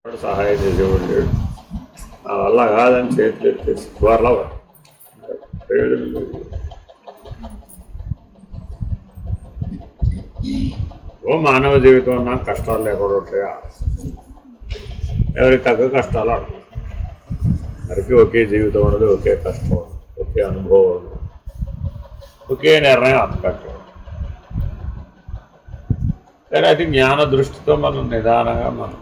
సహాయం చేసేవాడు నా వల్ల కాదని చేతులు ఎత్తేసి త్వరలో ప్రయోజనం లేదు. ఓ మానవ జీవితం అన్నా కష్టాలు లేకుండా ఉంటాయా? ఎవరికి తగ్గ కష్టాలు అడగదు. అందరికీ ఒకే జీవితం ఉండదు, ఒకే కష్టం ఉండదు, ఒకే అనుభవం ఉండదు, ఒకే నిర్ణయం అంతకట్టు. సరే, అది జ్ఞాన దృష్టితో మనం నిదానంగా మనం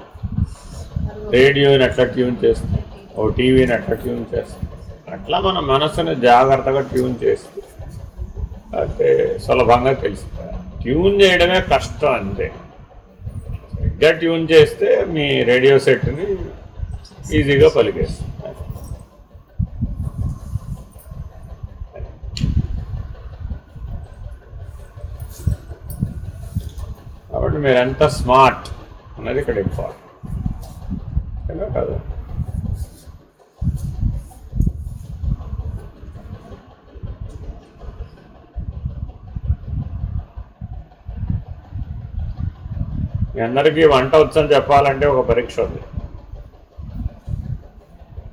రేడియోని ఎట్లా ట్యూన్ చేస్తాం, ఓ టీవీని ఎట్లా ట్యూన్ చేస్తాం, అట్లా మన మనసుని జాగ్రత్తగా ట్యూన్ చేస్తాం. అంటే సులభంగా తెలుస్తుంది. ట్యూన్ చేయడమే కష్టం అంతే. సరిగ్గా ట్యూన్ చేస్తే మీ రేడియో సెట్ని ఈజీగా పలికేస్తుంది. కాబట్టి మీరు ఎంత స్మార్ట్ అన్నది ఇక్కడ ఇంపార్టెంట్ కదా. మీ అందరికీ వంట వచ్చని చెప్పాలంటే ఒక పరీక్ష ఉంది.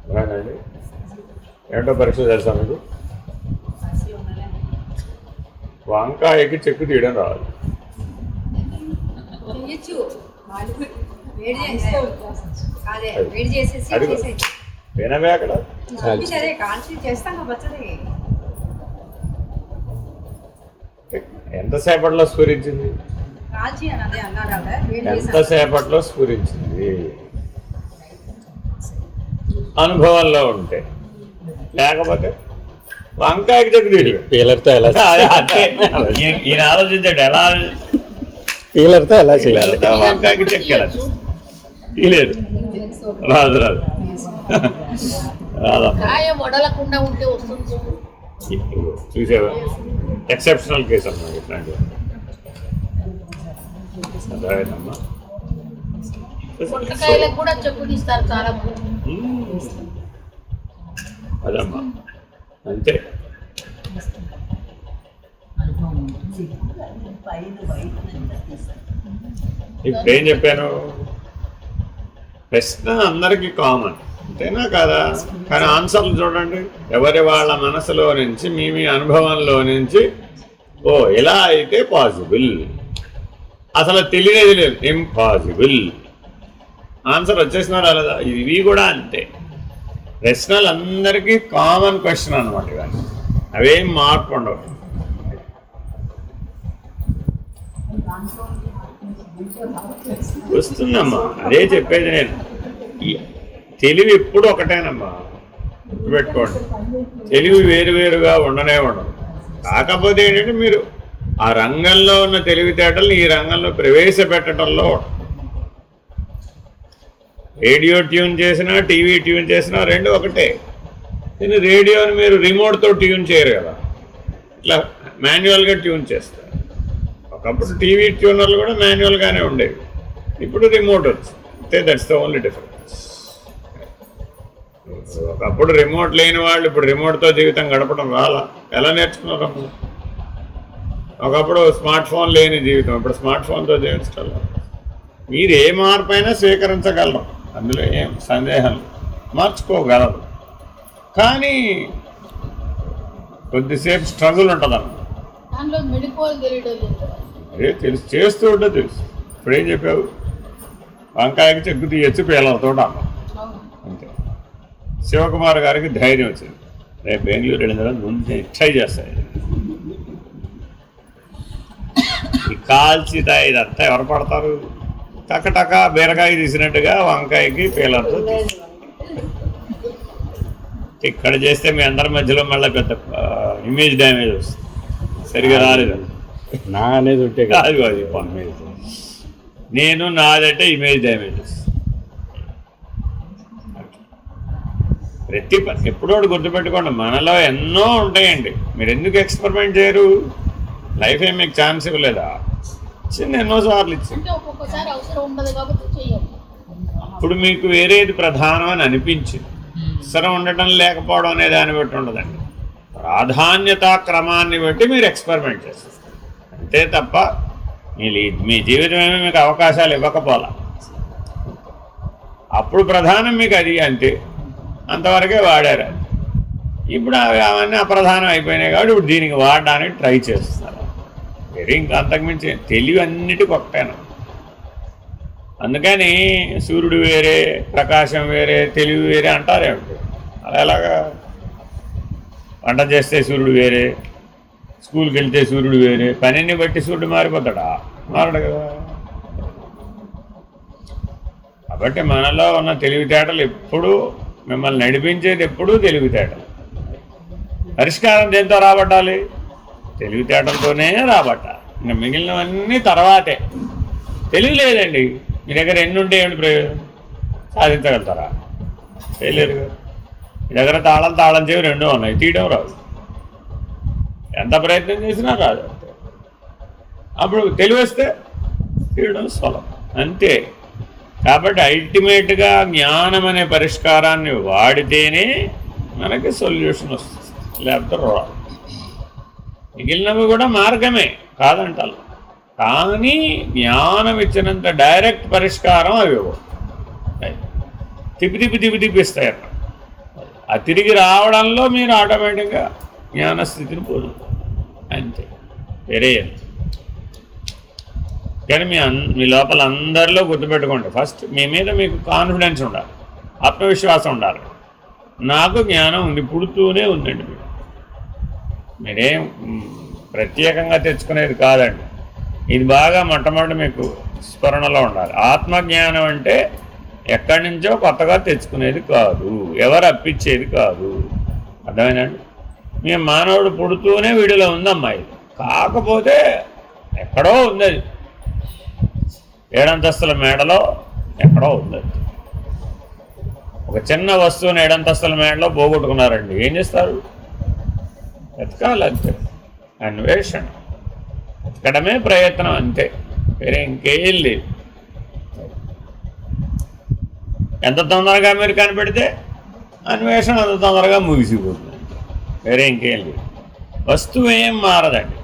అవునండి, ఏంటో పరీక్ష తెలుసా మీకు? వంకాయకి చెక్కు తీయడం రావాలి. వినవే అక్కడ ఎంతసేపట్లో స్ఫురించింది? ఎంతసేపట్లో స్ఫురించింది? అనుభవంలో ఉంటే. లేకపోతే వంకాయకి దగ్గర పీలర్తో ఎలా ఈయన ఆలోచించాడు, ఎలా పీలర్తో ఎలా చేయాలి? వంకాయకి చెక్కేలా తీయలేదు. రాదు రాదు చూసావా? ఎక్సెప్షనల్ కేసు అమ్మా ఇట్లాంటివి. అర్థమైందమ్మా? అదమ్మా అంతే. ఇప్పుడు ఏం చెప్పాను? ప్రశ్న అందరికీ కామన్, అంతేనా కదా? కానీ ఆన్సర్లు చూడండి, ఎవరి వాళ్ళ మనసులో నుంచి, మీ అనుభవంలో నుంచి, ఓ ఇలా అయితే పాసిబుల్, అసలు తెలియదు లేదు, ఇంపాసిబుల్, ఆన్సర్ వచ్చేసినా రాలేదా? ఇవి కూడా అంతే. ప్రశ్నలు అందరికీ కామన్ క్వశ్చన్ అనమాట. ఇవన్నీ అవేం మార్పు ఉండవు. వస్తుందమ్మా, అదే చెప్పేది నేను. తెలివి ఎప్పుడు ఒకటేనమ్మా, గుర్తుపెట్టుకోండి. తెలివి వేరువేరుగా ఉండనే ఉండదు. కాకపోతే ఏంటంటే మీరు ఆ రంగంలో ఉన్న తెలివితేటల్ని ఈ రంగంలో ప్రవేశపెట్టడంలో. రేడియో ట్యూన్ చేసినా, టీవీ ట్యూన్ చేసినా రెండు ఒకటే. కానీ రేడియోని మీరు రిమోట్తో ట్యూన్ చేయరు కదా, ఇట్లా మాన్యువల్గా ట్యూన్ చేస్తారు. ఒకప్పుడు టీవీ ట్యూనర్లు కూడా మాన్యువల్గానే ఉండేవి, ఇప్పుడు రిమోట్ వచ్చింది అంతే. That's the only difference. ఒకప్పుడు రిమోట్ లేని వాళ్ళు ఇప్పుడు రిమోట్తో జీవితం గడపడం రాలా. ఎలా నేర్చుకున్నారమ్మా? ఒకప్పుడు స్మార్ట్ ఫోన్ లేని జీవితం, ఇప్పుడు స్మార్ట్ ఫోన్తో జీవించగలరు. మీరు ఏ మార్పు అయినా స్వీకరించగలరు, అందులో ఏం సందేహం, మార్చుకోగలరు. కానీ కొద్దిసేపు స్ట్రగుల్ ఉంటుందన్నమాట. అదే తెలుసు, చేస్తూ ఉంటే తెలుసు. ఇప్పుడు ఏం చెప్పావు? వంకాయకి చెక్కు తీయచ్చు పేలతో అమ్మ, అంతే. శివకుమార్ గారికి ధైర్యం వచ్చింది, రేపు బెంగళూరు వెళ్ళిన తర్వాత ముందు ట్రై చేస్తాయి. ఈ కాల్చిత ఇదంతా ఎవరు పడతారు? టకటక బీరకాయ తీసినట్టుగా వంకాయకి పేలతో ఇక్కడ చేస్తే మీ అందరి మధ్యలో మళ్ళీ పెద్ద ఇమేజ్ డ్యామేజ్ వస్తుంది. సరిగా రాలేదు నా అనేది ఉంటే కాదు, అది నేను నాదంటే ఇమేజ్ డ్యామేజ్ వస్తుంది. ప్రతి ఎప్పుడో గుర్తుపెట్టుకోండి, మనలో ఎన్నో ఉంటాయండి. మీరు ఎందుకు ఎక్స్పెరిమెంట్ చేయరు? లైఫ్ ఏం మీకు ఛాన్స్ ఇవ్వలేదా? చిన్న ఎన్నోసార్లు ఇచ్చింది. అప్పుడు మీకు వేరేది ప్రధానం అని అనిపించింది. అవసరం ఉండటం లేకపోవడం అనే దాన్ని బట్టి ఉండదండి, ప్రాధాన్యతా క్రమాన్ని బట్టి మీరు ఎక్స్పెరిమెంట్ చేస్తారు అంతే తప్ప మీ జీవితం ఏమీ మీకు అవకాశాలు ఇవ్వకపోలా. అప్పుడు ప్రధానం మీకు అది అంతే, అంతవరకే వాడారు. ఇప్పుడు అవన్నీ అప్రధానం అయిపోయినాయి కాబట్టి ఇప్పుడు దీనికి వాడడానికి ట్రై చేస్తున్నారు. వెరీ ఇంకా అంతకుమించి తెలివి అన్నిటికీ ఒకటేనా. అందుకని సూర్యుడు వేరే, ప్రకాశం వేరే, తెలివి వేరే అంటారేమిటి? అలా ఎలాగా? వంట చేస్తే సూర్యుడు వేరే, స్కూల్కి వెళ్తే సూర్యుడు వేరే, పనిని బట్టి సూర్యుడు మారిపోతాడా? మారడు కదా. కాబట్టి మనలో ఉన్న తెలివితేటలు ఎప్పుడూ మిమ్మల్ని నడిపించేది ఎప్పుడూ తెలివితేటలు. పరిష్కారం దేంతో రాబట్టాలి? తెలివితేటలతోనే రాబట్టాలి. ఇంకా మిగిలినవన్నీ తర్వాతే. తెలివి లేదండి మీ దగ్గర, ఎన్ని ఉంటే ఏమిటి ప్రయోజనం? సాధించగలుగుతారా? చేయలేరు కదా. మీ దగ్గర తాళం చెవి రెండూ ఉన్నాయి, తీయడం రాదు. ఎంత ప్రయత్నం చేసినా రాదు. అంతే. అప్పుడు తెలివి వస్తే తీయడం సులభం అంతే. కాబట్టి అల్టిమేట్గా జ్ఞానం అనే పరిష్కారాన్ని వాడితేనే మనకి సొల్యూషన్ వస్తుంది, లేకపోతే రాదు. మిగిలినవి కూడా మార్గమే కాదంటారు, కానీ జ్ఞానం ఇచ్చినంత డైరెక్ట్ పరిష్కారం అవి తిప్పిస్తాయి. ఆ తిరిగి రావడంలో మీరు ఆటోమేటిక్గా జ్ఞానస్థితిని పొందుతారు అంతే, వేరే. కానీ మీ లోపల అందరిలో గుర్తుపెట్టుకోండి, ఫస్ట్ మీ మీద మీకు కాన్ఫిడెన్స్ ఉండాలి, ఆత్మవిశ్వాసం ఉండాలి. నాకు జ్ఞానం ఉంది, పుడుతూనే ఉందండి. మీరేం ప్రత్యేకంగా తెచ్చుకునేది కాదండి. ఇది బాగా మొట్టమొదటి మీకు స్మరణలో ఉండాలి. ఆత్మజ్ఞానం అంటే ఎక్కడి నుంచో కొత్తగా తెచ్చుకునేది కాదు, ఎవరు అప్పించేది కాదు. అర్థమైందండి? మీ మానవుడు పుడుతూనే వీడిలో ఉందమ్మాయి, కాకపోతే ఎక్కడో ఉంది అది, 7 అంతస్తుల మేడలో ఎక్కడో ఉంది. ఒక చిన్న వస్తువుని 7 అంతస్తుల మేడలో పోగొట్టుకున్నారండి, ఏం చేస్తారు? వెతకాలంతే, అన్వేషణ, వెతకడమే ప్రయత్నం అంతే, వేరే ఇంకేం లేదు. ఎంత తొందరగా మీరు కనిపెడితే అన్వేషణ అంత తొందరగా ముగిసిపోతుంది, వేరే ఇంకేం లేదు. వస్తువు ఏం మారదండి.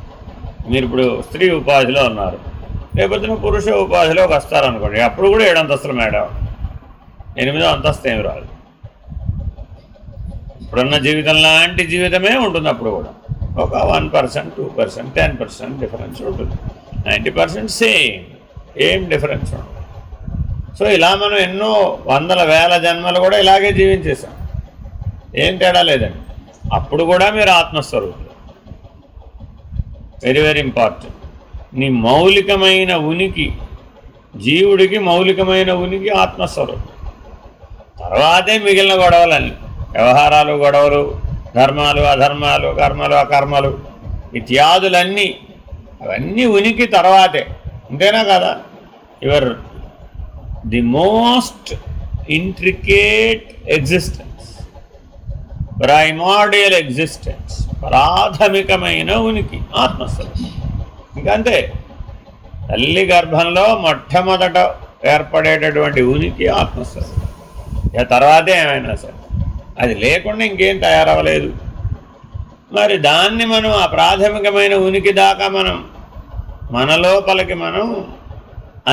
మీరు ఇప్పుడు స్త్రీ ఉపాధిలో ఉన్నారు, రేపొద్దున పురుష ఉపాధిలోకి వస్తారనుకోండి, అప్పుడు కూడా 7 అంతస్తుల మేడ, 8వ అంతస్తు ఏమి రాదు. ఇప్పుడున్న జీవితం లాంటి జీవితమే ఉంటుంది, అప్పుడు కూడా ఒక 1%, 2%, 10% డిఫరెన్స్ ఉంటుంది, 90% సేమ్, ఏం డిఫరెన్స్ ఉండదు. సో ఇలా మనం ఎన్నో వందల వేల జన్మలు కూడా ఇలాగే జీవించేసాం, ఏం తేడా లేదండి. అప్పుడు కూడా మీరు ఆత్మస్వరూపులు. Very very important. నీ మౌలికమైన ఉనికి, జీవుడికి మౌలికమైన ఉనికి ఆత్మస్వరూపం. తర్వాతే మిగిలిన గొడవలన్నీ, వ్యవహారాలు, గొడవలు, ధర్మాలు, అధర్మాలు, కర్మలు, అకర్మలు ఇత్యాదులన్నీ, అవన్నీ ఉనికి తర్వాతే. అంతేనా కదా? Your the most intricate existence, primordial existence, ప్రాథమికమైన ఉనికి ఆత్మస్వరూపం. ఇంకంతే. తల్లి గర్భంలో మొట్టమొదట ఏర్పడేటటువంటి ఉనికి ఆత్మస్వరూపం. ఇక తర్వాతే ఏమైనా సరే, అది లేకుండా ఇంకేం తయారవ్వలేదు. మరి దాన్ని మనం ఆ ప్రాథమికమైన ఉనికి దాకా మన లోపలికి మనం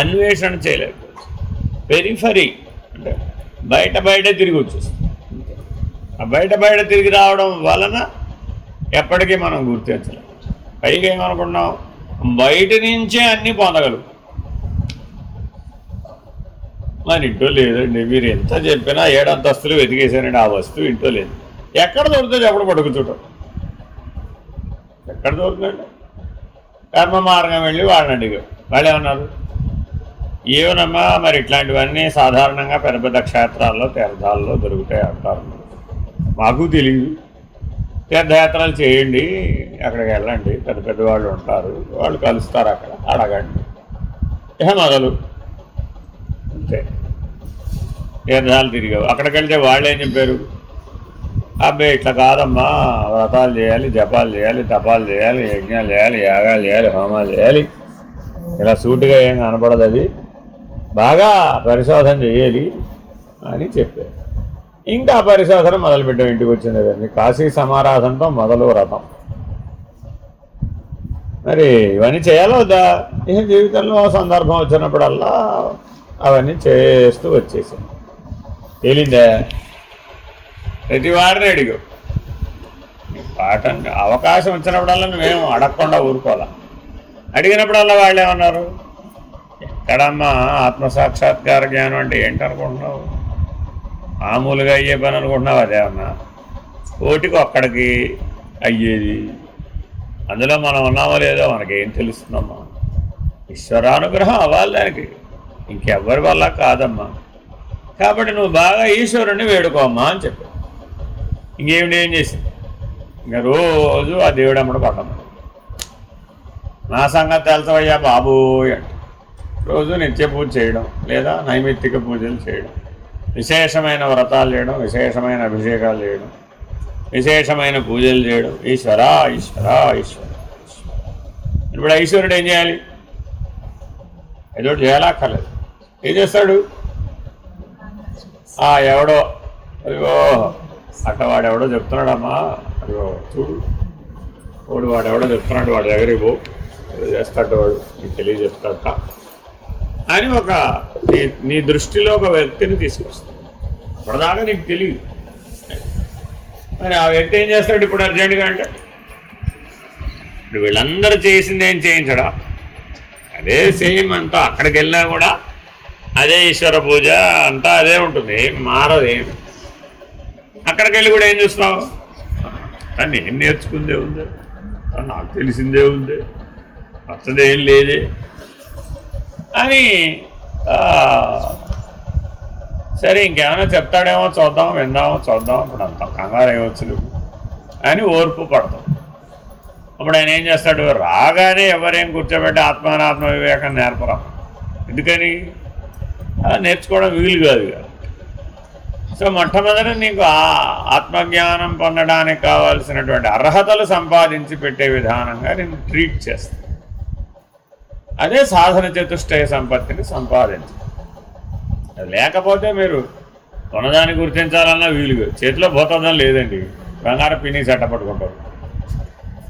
అన్వేషణ చేయలేకపోవచ్చు. పెరిఫరీ అంటే బయట తిరిగి వచ్చేస్తుంది. ఆ బయట తిరిగి రావడం వలన ఎప్పటికీ మనం గుర్తించలేము. పైగా ఏమనుకున్నాం, బయట నుంచే అన్నీ పొందగలం. మరి ఇంట్లో లేదండి, మీరు ఎంత చెప్పినా 7 అంతస్తులు వెతికేశానండి, ఆ వస్తువు ఇంట్లో లేదు. ఎక్కడ దొరుకుతుంది? ఎప్పుడు పడుకుతుంటాం, ఎక్కడ దొరుకుతుందండి? కర్మ మార్గం వెళ్ళి వాళ్ళని అడిగాం, వాళ్ళు ఏమన్నారు? ఏమనమ్మా, మరి ఇట్లాంటివన్నీ సాధారణంగా పెద్ద పెద్ద క్షేత్రాల్లో, తీర్థాల్లో దొరుకుతాయి అంటారు. మాకు తెలియదు. తీర్థయాత్రలు చేయండి, అక్కడికి వెళ్ళండి, పెద్ద పెద్ద వాళ్ళు ఉంటారు, వాళ్ళు కలుస్తారు, అక్కడ అడగండి, ఇక మొదలు. అంతే. తీర్థాలు తిరిగావు, అక్కడికి వెళ్తే వాళ్ళు ఏం చెప్పారు? అబ్బాయి ఇట్లా కాదమ్మా, వ్రతాలు చేయాలి, జపాలు చేయాలి, తపాలు చేయాలి, యజ్ఞాలు చేయాలి, యాగాలు చేయాలి, హోమాలు చేయాలి, ఇలా సూటిగా ఏం కనపడదు, అది బాగా పరిశోధన చేయాలి అని చెప్పారు. ఇంకా పరిశోధన మొదలుపెట్టాం. ఇంటికి వచ్చింది కదండి, కాశీ సమారాధనతో మొదలు వ్రతం. మరి ఇవన్నీ చేయాలో వద్దా? ఇక జీవితంలో సందర్భం వచ్చినప్పుడల్లా అవన్నీ చేస్తూ వచ్చేసాం. తేలిందా? ప్రతి వారిని అడిగావు. పాఠం అవకాశం వచ్చినప్పుడల్లా నువ్వేం అడగకుండా ఊరుకోవాలా. అడిగినప్పుడల్లా వాళ్ళు ఏమన్నారు? ఎక్కడమ్మా ఆత్మసాక్షాత్కార జ్ఞానం అంటే ఏంటనుకుంటున్నావు? మామూలుగా అయ్యే పని అనుకుంటున్నావు. అదేమన్నా కోటికి ఒక్కడికి అయ్యేది. అందులో మనం ఉన్నామో లేదో మనకేం తెలుస్తుందమ్మా? ఈశ్వరానుగ్రహం అవ్వాలి దానికి, ఇంకెవ్వరి వల్ల కాదమ్మా. కాబట్టి నువ్వు బాగా ఈశ్వరుణ్ణి వేడుకోమ్మా అని చెప్పావు. ఇంకేమిటి ఏం చేసింది? ఇంకా రోజు ఆ దేవుడు అమ్మడు పడ్డమ్మ. నా సంగతి తెలుసవయ్యా బాబు అంటే రోజు నిత్య పూజ చేయడం, లేదా నైమిత్తిక పూజలు చేయడం, విశేషమైన వ్రతాలు చేయడం, విశేషమైన అభిషేకాలు చేయడం, విశేషమైన పూజలు చేయడం. ఈశ్వరా ఈశ్వరా ఈశ్వర. ఇప్పుడు ఈశ్వరుడు ఏం చేయాలి? ఏదో చేయాలక్కర్లేదు. ఏం చేస్తాడు? ఎవడో అదిగో అట్ట వాడెవడో చెప్తున్నాడమ్మా, అదిగో చూడు వాడెవడో చెప్తున్నాడు, వాడి దగ్గరికి పో, ఏదో చేస్తాడు వాడు, నీకు తెలియజేస్తాడట అని ఒక నీ దృష్టిలో ఒక వ్యక్తిని తీసుకొస్తాడు. ఇప్పటిదాకా నీకు తెలియదు. మరి ఆ వ్యక్తి ఏం చేస్తాడు ఇప్పుడు అర్జెంటుగా అంటే? ఇప్పుడు వీళ్ళందరూ చేసింది ఏం చేయించడా? అదే సేమ్ అంతా. అక్కడికి వెళ్ళినా కూడా అదే ఈశ్వర పూజ అంతా అదే ఉంటుంది, ఏం మారదు. ఏమి అక్కడికి వెళ్ళి కూడా ఏం చూస్తున్నావు? నేను నేర్చుకుందే ఉంది, నాకు తెలిసిందే ఉంది, కొత్తదేం లేదే అని. సరే ఇంకేమైనా చెప్తాడేమో చూద్దాం, విందామో చూద్దాం, ఇప్పుడు అంత కంగారు ఏమొచ్చు అని ఓర్పు పడతాం. అప్పుడు ఆయన ఏం చేస్తాడు? రాగానే ఎవరేం కూర్చోబెట్టి ఆత్మానాత్మ వివేకం నేర్పరా. ఎందుకని? అలా నేర్చుకోవడం వీలు కాదు కదా. సో మొట్టమొదటి నీకు ఆత్మజ్ఞానం పొందడానికి కావాల్సినటువంటి అర్హతలు సంపాదించి పెట్టే విధానంగా నేను ట్రీట్ చేస్తాను. అదే సాధన చతుష్టయ సంపత్తిని సంపాదించు. లేకపోతే మీరు కొనదాన్ని గుర్తించాలన్నా వీలుగా. చేతిలో భూతదం లేదండి, బంగారం పిన్నీసి అట్ట పట్టుకుంటారు.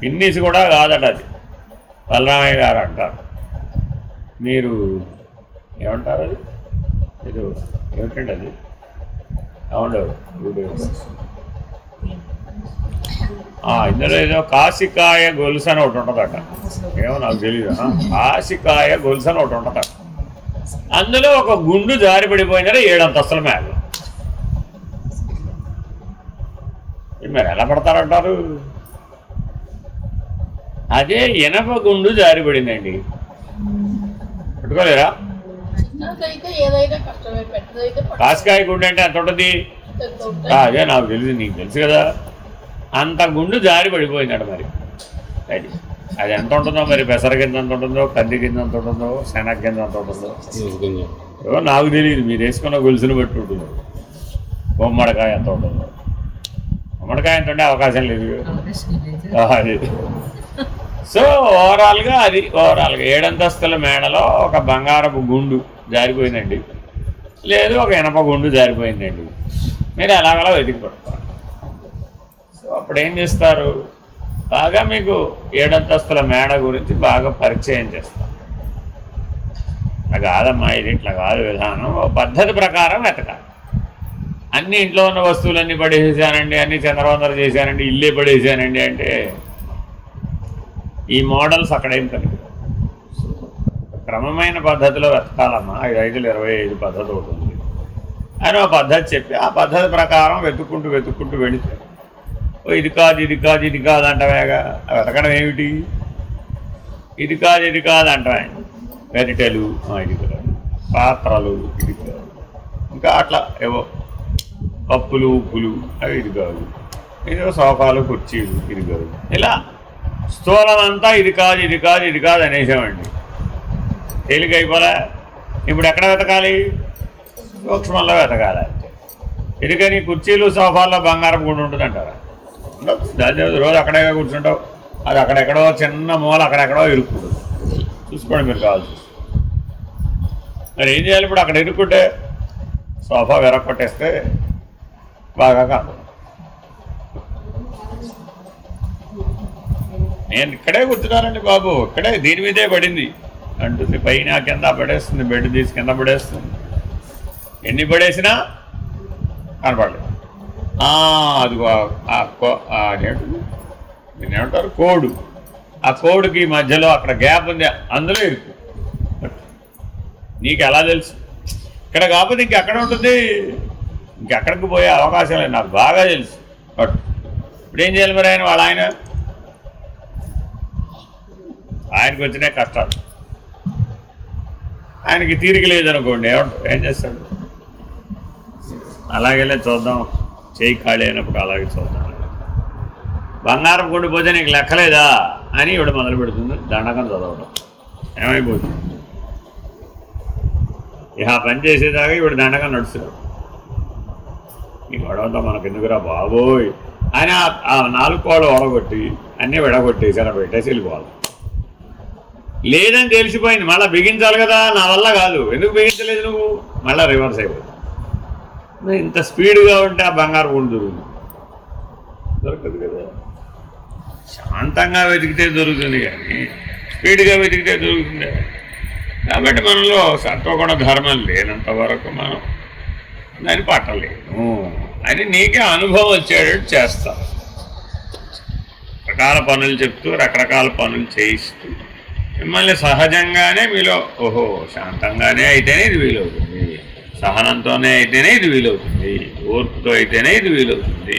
పిన్నీసి కూడా కాదట అది, బలరామయ్య గారు అంటారు. మీరు ఏమంటారు? అది ఇది ఏమిటండి? అది ఏమంటారు? ఇందులో ఏదో కాశికాయ గొలుసు అని ఒకటి ఉంటుందట, ఏమో నాకు తెలియదు. కాశికాయ గొలుసు అని ఒకటి ఉంటుందట. అందులో ఒక గుండు జారి పడిపోయిందంటే 7 అంతస్తుల మేఘ. మరి ఎలా పడతారంటారు? అదే ఇనప గుండు జారి పడిందండి, పెట్టుకోలేరా? కాశికాయ గుండు అంటే ఎంత ఉంటుంది? అదే నాకు తెలియదు, నీకు తెలుసు కదా. అంత గుండు జారి పడిపోయిందట. మరి అది ఎంత ఉంటుందో మరి? పెసర కింద ఎంత ఉంటుందో, కంది కింద ఎంత ఉంటుందో, శనగ కింద ఎంత ఉంటుందో ఏవో నాకు తెలియదు. మీరు వేసుకున్న గొలుసును బట్టి ఉంటుంది. గుమ్మడికాయ ఎంత ఉంటుందో. గుమ్మడికాయ ఎంత ఉండే అవకాశం లేదు అది. సో ఓవరాల్గా 7 అంతస్తుల మేడలో ఒక బంగారపు గుండు జారిపోయిందండి, లేదు ఒక ఇనప గుండు జారిపోయిందండి. మీరు ఎలాగలా వెతికి పడతారు. సో అప్పుడు ఏం చేస్తారు? బాగా మీకు 7 అంతస్తుల మేడ గురించి బాగా పరిచయం చేస్తారు. ఇట్లా కాదమ్మా, ఇది ఇట్లా కాదు విధానం, ఒక పద్ధతి ప్రకారం వెతకాలి. అన్ని ఇంట్లో ఉన్న వస్తువులన్నీ పడేసానండి, అన్నీ చంద్రవందర చేశానండి, ఇల్లే పడేసానండి అంటే ఈ మోడల్స్ అక్కడేం కలిగి క్రమమైన పద్ధతిలో వెతకాలమ్మా. 5-5-25 పద్ధతి అవుతుంది అని ఒక పద్ధతి చెప్పి ఆ పద్ధతి ప్రకారం వెతుక్కుంటూ వెళితే ఇది కాదు అంటవేగా. వెతకడం ఏమిటి? ఇది కాదు అంటవే. గరిటెలు ఇది కాదు, పాత్రలు ఇది కాదు, ఇంకా అట్లా ఏవో పప్పులు ఉప్పులు అవి ఇది కాదు, ఏదో సోఫాలు కుర్చీలు ఇది కాదు. ఇలా స్థూలం అంతా ఇది కాదు అనేసామండి. తేలిక అయిపోలే. ఇప్పుడు ఎక్కడ వెతకాలి? సూక్ష్మంలో వెతకాలి. ఎందుకని? కుర్చీలు సోఫాల్లో బంగారం కూడా ఉంటుందంటారా? దాని రోజు అక్కడే కూర్చుంటావు, అది అక్కడెక్కడో చిన్న మూల అక్కడెక్కడో ఇరుక్కుంటుంది. చూసుకోండి మీరు కావాల్సి. మరి ఏం చేయాలి? ఇప్పుడు అక్కడ ఇరుక్కుంటే సోఫా విరక్కొట్టేస్తే బాగా కాదు. నేను ఇక్కడే కూర్చున్నానండి బాబు, ఇక్కడే దీని మీదే పడింది అంటుంది. పైన కింద పడేస్తుంది, బెడ్ తీసి కింద పడేస్తుంది. ఎన్ని పడేసినా కనపడలేదు. అదిగో అదేంటి దీన్ని ఏమంటారు, కోడు. ఆ కోడుకి మధ్యలో అక్కడ గ్యాప్ ఉంది, అందులో ఇరుకు. నీకు ఎలా తెలుసు? ఇక్కడ కాకపోతే ఇంకెక్కడ ఉంటుంది, ఇంకెక్కడికి పోయే అవకాశం లేదు, నాకు బాగా తెలుసు. బట్ ఇప్పుడు ఏం చేయాలి మరి ఆయనకు వచ్చినాయి కష్టాలు. ఆయనకి తీరిక లేదనుకోండి, ఏం చేస్తాడు? అలాగే చూద్దాం, చేయి ఖాళీ అయినప్పుడు అలాగే చూద్దాం. బంగారం కొండిపోతే నీకు లెక్కలేదా అని ఇవిడ మొదలు పెడుతుంది దండకం చదవడం. ఏమైపోతుంది? ఇక పని చేసేదాకా ఇవిడ దండకం నడుస్తుంది. ఈ గొడవంతా మనకు ఎందుకురా బాబోయ్ అని ఆ 4 కోళ్ళు ఓడగొట్టి అన్నీ విడగొట్టేసి అలా పెట్టేసి వెళ్ళిపోవాలి. లేదని తెలిసిపోయింది, మళ్ళీ బిగించాలి కదా, నా వల్ల కాదు. ఎందుకు బిగించలేదు నువ్వు? మళ్ళీ రివర్స్ అయిపోతుంది. ఇంత స్పీడ్గా ఉంటే ఆ బంగారు కొండు దొరకదు కదా. శాంతంగా వెతికితే దొరుకుతుంది, కానీ స్పీడ్గా వెతికితే దొరుకుతుంది. కాబట్టి మనలో సత్వగుణ ధర్మం లేనంత వరకు మనం దాన్ని పట్టలేము అని నీకే అనుభవం వచ్చేటట్టు చేస్తారు. రకరకాల పనులు చెప్తూ రకరకాల పనులు చేయిస్తూ మిమ్మల్ని సహజంగానే మీలో ఓహో శాంతంగానే అయితేనే ఇది వీలవుతుంది, సహనంతోనే అయితేనే ఇది వీలవుతుంది, ఓర్పుతో అయితేనే ఇది వీలవుతుంది,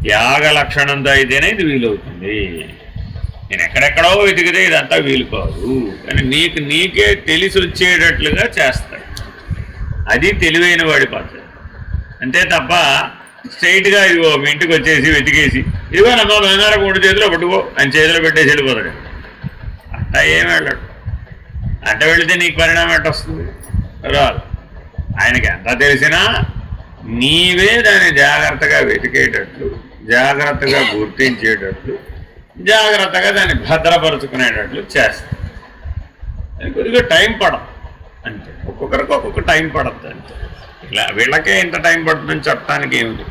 త్యాగ లక్షణంతో అయితేనే ఇది వీలవుతుంది. నేను ఎక్కడెక్కడో వెతికితే ఇదంతా వీలు కాదు కానీ నీకే తెలిసి వచ్చేటట్లుగా చేస్తాడు. అది తెలివైన వాడి పద్ధతి. అంతే తప్ప స్ట్రైట్గా ఇదిగో మీ ఇంటికి వచ్చేసి వెతికేసి ఇదిగో నమ్మ బంగారం 3 చేతిలో పట్టుకో అని చేతిలో పెట్టేసి వెళ్ళిపోతాడు. అట్లా ఏం వెళ్ళాడు. అట్ట వెళితే నీకు పరిణామం ఎట్ట వస్తుంది? రాదు. ఆయనకి ఎంత తెలిసినా నీవే దాన్ని జాగ్రత్తగా వెతికేటట్లు, జాగ్రత్తగా గుర్తించేటట్లు, జాగ్రత్తగా దాన్ని భద్రపరుచుకునేటట్లు చేస్తాడు. అది కొద్దిగా టైం పడదు అంతే. ఒక్కొక్కరికి ఒక్కొక్క టైం పడుతుంది అంతే. ఇలా వీళ్ళకే ఇంత టైం పడుతుందని చెప్పడానికి ఏమిటి?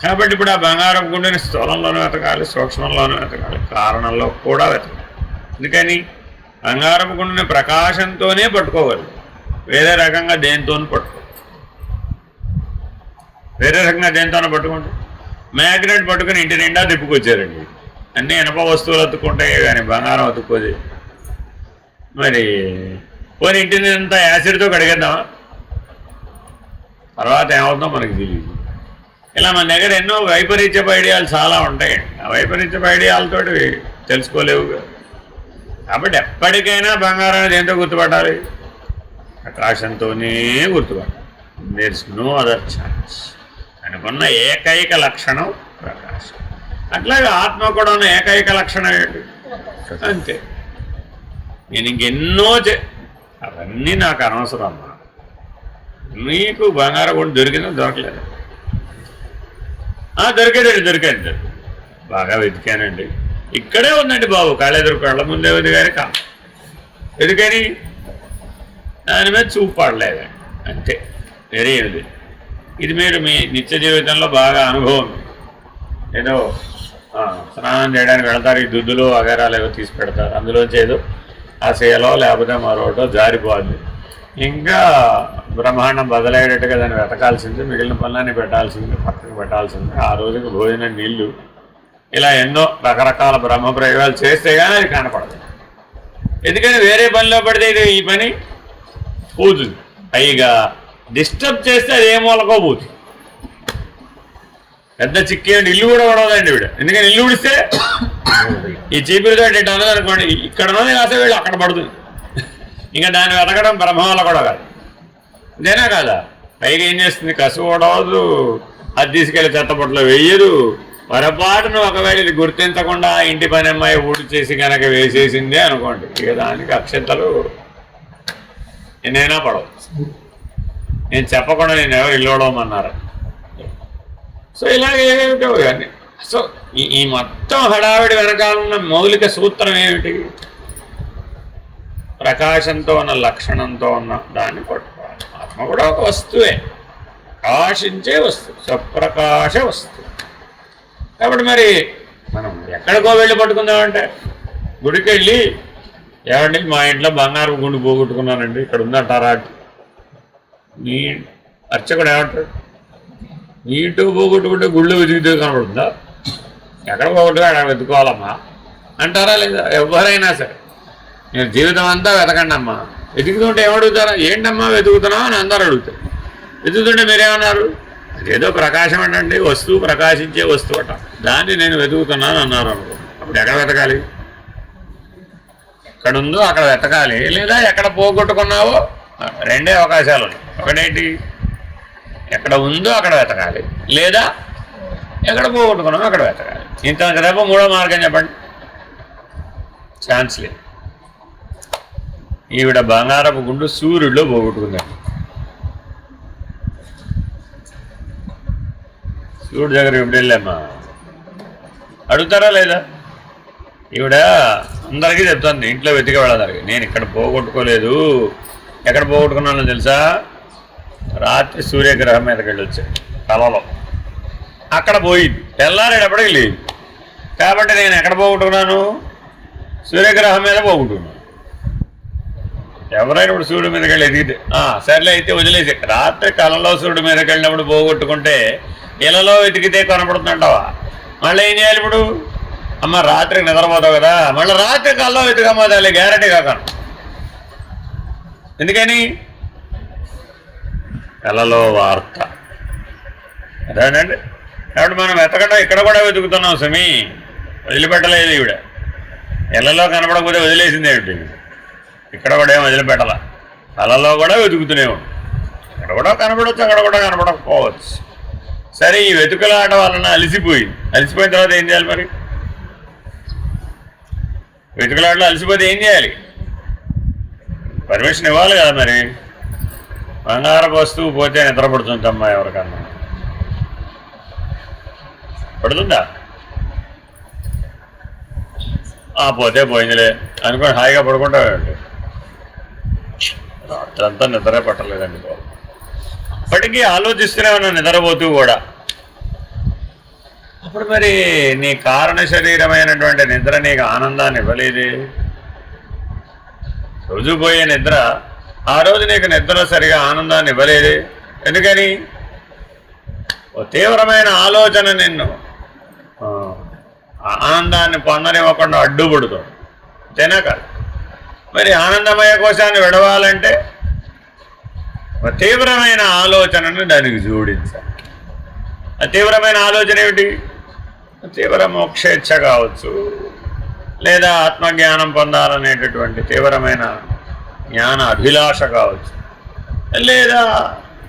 కాబట్టి ఇప్పుడు ఆ బంగారం గుండెని స్థూలంలోనూ వెతకాలి, సూక్ష్మంలోనూ వెతకాలి, కారణంలో కూడా వెతకాలి. ఎందుకని బంగారం గుండెని ప్రకాశంతోనే పట్టుకోవాలి, వేరే రకంగా దేనితోనూ పట్టుకో. వేరే రకంగా దేనితోనూ పట్టుకుంటే మ్యాగ్నెట్ పట్టుకుని ఇంటి నిండా తిప్పుకొచ్చారండి. అన్నీ ఇనప వస్తువులు అతుక్కుంటాయి కానీ బంగారం అతుక్కోది. మరి పోనీ ఇంటిని అంతా యాసిడ్తో కడిగేద్దామా? తర్వాత ఏమవుతుందో మనకి తెలియదు. ఇలా మన దగ్గర ఎన్నో వైపరీత్యపు ఐడియాలు చాలా ఉంటాయండి. ఆ వైపరీత్యపు ఐడియాలతో తెలుసుకోలేవు. కాబట్టి ఎప్పటికైనా బంగారాన్ని దేంతో గుర్తుపట్టాలి? ప్రకాశంతోనే గుర్తుపట్టాలి. There is no other chance. అనుకున్న ఏకైక లక్షణం ప్రకాశం. అట్లాగే ఆత్మ కూడా ఉన్న ఏకైక లక్షణం ఏంటి? అంతే. నేను ఇంకెన్నో అవన్నీ నాకు అనవసరం అమ్మా. నీకు బంగారం కూడా దొరికిందో దొరకలేదు? దొరికేది బాగా వెతికానండి, ఇక్కడే ఉందండి బాబు, కళ్ళెదురు కళ్ళ ముందే ఉంది కానీ ఎందుకని దాని మీద చూపడలేదండి అంతే, వేరే ఏది. ఇది మీరు మీ నిత్య జీవితంలో బాగా అనుభవం. ఏదో స్నానం చేయడానికి వెళతారు, ఈ దుద్దులు వగేరాలు ఏవో తీసి పెడతారు, అందులోంచి ఏదో ఆ సేలో లేకపోతే మరోటో జారిపోద్ది. ఇంకా బ్రహ్మాండం బదలయ్యేటట్టుగా దాన్ని వెతకాల్సింది, మిగిలిన పనులన్నీ పెట్టాల్సింది, పక్కకు పెట్టాల్సింది, ఆ రోజుకి భోజనం, నీళ్లు, ఇలా ఎన్నో రకరకాల బ్రహ్మ ప్రయోగాలు చేస్తే కానీ అది కనపడదు. ఎందుకని వేరే పనిలో పడితే ఇది ఈ పని పోతుంది. పైగా డిస్టర్బ్ చేస్తే అది ఏ మూలకో పోతుంది. పెద్ద చిక్కి అంటే ఇల్లు కూడా పడవదండి వీడు. ఎందుకని ఇల్లు ఉడిస్తే ఈ చీపురుతో ఇట్లా ఉన్నది అనుకోండి, ఇక్కడ ఉన్నది కాసే వీళ్ళు అక్కడ పడుతుంది. ఇంకా దాన్ని వెతకడం బ్రహ్మ వల్ల కూడా కాదు, ఇదేనా కాదా? పైగా ఏం చేస్తుంది, కసు ఓడవదు, అది తీసుకెళ్ళి చెత్తపొట్లో వెయ్యరు. పొరపాటును ఒకవేళ ఇది గుర్తించకుండా ఇంటి పని అమ్మాయి ఊడి చేసి కనుక వేసేసిందే అనుకోండి, ఇక దానికి అక్షంతలు ఎన్నైనా పడవు. నేను చెప్పకుండా నేను ఎవరు ఇల్లు ఓడవమన్నారు. సో ఇలాగేమిటో కానీ. సో ఈ మొత్తం హడావిడి వెనకాలన్న మౌలిక సూత్రం ఏమిటి? ప్రకాశంతో ఉన్న లక్షణంతో ఉన్న దాన్ని పట్టుకోవాలి. ఆత్మ కూడా ఒక వస్తువే, ప్రకాశించే వస్తువు, స్వప్రకాశ వస్తువు. కాబట్టి మరి మనం ఎక్కడికో వెళ్ళి పట్టుకుందామంటే, గుడికి వెళ్ళి ఏమండి మా ఇంట్లో బంగారం గుండు పోగొట్టుకున్నానండి, ఇక్కడ ఉందంటారా? మీ అర్చకుడు ఏమంటాడు? నీటు పోగొట్టుకుంటే గుళ్ళు వెతికితే కనబడుతుందా? ఎక్కడ పోగొట్టుగా అక్కడ వెతుకోవాలమ్మా అంటారా లేదా? ఎవరైనా సరే నేను జీవితం అంతా వెతకండి అమ్మా. వెతుకుతుంటే ఏమడుగుతారా? ఏంటమ్మా వెతుకుతున్నావు అని అందరూ అడుగుతారు. వెతుకుతుంటే మీరేమన్నారు? అదేదో ప్రకాశం అంటండి, వస్తువు, ప్రకాశించే వస్తువు అట, దాన్ని నేను వెతుకుతున్నాను అన్నారు అనుకో. అప్పుడు ఎక్కడ వెతకాలి? ఎక్కడ ఉందో అక్కడ వెతకాలి, లేదా ఎక్కడ పోగొట్టుకున్నావో రెండే అవకాశాలు ఉన్నాయి. ఒకటేంటి? ఎక్కడ ఉందో అక్కడ వెతకాలి, లేదా ఎక్కడ పోగొట్టుకున్నామో అక్కడ వెతకాలి. ఇంత తప్ప మూడో మార్గం చెప్పండి. ఛాన్స్ లేదు. ఈవిడ బంగారపు గుండు సూర్యుడిలో పోగొట్టుకుందండి. సూర్యుడి దగ్గర ఇప్పుడు వెళ్ళామ్మా అడుగుతారా లేదా? ఈవిడ అందరికీ చెప్తాను, ఇంట్లో వెతికి వెళ్ళడానికి. నేను ఇక్కడ పోగొట్టుకోలేదు. ఎక్కడ పోగొట్టుకున్నానో తెలుసా? రాత్రి సూర్యగ్రహం మీదకి వెళ్ళి వచ్చాను కలలో. అక్కడ పోయింది, తెల్లారేటప్పటికి లేదు. కాబట్టి నేను ఎక్కడ పోగొట్టుకున్నాను? సూర్యగ్రహం మీద పోగొట్టుకున్నాను. ఎవరైనా ఇప్పుడు సూర్యుడి మీదకి వెళ్ళి ఎదిగితే సర్లే అయితే వదిలేసి, రాత్రి కళలో సూర్యుడి మీదకి వెళ్ళినప్పుడు పోగొట్టుకుంటే ఇళ్ళలో వెతికితే కనపడుతుంటావా? మళ్ళీ ఏం చేయాలి ఇప్పుడు? అమ్మ రాత్రికి నిద్రపోతావు కదా, మళ్ళీ రాత్రి కళ్ళలో వెతికమ్మా తల్లి, గ్యారెంటీగా కాను. ఎందుకని? కళలో వార్త అదేనండి. కాబట్టి మనం వెతకడం ఇక్కడ కూడా వెతుకుతున్నాం సమీ, వదిలిపెట్టలేదు ఈవిడ. ఇళ్ళలో కనపడకపోతే వదిలేసింది ఏమిటి? ఇక్కడ కూడా ఏం వదిలిపెట్టాల, కళలో కూడా వెతుకుతూనే ఉంటాం. ఇక్కడ కూడా కనపడవచ్చు, అక్కడ కూడా కనపడకపోవచ్చు. సరే, ఈ వెతుకులాట వలన అలసిపోయిన తర్వాత ఏం చేయాలి మరి? వెతుకులాటలో అలసిపోతే ఏం చేయాలి? పర్మిషన్ ఇవ్వాలి కదా మరి. బంగారపు వస్తువు పోతే నిద్ర పడుతుందమ్మా ఎవరికన్నా? పడుతుందా? పోతే పోయిందిలే అనుకోని హాయిగా పడుకుంటామండి. రాత్రంతా నిద్రే పట్టలేదండి బాబు. ఇప్పటికీ ఆలోచిస్తూనే ఉన్నా నిద్రపోతూ కూడా. అప్పుడు మరి నీ కారణ శరీరమైనటువంటి నిద్ర నీకు ఆనందాన్ని ఇవ్వలేదే. రోజు పోయే నిద్ర ఆ రోజు నీకు నిద్ర సరిగా ఆనందాన్ని ఇవ్వలేదే. ఎందుకని? ఓ తీవ్రమైన ఆలోచన నిన్ను ఆనందాన్ని పొందనివ్వకుండా అడ్డుపడుతుంది. అంతేనా కాదు? మరి ఆనందమయ కోశాన్ని విడవాలంటే ఒక తీవ్రమైన ఆలోచనను దానికి జోడించాలి. ఆ తీవ్రమైన ఆలోచన ఏమిటి? తీవ్ర మోక్షేచ్ఛ కావచ్చు, లేదా ఆత్మజ్ఞానం పొందాలనేటటువంటి తీవ్రమైన జ్ఞాన అభిలాష కావచ్చు, లేదా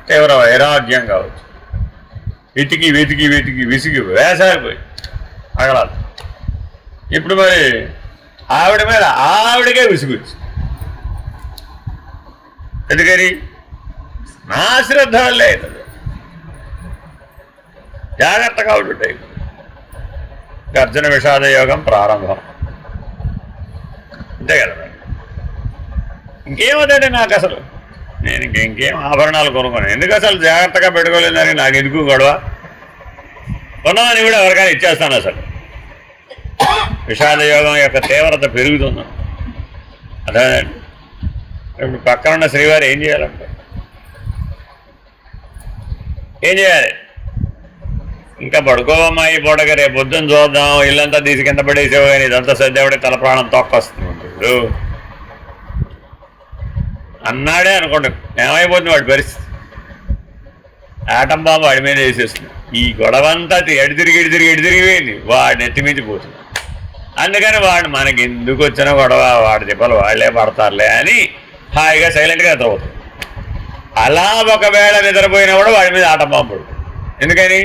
తీవ్ర వైరాగ్యం కావచ్చు. వెతికి వెతికి వెతికి విసిగి వేసారిపోయి అగలాలి. ఇప్పుడు మరి ఆవిడ మీద ఆవిడకే విసుగుచ్చు. ఎందుకని? నా శ్రద్ధ వల్లే అవుతుంది. జాగ్రత్తగా ఉంటుంటాయి. గర్జన విషాద యోగం ప్రారంభం. అంతే కదా. ఇంకేమవుతాయండి నాకు అసలు? నేను ఇంకేం ఆభరణాలు కొనుక్కోను. ఎందుకు అసలు జాగ్రత్తగా పెట్టుకోలేదని నాకు ఎందుకు గొడవ? కొన్నామని కూడా ఎవరికైనా ఇచ్చేస్తాను. అసలు విషాద యోగం యొక్క తీవ్రత పెరుగుతుంది. అదేనండి. ఇప్పుడు పక్కన ఉన్న శ్రీవారు ఏం చేయాలంటే ఏం చేయాలి? ఇంకా పడుకోవమ్మా ఈ పూటగా, రేపు పొద్దున్న చూద్దాం, ఇల్లంతా తీసి కింద పడేసేవో కానీ ఇదంతా సర్దేవాడే తల ప్రాణం తొక్కొస్తుంది ఇప్పుడు అన్నాడే అనుకోండి. ఏమైపోతుంది వాడి పరిస్థితి? ఆటం బాంబు వాడి మీద వేసేస్తుంది. ఈ గొడవంతా ఎడితిరిగిపోయింది, వాడిని ఎత్తిమించిపోతుంది. అందుకని వాడు మనకి ఎందుకు వచ్చిన గొడవ, వాడి దెబ్బలు వాళ్లే పడతారులే అని హాయిగా సైలెంట్గా నిద్రపోతుంది. అలా ఒకవేళ నిద్రపోయినా కూడా వాడి మీద ఆటం బాంబు పడుతుంది. ఎందుకని?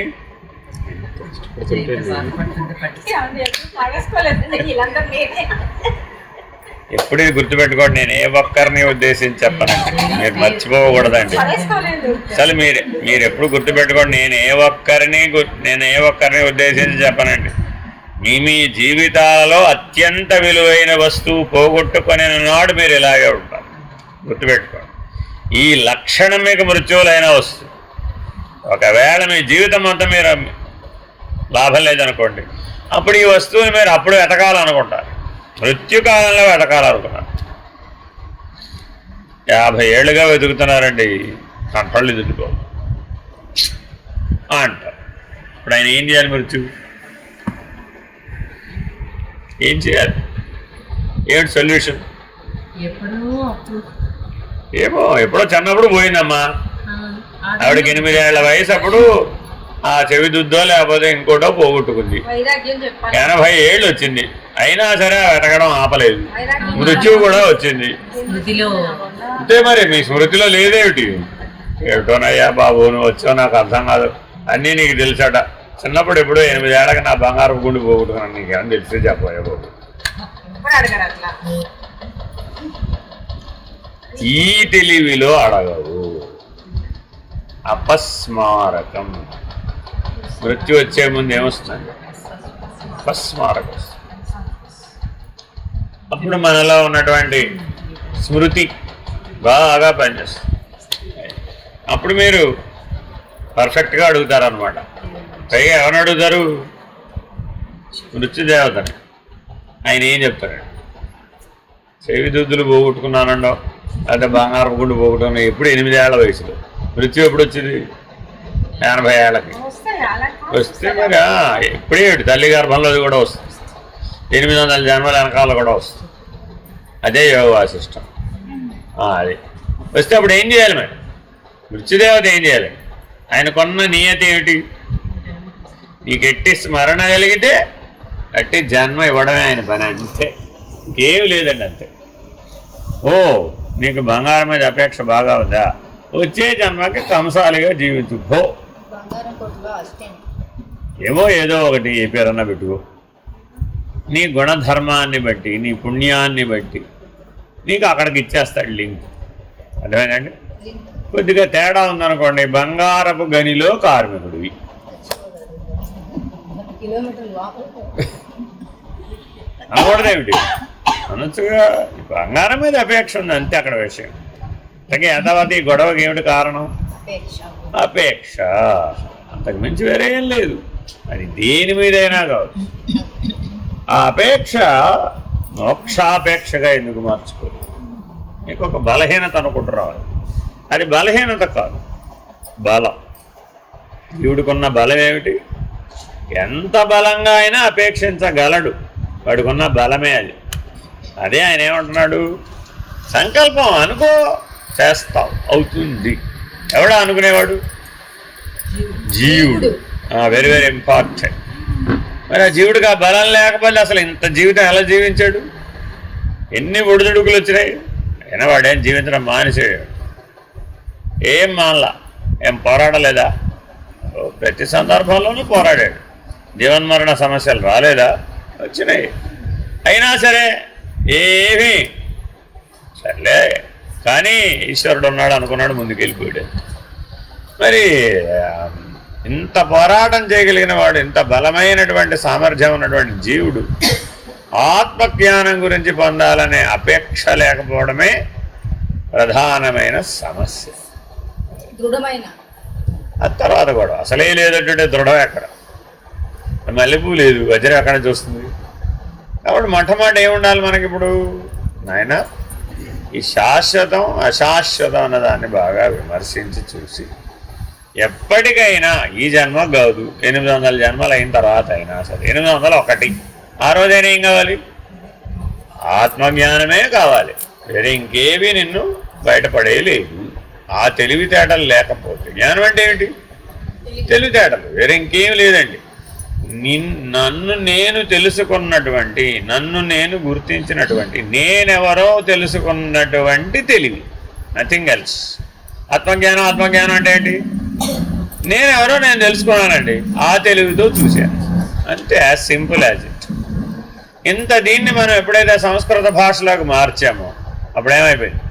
ఎప్పుడు ఇది గుర్తుపెట్టుకోండి. నేను ఏ ఒక్కరిని ఉద్దేశించి చెప్పనండి, మీరు మర్చిపోకూడదండి. అసలు మీరు ఎప్పుడు గుర్తుపెట్టుకోండి, నేను ఏ ఒక్కరిని ఉద్దేశించి చెప్పనండి. మీ జీవితాలలో అత్యంత విలువైన వస్తువు పోగొట్టుకునే నాడు మీరు ఇలాగే ఉంటారు. గుర్తుపెట్టుకోండి. ఈ లక్షణం మీకు మృత్యువులైన వస్తువు. ఒకవేళ మీ జీవితం అంతా మీరు లాభం లేదనుకోండి, అప్పుడు ఈ వస్తువుని మీరు అప్పుడు వెతకాలనుకుంటారు. మృత్యుకాలంలో వెతకాలనుకున్నారు. 50 ఏళ్ళుగా వెతుకుతున్నారండి, కంట్రోల్ ఎదుర్కో. అంటారు. ఇప్పుడు ఆయన ఏం చేయాలి? మృత్యు ఏం చేయాలి? ఏమిటి సొల్యూషన్? ఏమో ఎప్పుడో చిన్నప్పుడు పోయిందమ్మా. ఆవిడకి 8 ఏళ్ల వయసు అప్పుడు ఆ చెవి దుద్దో లేకపోతే ఇంకోటో పోగొట్టుకుంది. 80 ఏళ్ళు వచ్చింది, అయినా సరే వెతకడం ఆపలేదు. మృత్యువు కూడా వచ్చింది. అంతే మరి, మీ స్మృతిలో లేదేమిటి? ఏమిటోనయ్యా బాబు, నువ్వు వచ్చావు నాకు అర్థం కాదు, అన్నీ నీకు తెలుసాట. చిన్నప్పుడు ఎప్పుడో 8 ఏళ్ళకి నా బంగారు గుండు పోగొట్టుకున్నాను, నీకేమని తెలిసి చెప్పబోయే బాబు. ఈ తెలివిలో అడగవు. అపస్మారకం. మృత్యు వచ్చే ముందు ఏమొస్తుంది? అపస్మారకం. అప్పుడు మనలో ఉన్నటువంటి స్మృతి బాగా పనిచేస్తుంది. అప్పుడు మీరు పర్ఫెక్ట్గా అడుగుతారనమాట. పైగా ఎవరిని అడుగుతారు? మృత్యుదేవతని. ఆయన ఏం చెప్తారండి? చెవి దుద్దులు పోగొట్టుకున్నానండో, అయితే బంగారం గుండు పోగొట్టుకున్నా. ఎప్పుడు 8 ఏళ్ల వయసులో. మృత్యు ఎప్పుడు వచ్చింది? 80 ఏళ్ళకి వస్తే మరి ఎప్పుడే తల్లి గర్భంలో కూడా వస్తుంది. 800 జన్మల వెనకాల కూడా వస్తుంది. అదే యోగ వాసిష్టం. అది వస్తే అప్పుడు ఏం చేయాలి? మరి మృత్యుదేవత ఏం చేయాలి? ఆయనకున్న నియతి ఏమిటి? నీకు ఎట్టి స్మరణ కలిగితే అట్టి జన్మ ఇవ్వడమే ఆయన పని. అంతే, ఇంకేం లేదండి. అంతే. ఓ నీకు బంగారం మీద అపేక్ష బాగా ఉందా? వచ్చే జన్మకి కంసాలిగా జీవించు. భో ఏమో ఏదో ఒకటి ఏ పేరన్నా పెట్టుకో. నీ గుణధర్మాన్ని బట్టి, నీ పుణ్యాన్ని బట్టి నీకు అక్కడికి ఇచ్చేస్తాడు లింక్. అర్థమైందండి? కొద్దిగా తేడా ఉందనుకోండి, బంగారపు గనిలో కార్మికుడివి. అనకూడదేమిటి? అనొచ్చుగా. బంగారం మీద అపేక్ష ఉంది, అంతే అక్కడ విషయం. అలాగే యథావతి గొడవకి ఏమిటి కారణం? అపేక్ష. అంతకు మించి వేరే ఏం లేదు. అది దేని మీదైనా కావచ్చు. ఆ అపేక్ష మోక్షాపేక్షగా ఎందుకు మార్చుకోదు? నీకు ఒక బలహీనత అనుకుంటూ రావాలి. అది బలహీనత కాదు, బలం. జీవుడికున్న బలం ఏమిటి? ఎంత బలంగా అయినా అపేక్షించగలడు. వాడికున్న బలమే అది. అదే ఆయన ఏమంటున్నాడు? సంకల్పం అనుకో, చేస్తావు, అవుతుంది. ఎవడా అనుకునేవాడు? జీవుడు. Very very important. మరి ఆ జీవుడికి ఆ బలం లేకపోతే అసలు ఇంత జీవితం ఎలా జీవించాడు? ఎన్ని ఒడిదుడుకులు వచ్చినాయి. అయినా వాడేం జీవించడం మానేసాడు. ఏం మానలా, ఏం పోరాడలేదా? ప్రతి సందర్భంలోనూ పోరాడాడు. జీవన్మరణ సమస్యలు రాలేదా? వచ్చినాయి. అయినా సరే ఏమీ సర్లే కానీ ఈశ్వరుడు ఉన్నాడు అనుకున్నాడు, ముందుకు వెళ్ళిపోయాడు. మరి ఇంత పోరాటం చేయగలిగిన వాడు, ఇంత బలమైనటువంటి సామర్థ్యం ఉన్నటువంటి జీవుడు ఆత్మజ్ఞానం గురించి పొందాలనే అపేక్ష లేకపోవడమే ప్రధానమైన సమస్య. ఆ తర్వాత కూడా అసలే లేదంటే దృఢం ఎక్కడ? మల్లెపూ లేదు, వజ్రం ఎక్కడ చూస్తుంది? కాబట్టి మొట్టమొదటి ఏముండాలి మనకి? ఇప్పుడు నాయన ఈ శాశ్వతం అశాశ్వతం అన్నదాన్ని బాగా విమర్శించి చూసి, ఎప్పటికైనా ఈ జన్మ కాదు, 800 జన్మలు అయిన తర్వాత అయినా సరే, 801 ఆ రోజైనా ఏం కావాలి? ఆత్మజ్ఞానమే కావాలి. వేరే ఇంకేవి నిన్ను బయటపడేయలేదు. ఆ తెలివితేటలు లేకపోతే, జ్ఞానం అంటే ఏంటి? తెలివితేటలు, వేరే ఇంకేం లేదండి. నన్ను నేను తెలుసుకున్నటువంటి, నన్ను నేను గుర్తించినటువంటి, నేనెవరో తెలుసుకున్నటువంటి తెలివి, నథింగ్ ఎల్స్. ఆత్మజ్ఞానం. ఆత్మజ్ఞానం అంటే ఏంటి? నేనెవరో నేను తెలుసుకున్నానండి, ఆ తెలివితో చూశాను, అంతే. As simple as it. ఇంత దీన్ని మనం ఎప్పుడైతే సంస్కృత భాషలోకి మార్చామో అప్పుడేమైపోయింది?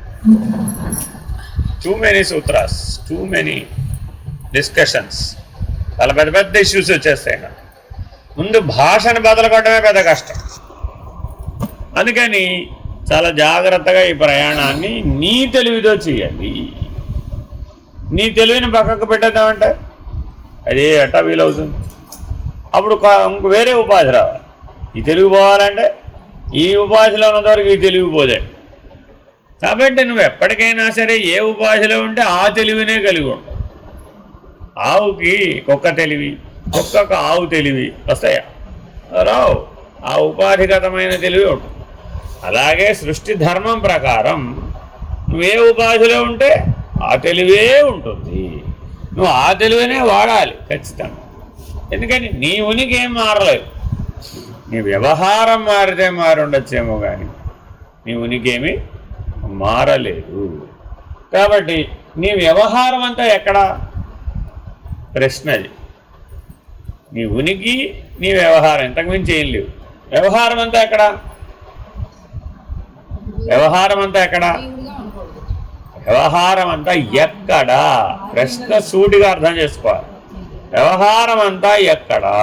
Too many sutras, too many discussions, చాలా పెద్ద పెద్ద ఇష్యూస్ వచ్చేస్తాయి. ముందు భాషను బదలకొట్టడమే పెద్ద కష్టం. అందుకని చాలా జాగ్రత్తగా ఈ ప్రయాణాన్ని నీ తెలివితో చేయాలి. నీ తెలివిని పక్కకు పెట్టేద్దామంటే అది ఎట్టా వీలవుతుంది? అప్పుడు ఇంక వేరే ఉపాధి రావాలి. ఈ తెలుగు పోవాలంటే ఈ ఉపాధిలో ఉన్నంతవరకు ఈ తెలివి పోదే. కాబట్టి నువ్వు ఎప్పటికైనా సరే ఏ ఉపాధిలో ఉంటే ఆ తెలివినే కలిగి ఉంటావు. ఆవుకి కుక్క తెలివి, కుక్కకు ఆవు తెలివి వస్తాయా? రావు. ఆ ఉపాధిగతమైన తెలివి ఉంటుంది. అలాగే సృష్టి ధర్మం ప్రకారం నువ్వే ఉపాధిలో ఉంటే ఆ తెలివే ఉంటుంది. నువ్వు ఆ తెలివినే వాడాలి ఖచ్చితంగా. ఎందుకని నీ ఉనికి ఏం మారలేదు. నీ వ్యవహారం మారితే మారి ఉండొచ్చేమో కానీ నీ ఉనికి ఏమీ మారలేదు. కాబట్టి నీ వ్యవహారం అంతా ఎక్కడ? ప్రశ్నది. నీ ఉనికి నీ వ్యవహారం ఇంతకుమించి ఏం లేవు. వ్యవహారం అంతా ఎక్కడ? వ్యవహారం అంతా ఎక్కడ? వ్యవహారం అంతా ఎక్కడా? ప్రశ్న సూటిగా అర్థం చేసుకోవాలి. వ్యవహారం అంతా ఎక్కడా?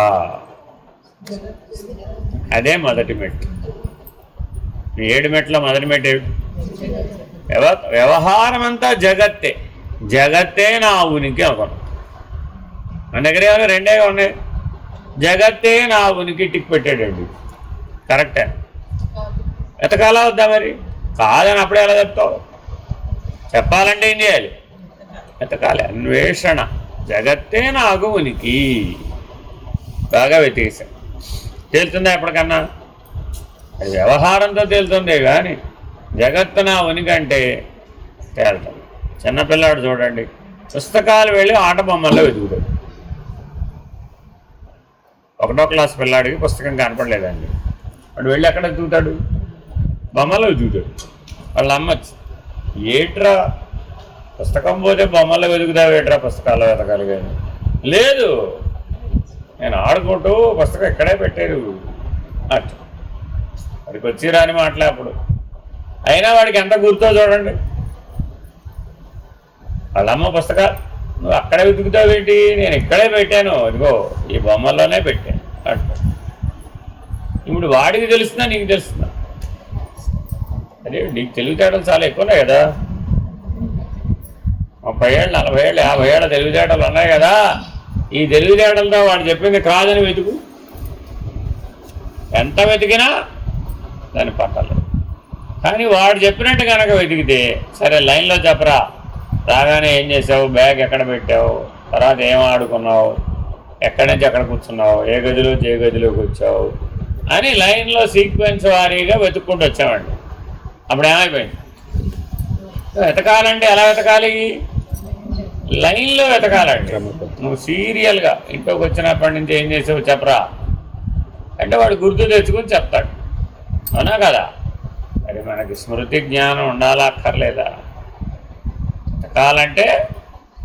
అదే మొదటి మెట్టు. 7 మెట్ల మొదటి మెట్టు ఏమిటి? వ్యవహారం అంతా జగత్తే. జగత్తే నా ఉనికి అనుకోండి. మన దగ్గర ఏమైనా రెండే ఉన్నాయి. జగత్తే నా ఉనికి టిక్ పెట్టాడండి. కరెక్టే. ఎతకాలా వద్దా మరి? కాదని అప్పుడే ఎలా చెప్తావు? చెప్పాలంటే ఏం చేయాలి? ఎతకాలి. అన్వేషణ. జగత్తే నాకు ఉనికి. బాగా వెతికేశాను. తేలుతుందా ఎప్పటికన్నా? అది వ్యవహారంతో తేలుతుందే కానీ జగత్తు నా ఉనికి అంటే తేలుతుంది. చిన్నపిల్లాడు చూడండి, పుస్తకాలు వెళ్ళి ఆట బొమ్మల్లో వెతుకుతాడు. 1వ క్లాస్ పిల్లాడికి పుస్తకం కనపడలేదండి. వాడు వెళ్ళి ఎక్కడ వెతుకుతాడు? బొమ్మలో వెతుకుతాడు. వాళ్ళ అమ్మ ఏట్రా పుస్తకం పోతే బొమ్మల్లో వెతుకుతావు, ఏట్రా పుస్తకాల్లో వెతకాలి కానీ లేదు, నేను ఆడుకుంటూ పుస్తకం ఇక్కడే పెట్టారు అట్. వాడికి వచ్చి రాని మాటలే అప్పుడు. అయినా వాడికి ఎంత గుర్తో చూడండి. వాళ్ళమ్మ పుస్తకాలు నువ్వు అక్కడే వెతుకుతావేంటి? నేను ఇక్కడే పెట్టాను, ఇదిగో ఈ బొమ్మల్లోనే పెట్టాను అంట. ఇప్పుడు వాడికి తెలుస్తుందా నీకు తెలుస్తుందా? అదే నీకు తెలివితేటలు చాలా ఎక్కువ ఉన్నాయి కదా. 30 ఏళ్ళు 40 ఏళ్ళు 50 ఏళ్ళ తెలివితేటలు ఉన్నాయి కదా. ఈ తెలివితేటలతో వాడు చెప్పింది కాదని వెతుకు. ఎంత వెతికినా దాన్ని పట్టలేదు. కానీ వాడు చెప్పినట్టు కనుక వెతికితే సరే లైన్లో చెప్పరా, రాగానే ఏం చేసావు, బ్యాగ్ ఎక్కడ పెట్టావు, తర్వాత ఏం ఆడుకున్నావు, ఎక్కడి నుంచి ఎక్కడ కూర్చున్నావు, ఏ గదిలోంచి ఏ గదిలోకి వచ్చావు అని లైన్లో సీక్వెన్స్ వారీగా వెతుక్కుంటూ వచ్చామండి. అప్పుడు ఏమైపోయింది? వెతకాలంటే ఎలా వెతకాలి? లైన్లో వెతకాలండి. నువ్వు సీరియల్గా ఇంట్లోకి వచ్చినప్పటి నుంచి ఏం చేసావు చెప్పరా అంటే వాడు గుర్తు తెచ్చుకొని చెప్తాడు. అవునా కదా? మరి మనకి స్మృతి జ్ఞానం ఉండాలా అక్కర్లేదా? వెతకాలంటే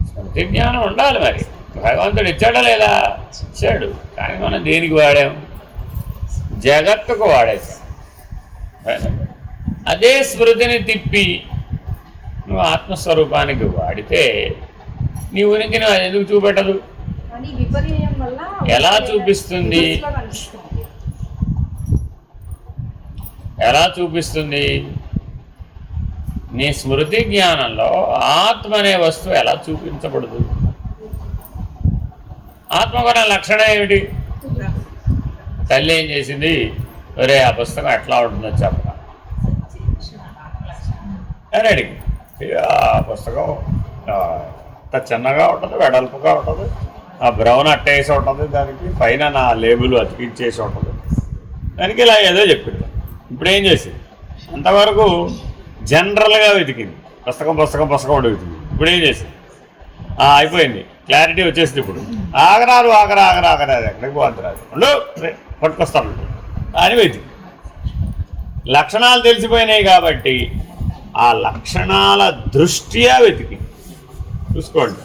స్మృతి జ్ఞానం ఉండాలి. మరి భగవంతుడు ఇచ్చాడా లేదా? ఇచ్చాడు. కానీ మనం దేనికి వాడాము? జగత్తుకు వాడేసాం. అదే స్మృతిని తిప్పి నువ్వు ఆత్మస్వరూపానికి వాడితే నీ ఉనికిని అది ఎందుకు చూపెట్టదు? ఎలా చూపిస్తుంది? ఎలా చూపిస్తుంది? నీ స్మృతి జ్ఞానంలో ఆత్మ అనే వస్తువు ఎలా చూపించబడదు? ఆత్మకున్న లక్షణం ఏమిటి? తల్లి ఏం చేసింది? ఒరే ఆ పుస్తకం ఎట్లా ఉంటుందో చెప్పరా అని అడిగి, ఆ పుస్తకం అంత చిన్నగా ఉంటుంది, వెడల్పుగా ఉంటుంది, ఆ బ్రౌన్ అట్టేసి ఉంటుంది, దానికి పైన నా లేబుల్ అతికించేసి ఉంటుంది, దానికి ఇలా ఏదో చెప్పింది. ఇప్పుడు ఏం చేసింది? అంతవరకు జనరల్గా వెతికింది, పుస్తకం వెతికింది. ఇప్పుడు ఏం చేసింది? అయిపోయింది, క్లారిటీ వచ్చేసింది. ఇప్పుడు ఆగరాదు ఎక్కడికి పోతురాదు, ఉండు పట్టుకొస్తాను అని వెతికి లక్షణాలు తెలిసిపోయినాయి కాబట్టి ఆ లక్షణాల దృష్ట్యా వెతికి చూసుకోండి.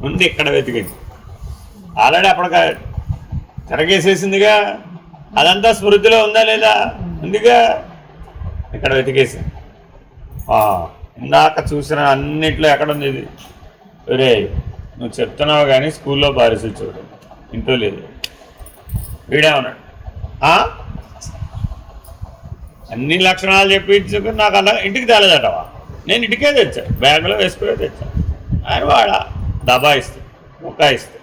ముందు ఇక్కడ వెతికింది, ఆల్రెడీ అప్పటిక తిరగేసేసిందిగా, అదంతా స్మృతిలో ఉందా లేదా? ఉందిగా. ఇక్కడ వెతికేసింది. ఇందాక చూసిన అన్నిట్లో ఎక్కడుంది ఇది? ఒరే నువ్వు చెప్తున్నావు కానీ స్కూల్లో పారిశుద్ధి చూడు, ఇంట్లో లేదు. వీడేమన్నాడు? అన్ని లక్షణాలు చెప్పించుకుని నాకు అలా ఇంటికి తేలేదటవా? నేను ఇంటికే తెచ్చాను, బ్యాగ్లో వేసుకునే తెచ్చాను. ఆయన వాడా దబాయిస్తే ముక్కాయిస్తే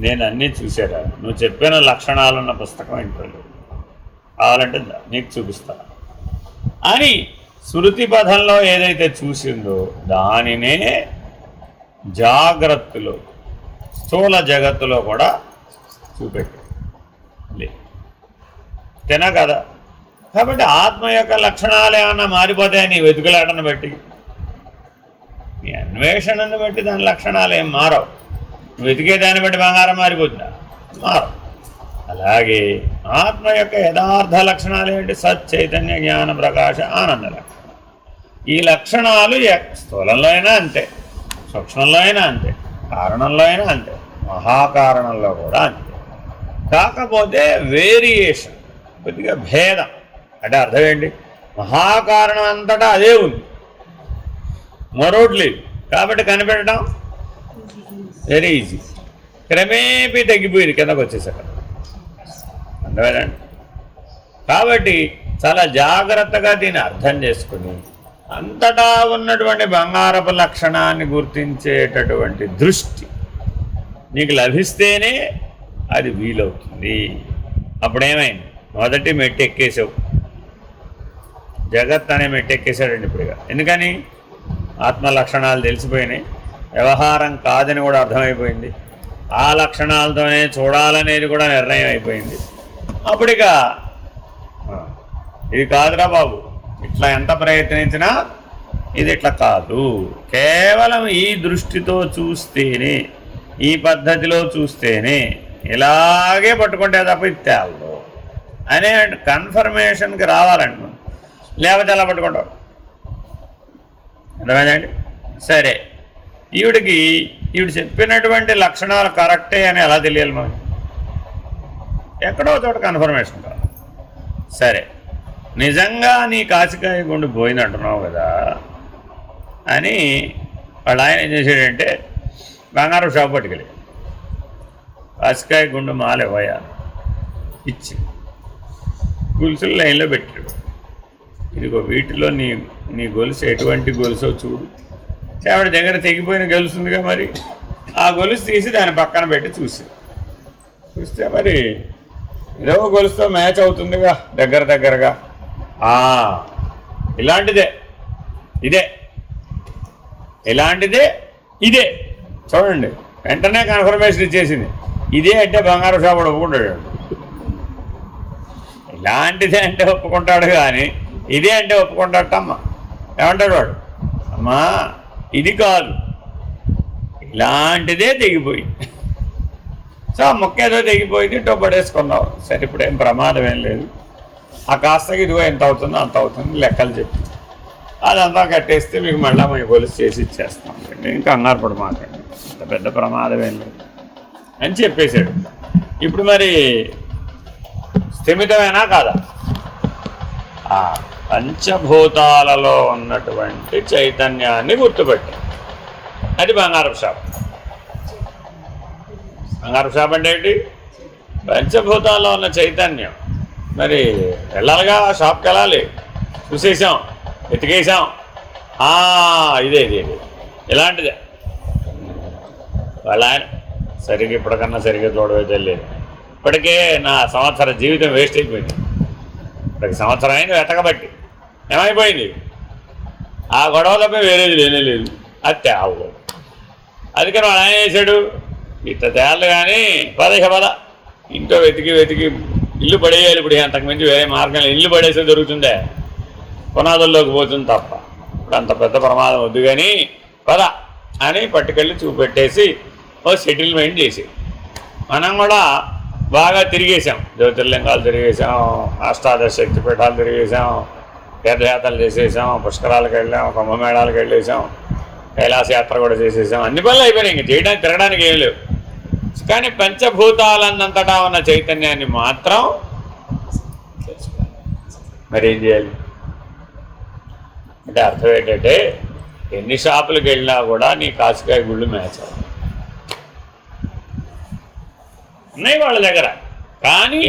నేను అన్నీ చూసారా, నువ్వు చెప్పిన లక్షణాలున్న పుస్తకం ఇంట్లో లేదు, కావాలంటే నీకు చూపిస్తాను అని శృతి పథంలో ఏదైతే చూసిందో దానినే జాగ్రత్తలో స్థూల జగత్తులో కూడా చూపెట్టాడు తినా కదా. కాబట్టి ఆత్మ యొక్క లక్షణాలు ఏమన్నా మారిపోతాయి నీ వెతుకులాటను బట్టి, నీ అన్వేషణను బట్టి దాని లక్షణాలు ఏం మారవు. నువ్వు వెతికే దాన్ని బట్టి బంగారం మారిపోతుందా? మారవు. అలాగే ఆత్మ యొక్క యథార్థ లక్షణాలు ఏంటి? సత్ చైతన్య జ్ఞాన ప్రకాశ ఆనంద లక్షణం. ఈ లక్షణాలు స్థూలంలో అయినా అంతే, సూక్ష్మంలో అయినా అంతే, కారణంలో అయినా అంతే, మహాకారణంలో కూడా అంతే. కాకపోతే వేరియేషన్, కొద్దిగా భేదం. అంటే అర్థం ఏంటి? మహాకారణం అంతటా అదే ఉంది, మరోటి లేదు. కాబట్టి కనిపెట్టడం వెరీ ఈజీ. క్రమేపీ తగ్గిపోయింది కిందకు వచ్చేసాక, అర్థమేనండి. కాబట్టి చాలా జాగ్రత్తగా దీన్ని అర్థం చేసుకుని అంతటా ఉన్నటువంటి బంగారపు లక్షణాన్ని గుర్తించేటటువంటి దృష్టి నీకు లభిస్తేనే అది వీలవుతుంది. అప్పుడేమైంది? మొదటి మెట్టు ఎక్కేసావు, జగత్ అనే మెట్టు ఎక్కేసాడండి ఇప్పుడుగా. ఎందుకని? ఆత్మ లక్షణాలు తెలిసిపోయినాయి, వ్యవహారం కాదని కూడా అర్థమైపోయింది, ఆ లక్షణాలతోనే చూడాలనేది కూడా నిర్ణయం అయిపోయింది. అప్పుడిక ఇది కాదురా బాబు, ఇట్లా ఎంత ప్రయత్నించినా ఇది ఇట్లా కాదు, కేవలం ఈ దృష్టితో చూస్తేనే, ఈ పద్ధతిలో చూస్తేనే, ఇలాగే పట్టుకుంటే తప్ప ఇది తేలదు అనే కన్ఫర్మేషన్కి రావాలండి. లేకపోతే ఎలా పట్టుకుంటావు? అర్థమైందండి? సరే, ఈవిడ చెప్పినటువంటి లక్షణాలు కరెక్టే అని ఎలా తెలియాలి మనం? ఎక్కడో చోట కన్ఫర్మేషన్ కావాలి. సరే, నిజంగా నీ కాశికాయ గుండు పోయింది అంటున్నావు కదా అని వాళ్ళు ఆయన ఏం చేశాడంటే బంగారం షాప్ పట్టుకెళ్ళి కాశికాయ గుండు మాలేవయ్యా ఇచ్చి గొలుసులు లైన్లో పెట్టాడు. ఇదిగో వీటిలో నీ గొలుసు ఎటువంటి గొలుసో చూడు. ఆవిడ దగ్గర తెగిపోయిన గొలుసుందిగా, మరి ఆ గొలుసు తీసి దాని పక్కన పెట్టి చూస్తే మరి ఏదో గొలుసుతో మ్యాచ్ అవుతుందిగా దగ్గరగా. ఇలాంటిదే ఇదే చూడండి, వెంటనే కన్ఫర్మేషన్ ఇచ్చేసింది. ఇదే అంటే బంగారం షాపుడు ఒప్పుకుంటాడు. ఇలాంటిదే అంటే ఒప్పుకుంటాడు, కానీ ఇదే అంటే ఒప్పుకుంటాడమ్మా. ఏమంటాడు వాడు? అమ్మా ఇది కాదు, ఇలాంటిదే తెగిపోయింది. సో ఆ మొక్క ఏదో తెగిపోయింది, ఇటో పడేసుకున్నావు. సరే, ఇప్పుడు ఏం ప్రమాదం ఏం లేదు. ఆ కాస్తకి ఇదిగో ఎంత అవుతుందో అంత అవుతుంది లెక్కలు చెప్పి అదంతా కట్టేస్తే మీకు మళ్ళీ మేము గొలుసు చేసి ఇచ్చేస్తాం. ఇంకా కంగారు పడి మాట్లాడండి, అంత పెద్ద ప్రమాదం ఏం లేదు అని చెప్పేశాడు. ఇప్పుడు మరి స్థిమితమేనా కాదా? ఆ పంచభూతాలలో ఉన్నటువంటి చైతన్యాన్ని గుర్తుపెట్టి, అది బంగారపు షాప్. బంగారపు షాప్ అంటే ఏంటి? పంచభూతాల్లో ఉన్న చైతన్యం. మరి వెళ్ళాలిగా, షాప్కి వెళ్ళాలి. చూసేసాం, వెతికేసాం, ఇదే ఇలాంటిదే. వాళ్ళ ఆయన సరిగ్గా ఇప్పటికన్నా సరిగ్గా చూడవైతే లేదు. ఇప్పటికే నా సంవత్సర జీవితం వేస్ట్ అయిపోయింది. ఇప్పటికి సంవత్సరం అయింది వెతకబట్టి. ఏమైపోయింది? ఆ గొడవ తప్ప వేరేది లేనే లేదు. అది తేవదు. అందుకని వాడు ఆయన చేశాడు, ఇట్లా తేలదు కానీ పద ఇంట్లో వెతికి ఇల్లు పడేయాలి. ఇప్పుడు అంతకుమించి వేరే మార్గం ఇల్లు పడేసే దొరుకుతుందే, పునాదుల్లోకి పోతుంది తప్ప. ఇప్పుడు అంత పెద్ద ప్రమాదం వద్దు కానీ పద అని పట్టుకెళ్ళి చూపెట్టేసి ఓ సెటిల్మెంట్ చేసి మనం కూడా బాగా తిరిగేసాం. జ్యోతిర్లింగాలు తిరిగేసాం, అష్టాదశ శక్తిపీఠాలు తిరిగేసాం, తీర్థయాత్రలు చేసేసాం, పుష్కరాలకు వెళ్ళాం, కుంభమేళాలకు వెళ్ళేసాం, కైలాస యాత్ర కూడా చేసేసాం. అన్ని పనులు అయిపోయినాయి, ఇంక చేయడానికి తిరగడానికి ఏం లేవు. కానీ పంచభూతాలన్నంతటా ఉన్న చైతన్యాన్ని మాత్రం మరి ఏం చేయాలి అంటే అర్థం ఏంటంటే, ఎన్ని షాపులకు వెళ్ళినా కూడా నీ కాశికాయ గుళ్ళు మ్యాచ్ అవ్వాలి. ఉన్నాయి వాళ్ళ దగ్గర, కానీ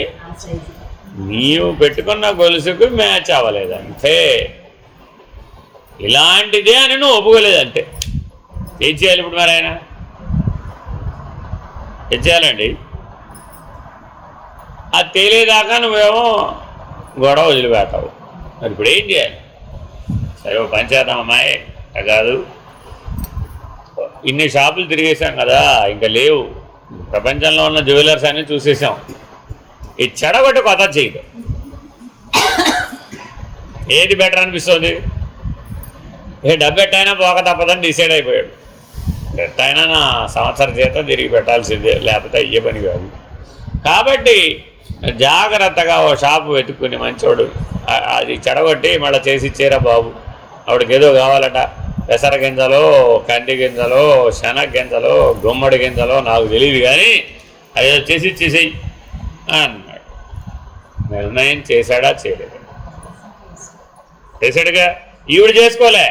నీవు పెట్టుకున్న గొలుసుకు మ్యాచ్ అవ్వలేదు అంతే. ఇలాంటిదే అని నువ్వు ఒప్పుకోలేదంటే ఏం చేయాలి? ఇప్పుడు మరి ఆయన ఏం చేయాలండి? అది తేలేదాకా నువ్వేమో గొడవ వదిలిపెట్టావు. మరి ఇప్పుడు ఏం చేయాలి? సరే, ఓ పని చేద్దాం అమ్మాయి, కాదు ఇన్ని షాపులు తిరిగేసాం కదా, ఇంకా లేవు. ప్రపంచంలో ఉన్న జ్యువెలర్స్ అన్నీ చూసేసాం. ఈ చెడగొట్టి కొత్త చేయదు. ఏది బెటర్ అనిపిస్తుంది? డబ్బు ఎట్టయినా పోక తప్పదని డిసైడ్ అయిపోయాడు. ఎట్టయినా నా సంవత్సరం జీతం తిరిగి పెట్టాల్సిందే, లేకపోతే అయ్యే పని కాదు. కాబట్టి జాగ్రత్తగా ఓ షాపు వెతుక్కుని మంచోడు అది చెడగొట్టి మళ్ళీ చేసి ఇచ్చేరా బాబు, ఆవిడకి ఏదో కావాలట, పెసర గింజలో, కంది గింజలో, శనగ గింజలో, గుమ్మడి గింజలో నాకు తెలియదు, కానీ అదేదో చేసి ఇచ్చేసేయి అన్నాడు. నిర్ణయం చేశాడా చేయలేదు? చేశాడుగా. ఈవిడ చేసుకోలే,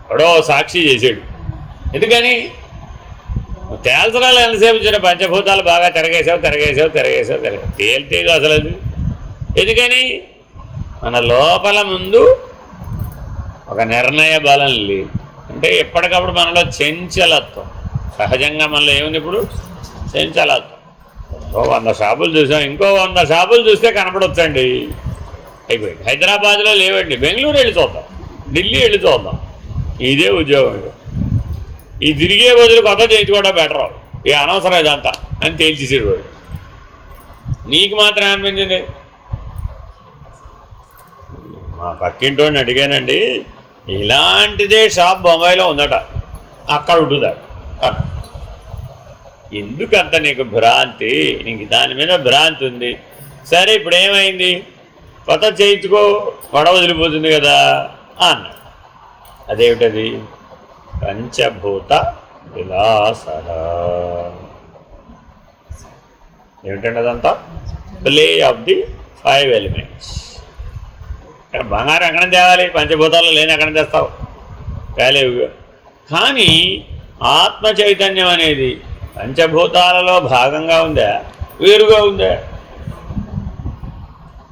ఎవడో సాక్షి చేశాడు. ఎందుకని? తేల్చడాలు ఎంతసేపు ఇచ్చిన పంచభూతాలు బాగా తిరగేసావు తేలితేగా అసలు అది. ఎందుకని? మన లోపల ముందు ఒక నిర్ణయ బలం లేదు. అంటే ఎప్పటికప్పుడు మనలో చంచలత్వం సహజంగా మనలో ఏముంది? ఇప్పుడు చంచలత్వం. 100 షాపులు చూసాం, ఇంకో 100 షాపులు చూస్తే కనపడొచ్చండి, అయిపోయింది. హైదరాబాద్లో లేవండి, బెంగళూరు వెళ్ళి చూద్దాం, ఢిల్లీ వెళ్ళి చూద్దాం. ఇదే ఉద్యోగం. ఈ తిరిగే బదులు కొత్త చేయించుకోవడం బెటర్, ఇక అనవసరం ఇదంతా అని తేల్చేసేది వాడు. నీకు మాత్రం అనిపించింది. మా పక్కింటోడిని అడిగానండి, ఇలాంటిదే షాప్ బొంబాయిలో ఉందట, అక్కడ ఉంటుందా? ఎందుకంత నీకు భ్రాంతి? నీకు దాని మీద భ్రాంతి ఉంది. సరే ఇప్పుడు ఏమైంది? కొత్త చేయించుకో, గొడవ వదిలిపోతుంది కదా అన్నాడు. అదేమిటది? పంచభూత విలాసర. ఏమిటండి అదంతా? Play of the 5 elements. బంగారం ఎక్కడ తేవాలి? పంచభూతాల్లో లేని ఎక్కడ తెస్తావు? తేలేవుగా. కానీ ఆత్మ చైతన్యం అనేది పంచభూతాలలో భాగంగా ఉందా, వేరుగా ఉందా?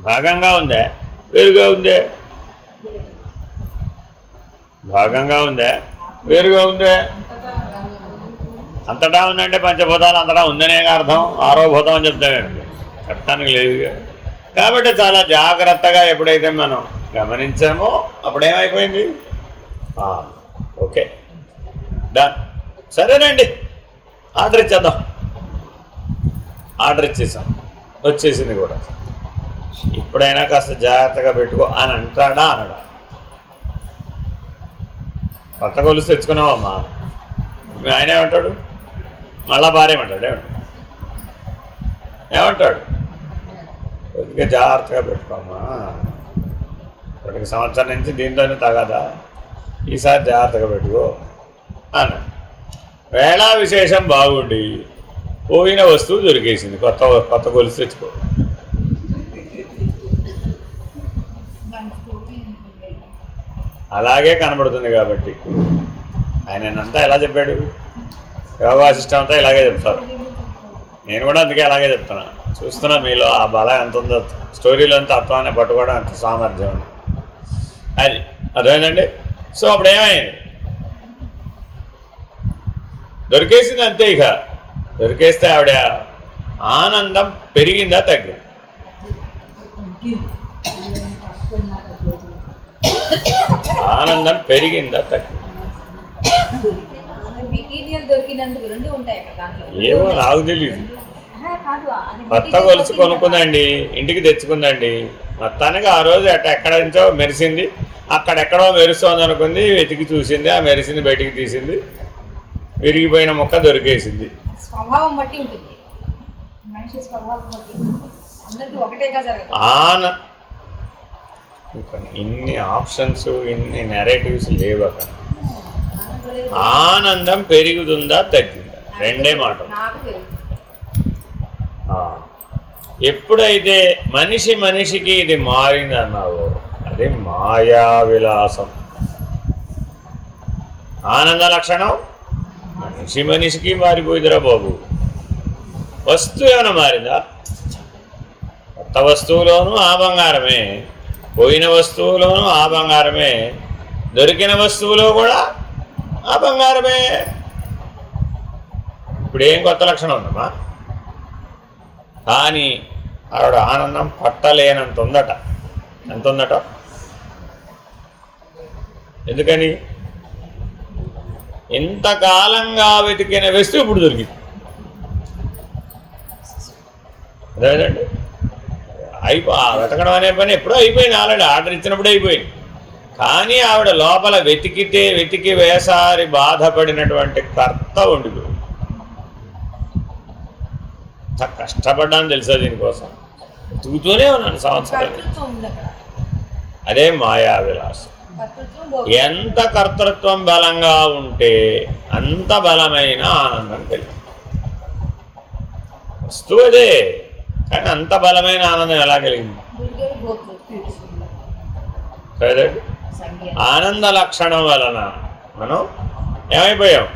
భాగంగా ఉందా, వేరుగా ఉందే? భాగంగా ఉందా, వేరుగా ఉందే? అంతటా ఉందంటే పంచభూతాలు అంతటా ఉందనేగా అర్థం. 6వ భూతం అని చెప్తాడండి, చెప్పడానికి లేదుగా. కాబట్టి చాలా జాగ్రత్తగా ఎప్పుడైతే మనం గమనించామో అప్పుడేమైపోయింది? ఓకే, డన్, సరేనండి, ఆర్డర్ ఇచ్చేద్దాం. ఆర్డర్ ఇచ్చేసాం, వచ్చేసింది కూడా. ఇప్పుడైనా కాస్త జాగ్రత్తగా పెట్టుకో అని అంటాడా అనడా? కొత్త గొలుసు తెచ్చుకున్నావమ్మా, ఆయన ఏమంటాడు? మళ్ళా భార్యమంటాడు, ఏమంటాడు? కొద్దిగా జాగ్రత్తగా పెట్టుకోమ్మా, 1 సంవత్సరం నుంచి దీంతోనే తగదా, ఈసారి జాగ్రత్తగా పెట్టుకో అన్నాడు. వేళా విశేషం బాగుండి పోయిన వస్తువు దొరికేసింది, కొత్త గొలుసు తెచ్చుకో. అలాగే కనబడుతుంది. కాబట్టి ఆయనంతా ఎలా చెప్పాడు? యోగా సిస్టమ్ అంతా ఇలాగే చెప్తారు. నేను కూడా అందుకే అలాగే చెప్తున్నా. చూస్తున్నా మీలో ఆ బలం ఎంత ఉందో, స్టోరీలో అంతా అర్థాన్ని పట్టుకోవడం అంత సామర్థ్యం ఉంది. అది అర్థమైందండి. సో అప్పుడు ఏమైంది? దొరికేసింది అంతే. ఇక దొరికేస్తే ఆవిడ ఆనందం పెరిగిందా తగ్గింది? ఆనందం పెరిగిందా తగ్గింది? ఏమో నాకు తెలియదు. కొత్త గొలుసు కొనుక్కుందండి, ఇంటికి తెచ్చుకుందండి. మొత్తానికి ఆ రోజు ఎక్కడ నుంచో మెరిసింది, అక్కడెక్కడో మెరుస్తోంది అనుకుంది, వెతికి చూసింది, ఆ మెరిసింది బయటికి తీసింది, విరిగిపోయిన మొక్క దొరికేసింది. స్వభావం బట్టి ఉంటుంది, మనిషి స్వభావం బట్టి అందరికీ ఒకటేగా జరగదు. ఇన్ని ఆప్షన్స్, ఇన్ని నెరేటివ్స్ లేవు అక్కడ. ఆనందం పెరుగుతుందా తగ్గిందా? రెండే మాట. ఎప్పుడైతే మనిషికి ఇది మారిందన్నావో అది మాయా విలాసం. ఆనంద లక్షణం మనిషికి మారిపోయిందిరా బాబు. వస్తువు ఏమైనా మారిందా? కొత్త వస్తువులోనూ ఆ బంగారమే, పోయిన వస్తువులోనూ ఆ బంగారమే, దొరికిన వస్తువులో కూడా ఆ బంగారమే. ఇప్పుడు ఏం కొత్త లక్షణం ఉందమ్మా? కానీ ఆవిడ ఆనందం పట్టలేనంత ఉందట. ఎంత ఉందట? ఎందుకని? ఇంతకాలంగా వెతికిన వస్తువు ఇప్పుడు దొరికింది. అదేనండి, వెతకడం అనే పని ఎప్పుడో అయిపోయింది, ఆల్రెడీ ఆర్డర్ ఇచ్చినప్పుడే అయిపోయింది. కానీ ఆవిడ లోపల వెతికి వేసారి బాధపడినటువంటి కర్త ఉండిపోయింది. కష్టపడ్డాను తెలుసా దీనికోసం, వెతుకుతూనే ఉన్నాను సంవత్సరాలు. అదే మాయా విలాసం. ఎంత కర్తృత్వం బలంగా ఉంటే అంత బలమైన ఆనందం కలిగి వస్తువు అదే, కానీ అంత బలమైన ఆనందం ఎలా కలిగింది? కదండి. ఆనంద లక్షణం వలన మనం ఏమైపోయాం?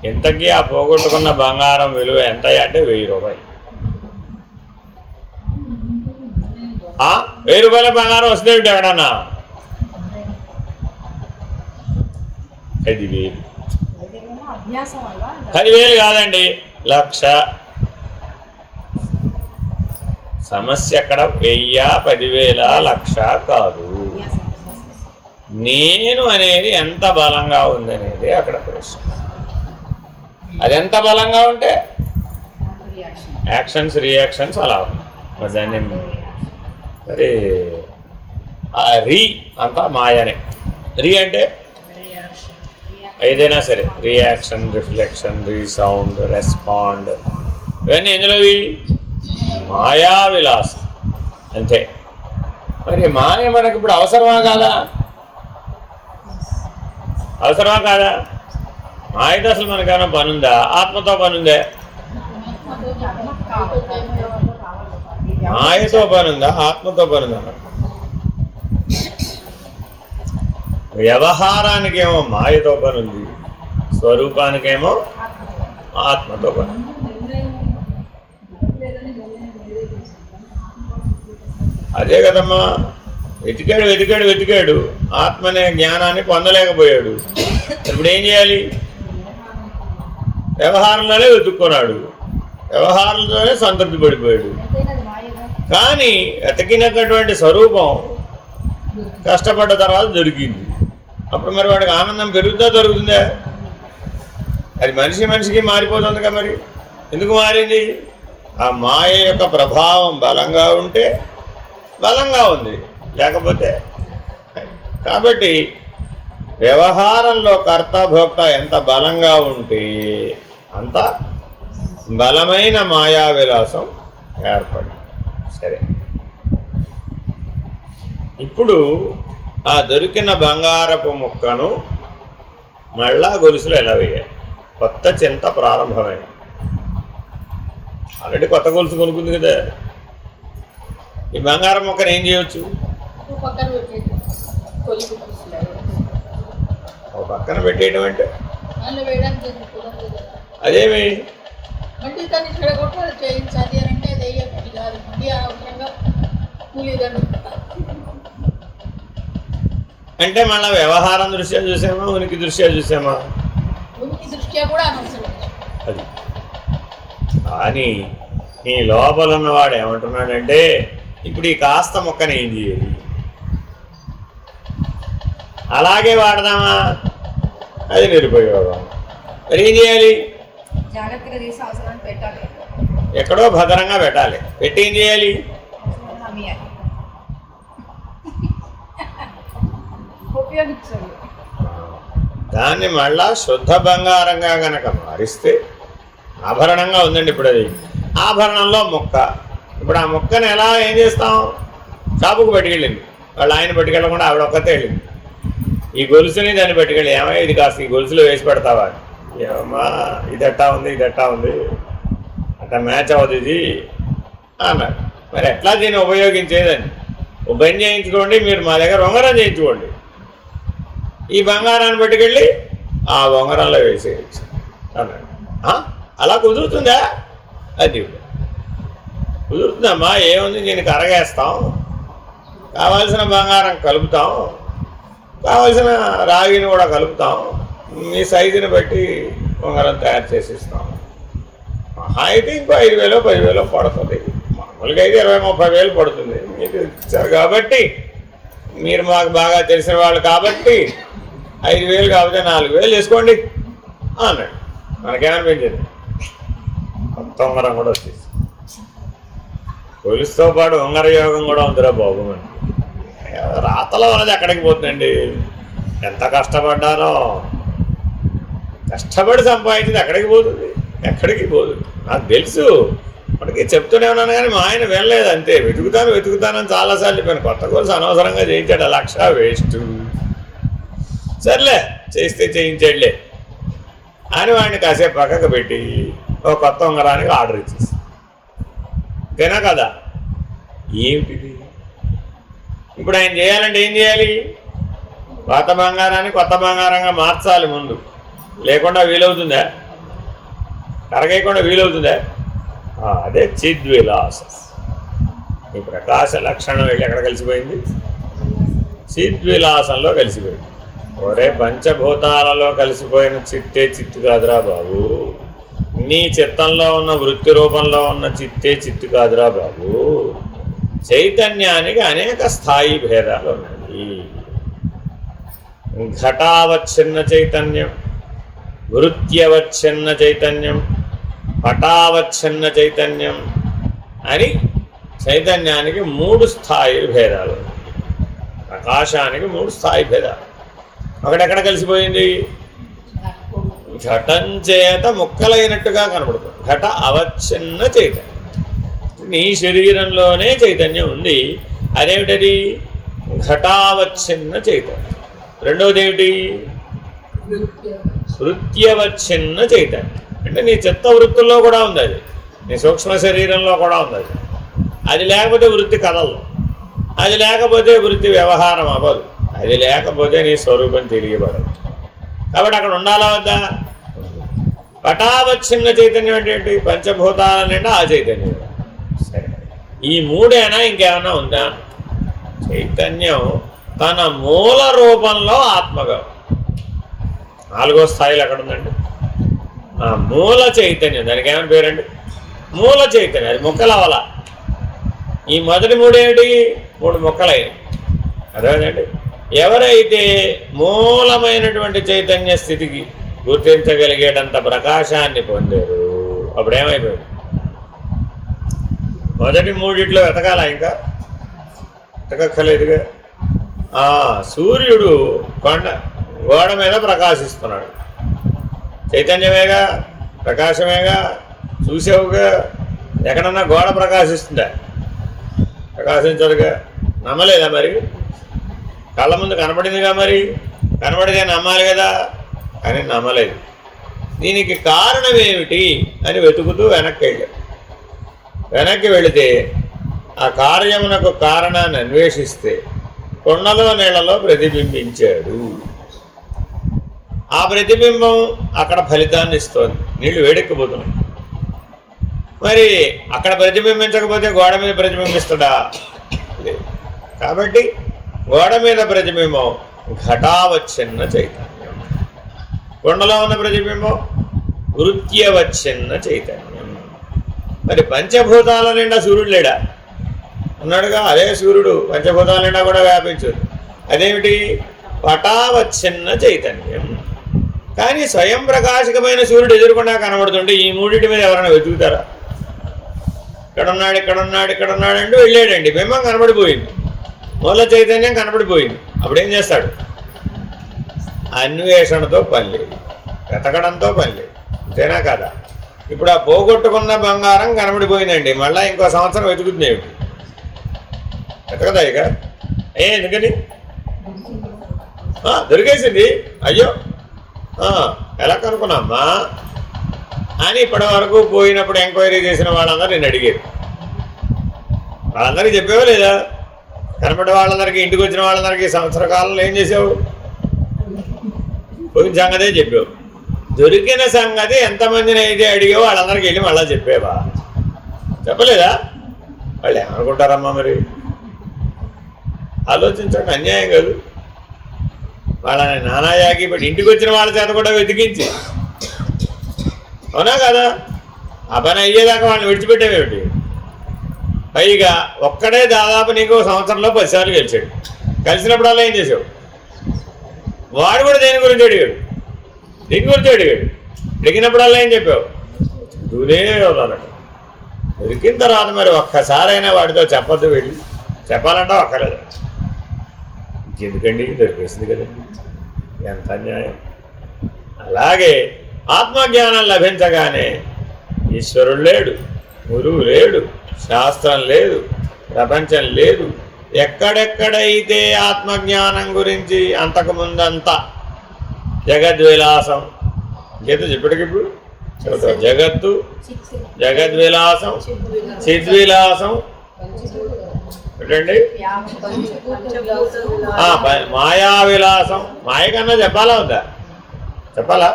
ఇంతకీ ఆ పోగొట్టుకున్న బంగారం విలువ ఎంత అంటే 1000 రూపాయలు. 1000 రూపాయల బంగారం వస్తే ఎక్కడన్నా 10,000. 10,000 కాదండి, 1,00,000. సమస్య అక్కడ 1000, 10,000, 1,00,000 కాదు. నేను అనేది ఎంత బలంగా ఉందనేది అక్కడ ప్రశ్న. అది ఎంత బలంగా ఉంటే యాక్షన్స్ రియాక్షన్స్ అలా మరి దాన్ని మరి ఆ రీ అంతా మాయనే. రీ అంటే ఏదైనా సరే, రియాక్షన్, రిఫ్లెక్షన్, రీసౌండ్, రెస్పాండ్, ఇవన్నీ ఎందులోవి? మాయా విలాసం అంతే. మరి మాయ మనకి ఇప్పుడు అవసరమా కాదా? అవసరమా కాదా? మాయతో అసలు మనకేమైనా పనుందా? ఆత్మతో పనుందే? మాయతో పనుందా? ఆత్మతో పనుందా? వ్యవహారానికేమో మాయతో పనుంది, స్వరూపానికేమో ఆత్మతో పని. అదే కదమ్మా, వెతికాడు ఆత్మనే జ్ఞానాన్ని పొందలేకపోయాడు. ఇప్పుడు ఏం చేయాలి? వ్యవహారంలోనే వెతుక్కున్నాడు, వ్యవహారంలోనే సంతృప్తి పడిపోయాడు. కానీ వెతికినటువంటి స్వరూపం కష్టపడ్డ తర్వాత దొరికింది. అప్పుడు మరి వాడికి ఆనందం పెరుగుతుందా దొరుకుతుందా? అది మనిషికి మారిపోతుందిగా. మరి ఎందుకు మారింది? ఆ మాయ యొక్క ప్రభావం బలంగా ఉంటే బలంగా ఉంది, లేకపోతే. కాబట్టి వ్యవహారంలో కర్త భోక్త ఎంత బలంగా ఉంటే అంత బలమైన మాయా విలాసం ఏర్పడింది. సరే, ఇప్పుడు ఆ దొరికిన బంగారపు ముక్కను మళ్ళా గొలుసులు ఎలా వేయాలి? కొత్త చింత ప్రారంభమైంది. ఆల్రెడీ కొత్త గొలుసు కొనుక్కుంది కదా. ఈ బంగారం ముక్కను ఏం చేయవచ్చు? ఒక పక్కన పెట్టేయడం అంటే అదేమి అంటే మళ్ళీ వ్యవహారం దృష్ట్యా చూసామా, ఉనికి దృష్ట్యా చూసామా? అది. కానీ నీ లోపల ఉన్నవాడు ఏమంటున్నాడంటే, ఇప్పుడు ఈ కాస్త మొక్కని ఏం చేయాలి? అలాగే వాడదామా? అది నిరుపయోగం. మరి ఏం చేయాలి? జాగ్రత్తగా తీసి అవసరాన్ని పెట్టాలి, ఎక్కడో భద్రంగా పెట్టాలి. పెట్టి ఏం చేయాలి? ఉపయోగించాలి. దాన్ని మళ్ళా శుద్ధ బంగారంగా గనక మారిస్తే ఆభరణంగా ఉందండి. ఇప్పుడు అది ఆభరణంలో మొక్క. ఇప్పుడు ఆ మొక్కను ఎలా ఏం చేస్తాం? షాపుకు పట్టుకెళ్ళింది. వాళ్ళు ఆయన పట్టుకెళ్ళకుండా ఆవిడ ఒక్కతే వెళ్ళింది. ఈ గొలుసుని దాన్ని పట్టుకెళ్ళి, ఏమో ఇది కాస్త ఈ గొలుసులో వేసి పెడతావా? ఏమమ్మా ఇదట్టా ఉంది అట్లా మ్యాచ్ అవుతుంది ఇది అన్నాడు. మరి ఎట్లా దీన్ని ఉపయోగించేదని? పని చేయించుకోండి, మీరు మా దగ్గర ఉంగరం చేయించుకోండి, ఈ బంగారాన్ని పట్టుకెళ్ళి ఆ ఉంగరంలో వేసేయచ్చు అన్నాడు. అలా కుదురుతుందా? అది కుదురుతుందమ్మా. ఏముంది, దీనికి కరగేస్తాం, కావాల్సిన బంగారం కలుపుతాం, కావాల్సిన రాగిని కూడా కలుపుతాం, మీ సైజుని బట్టి ఉంగరం తయారు చేసిస్తాం. అయితే ఇంకో 5,000 10,000 పడుతుంది. మామూలుగా అయితే 20-30 పడుతుంది. మీకు ఇచ్చారు కాబట్టి, మీరు మాకు బాగా తెలిసిన వాళ్ళు కాబట్టి 5,000 కాకపోతే 4,000 వేసుకోండి అన్నాడు. మనకేమనిపించింది? కొత్త ఉంగరం కూడా వచ్చేసి గొలుసుతో పాటు ఉంగర యోగం కూడా ఉందిరా బాబు. మనకి రాతలో ఉన్నది ఎక్కడికి పోతుందండి? ఎంత కష్టపడ్డానో, కష్టపడి సంపాదించింది ఎక్కడికి పోతుంది? ఎక్కడికి పోతుంది. నాకు తెలుసు, మనకి చెప్తూనే ఉన్నాను కానీ మా ఆయన వెళ్ళలేదు. అంతే, వెతుకుతానని చాలాసార్లు చెప్పాను. కొత్త గొలుసు అనవసరంగా చేయించాడు, 1,00,000 వేస్ట్. సర్లే చేస్తే చేయించాడులే అని వాడిని కాసేపు పక్కకు పెట్టి ఒక కొత్త ఉంగరానికి ఆర్డర్ ఇచ్చేసి, అంతేనా కదా? ఏమిటిది? ఇప్పుడు ఆయన చేయాలంటే ఏం చేయాలి? పాత బంగారాన్ని కొత్త బంగారంగా మార్చాలి ముందు. లేకుండా వీలవుతుందా? కరగేయకుండా వీలవుతుందా? అదే చిద్విలాస. ఈ ప్రకాశ లక్షణం వెళ్ళి ఎక్కడ కలిసిపోయింది? చిద్విలాసంలో కలిసిపోయింది. ఒరే, పంచభూతాలలో కలిసిపోయిన చిత్తే చిత్తు కాదురా బాబు. నీ చిత్తంలో ఉన్న వృత్తి రూపంలో ఉన్న చిత్తే చిత్తు కాదురా బాబు. చైతన్యానికి అనేక స్థాయి భేదాలు ఉన్నాయి. ఘటావచ్ఛిన్న చైతన్యం, వృత్యవచ్ఛిన్న చైతన్యం, పటావచ్ఛిన్న చైతన్యం అని చైతన్యానికి 3 స్థాయి భేదాలు. ప్రకాశానికి 3 స్థాయి భేదాలు. ఒకటెక్కడ కలిసిపోయింది? ఘటం చేత ముక్కలైనట్టుగా కనపడుతుంది. ఘట అవచ్ఛిన్న చైతన్యం. నీ శరీరంలోనే చైతన్యం ఉంది. అదేమిటది? ఘటావచ్ఛిన్న చైతన్యం. రెండవది ఏమిటి? వృత్యవచ్ఛిన్న చైతన్యం. అంటే నీ చిత్త వృత్తుల్లో కూడా ఉంది అది, నీ సూక్ష్మ శరీరంలో కూడా ఉంది అది. అది లేకపోతే వృత్తి కదలదు, అది లేకపోతే వృత్తి వ్యవహారం అవ్వదు, అది లేకపోతే నీ స్వరూపం తెలియబడదు. కాబట్టి అక్కడ ఉండాలా వద్దా? పటావచ్ఛిన్న చైతన్యం అంటే ఏంటి? పంచభూతాల నిండా ఆ చైతన్యం. సరే, ఈ 3ఏనా ఇంకేమన్నా ఉందా? చైతన్యం తన మూల రూపంలో ఆత్మగా. 4వ స్థాయిలో ఎక్కడ ఉందండి? మూల చైతన్యం. దానికి ఏమైనా పేరండి? మూల చైతన్యం. అది ముక్కలవల. ఈ మొదటి 3 ఏమిటి? 3 ముక్కలైనవి. అదేనండి. ఎవరైతే మూలమైనటువంటి చైతన్య స్థితికి గుర్తించగలిగేటంత ప్రకాశాన్ని పొందారు, అప్పుడేమైపోయింది? మొదటి 3 వెతకాలా? ఇంకా వెతకక్కర్లేదుగా. సూర్యుడు గోడ మీద ప్రకాశిస్తున్నాడు. చైతన్యమేగా, ప్రకాశమేగా. చూసావుగా? ఎక్కడన్నా గోడ ప్రకాశిస్తుందా? ప్రకాశించదుగా. నమ్మలేదా మరి? కళ్ళ ముందు కనపడిందిగా, మరి కనపడితే నమ్మాలి కదా, అని నమ్మలేదు. దీనికి కారణం ఏమిటి అని వెతుకుతూ వెనక్కి వెళ్ళాడు. వెనక్కి వెళితే ఆ కార్యమునకు కారణాన్ని అన్వేషిస్తే కొండలో నీళ్లలో ప్రతిబింబించాడు. ఆ ప్రతిబింబం అక్కడ ఫలితాన్ని ఇస్తోంది. నీళ్లు వేడెక్కిపోతున్నాయి. మరి అక్కడ ప్రతిబింబించకపోతే గోడ మీద ప్రతిబింబిస్తాడా? లేదు. కాబట్టి గోడ మీద ప్రతిబింబం ఘటావచ్ఛిన్న చైతన్యం, కొండలో ఉన్న ప్రతిబింబం వృత్యవచ్ఛిన్న చైతన్యం. మరి పంచభూతాల నిండా సూర్యుడు లేడా? అన్నాడుగా. అదే సూర్యుడు పంచభూతాల నిండా కూడా వ్యాపించదు. అదేమిటి? పటావచ్ఛిన్న చైతన్యం. కానీ స్వయం ప్రకాశకమైన సూర్యుడు ఎదురుకుండా కనబడుతుంటే ఈ 3 మీద ఎవరైనా వెతుకుతారా? ఇక్కడున్నాడు, ఇక్కడున్నాడు, ఇక్కడున్నాడు అంటూ వెళ్ళాడండి. బింబం కనబడిపోయింది, మూల చైతన్యం కనబడిపోయింది. అప్పుడేం చేస్తాడు? అన్వేషణతో పని లేదు, వెతకడంతో పని లేదు. అంతేనా కదా? ఇప్పుడు ఆ పోగొట్టుకున్న బంగారం కనబడిపోయిందండి, మళ్ళీ ఇంకో సంవత్సరం వెతుకుతుంది. ఏమిటి? వెతకదా ఇక? ఎందుకని? దొరికేసింది. అయ్యో ఎలా కనుక్కున్నామ్మా అని ఇప్పటి వరకు పోయినప్పుడు ఎంక్వైరీ చేసిన వాళ్ళందరూ నేను అడిగారు. వాళ్ళందరికీ చెప్పావా లేదా? కనపడే వాళ్ళందరికీ, ఇంటికి వచ్చిన వాళ్ళందరికీ సంవత్సర కాలంలో ఏం చేసావు? పోయిన సంగతే చెప్పావు. దొరికిన సంగతి ఎంతమందిని అయితే అడిగావో వాళ్ళందరికీ వెళ్ళి మళ్ళీ చెప్పేవా? చెప్పలేదా? వాళ్ళు ఏమనుకుంటారమ్మా? మరి ఆలోచించండి. అన్యాయం కాదు? వాళ్ళని నానాయాగి పెట్టి ఇంటికి వచ్చిన వాళ్ళ చేత కూడా వెతికించి, అవునా కదా? ఆ పని అయ్యేదాకా వాళ్ళని విడిచిపెట్టేవేమిటి? పైగా ఒక్కడే దాదాపు నీకు సంవత్సరంలో 10 సార్లు కలిసాడు. కలిసినప్పుడల్లా ఏం చేసావు? వాడు కూడా దేని గురించి అడిగాడు, దీని గురించి అడిగాడు. అడిగినప్పుడల్లా ఏం చెప్పావు, దూరే వదలట. దొరికిన తర్వాత మరి ఒక్కసారైనా వాడితో చెప్పొద్దు, వెళ్ళి చెప్పాలంటే ఒక్కలేదు. ఇంకెందుకండి, దొరికేసింది కదండి, ఎంత అన్యాయం. అలాగే ఆత్మజ్ఞానం లభించగానే ఈశ్వరుడు లేడు, గురువు లేడు, శాస్త్రం లేదు, ప్రపంచం లేదు. ఎక్కడెక్కడైతే ఆత్మజ్ఞానం గురించి అంతకుముందంతా జగద్విలాసం, గీత ఇప్పటికిప్పుడు చెబుతాం, జగత్తు, జగద్విలాసం, చిద్విలాసం, ఏంటండి మాయా విలాసం. మాయ కన్నా చెప్పాలా వద్దా, చెప్పాలా?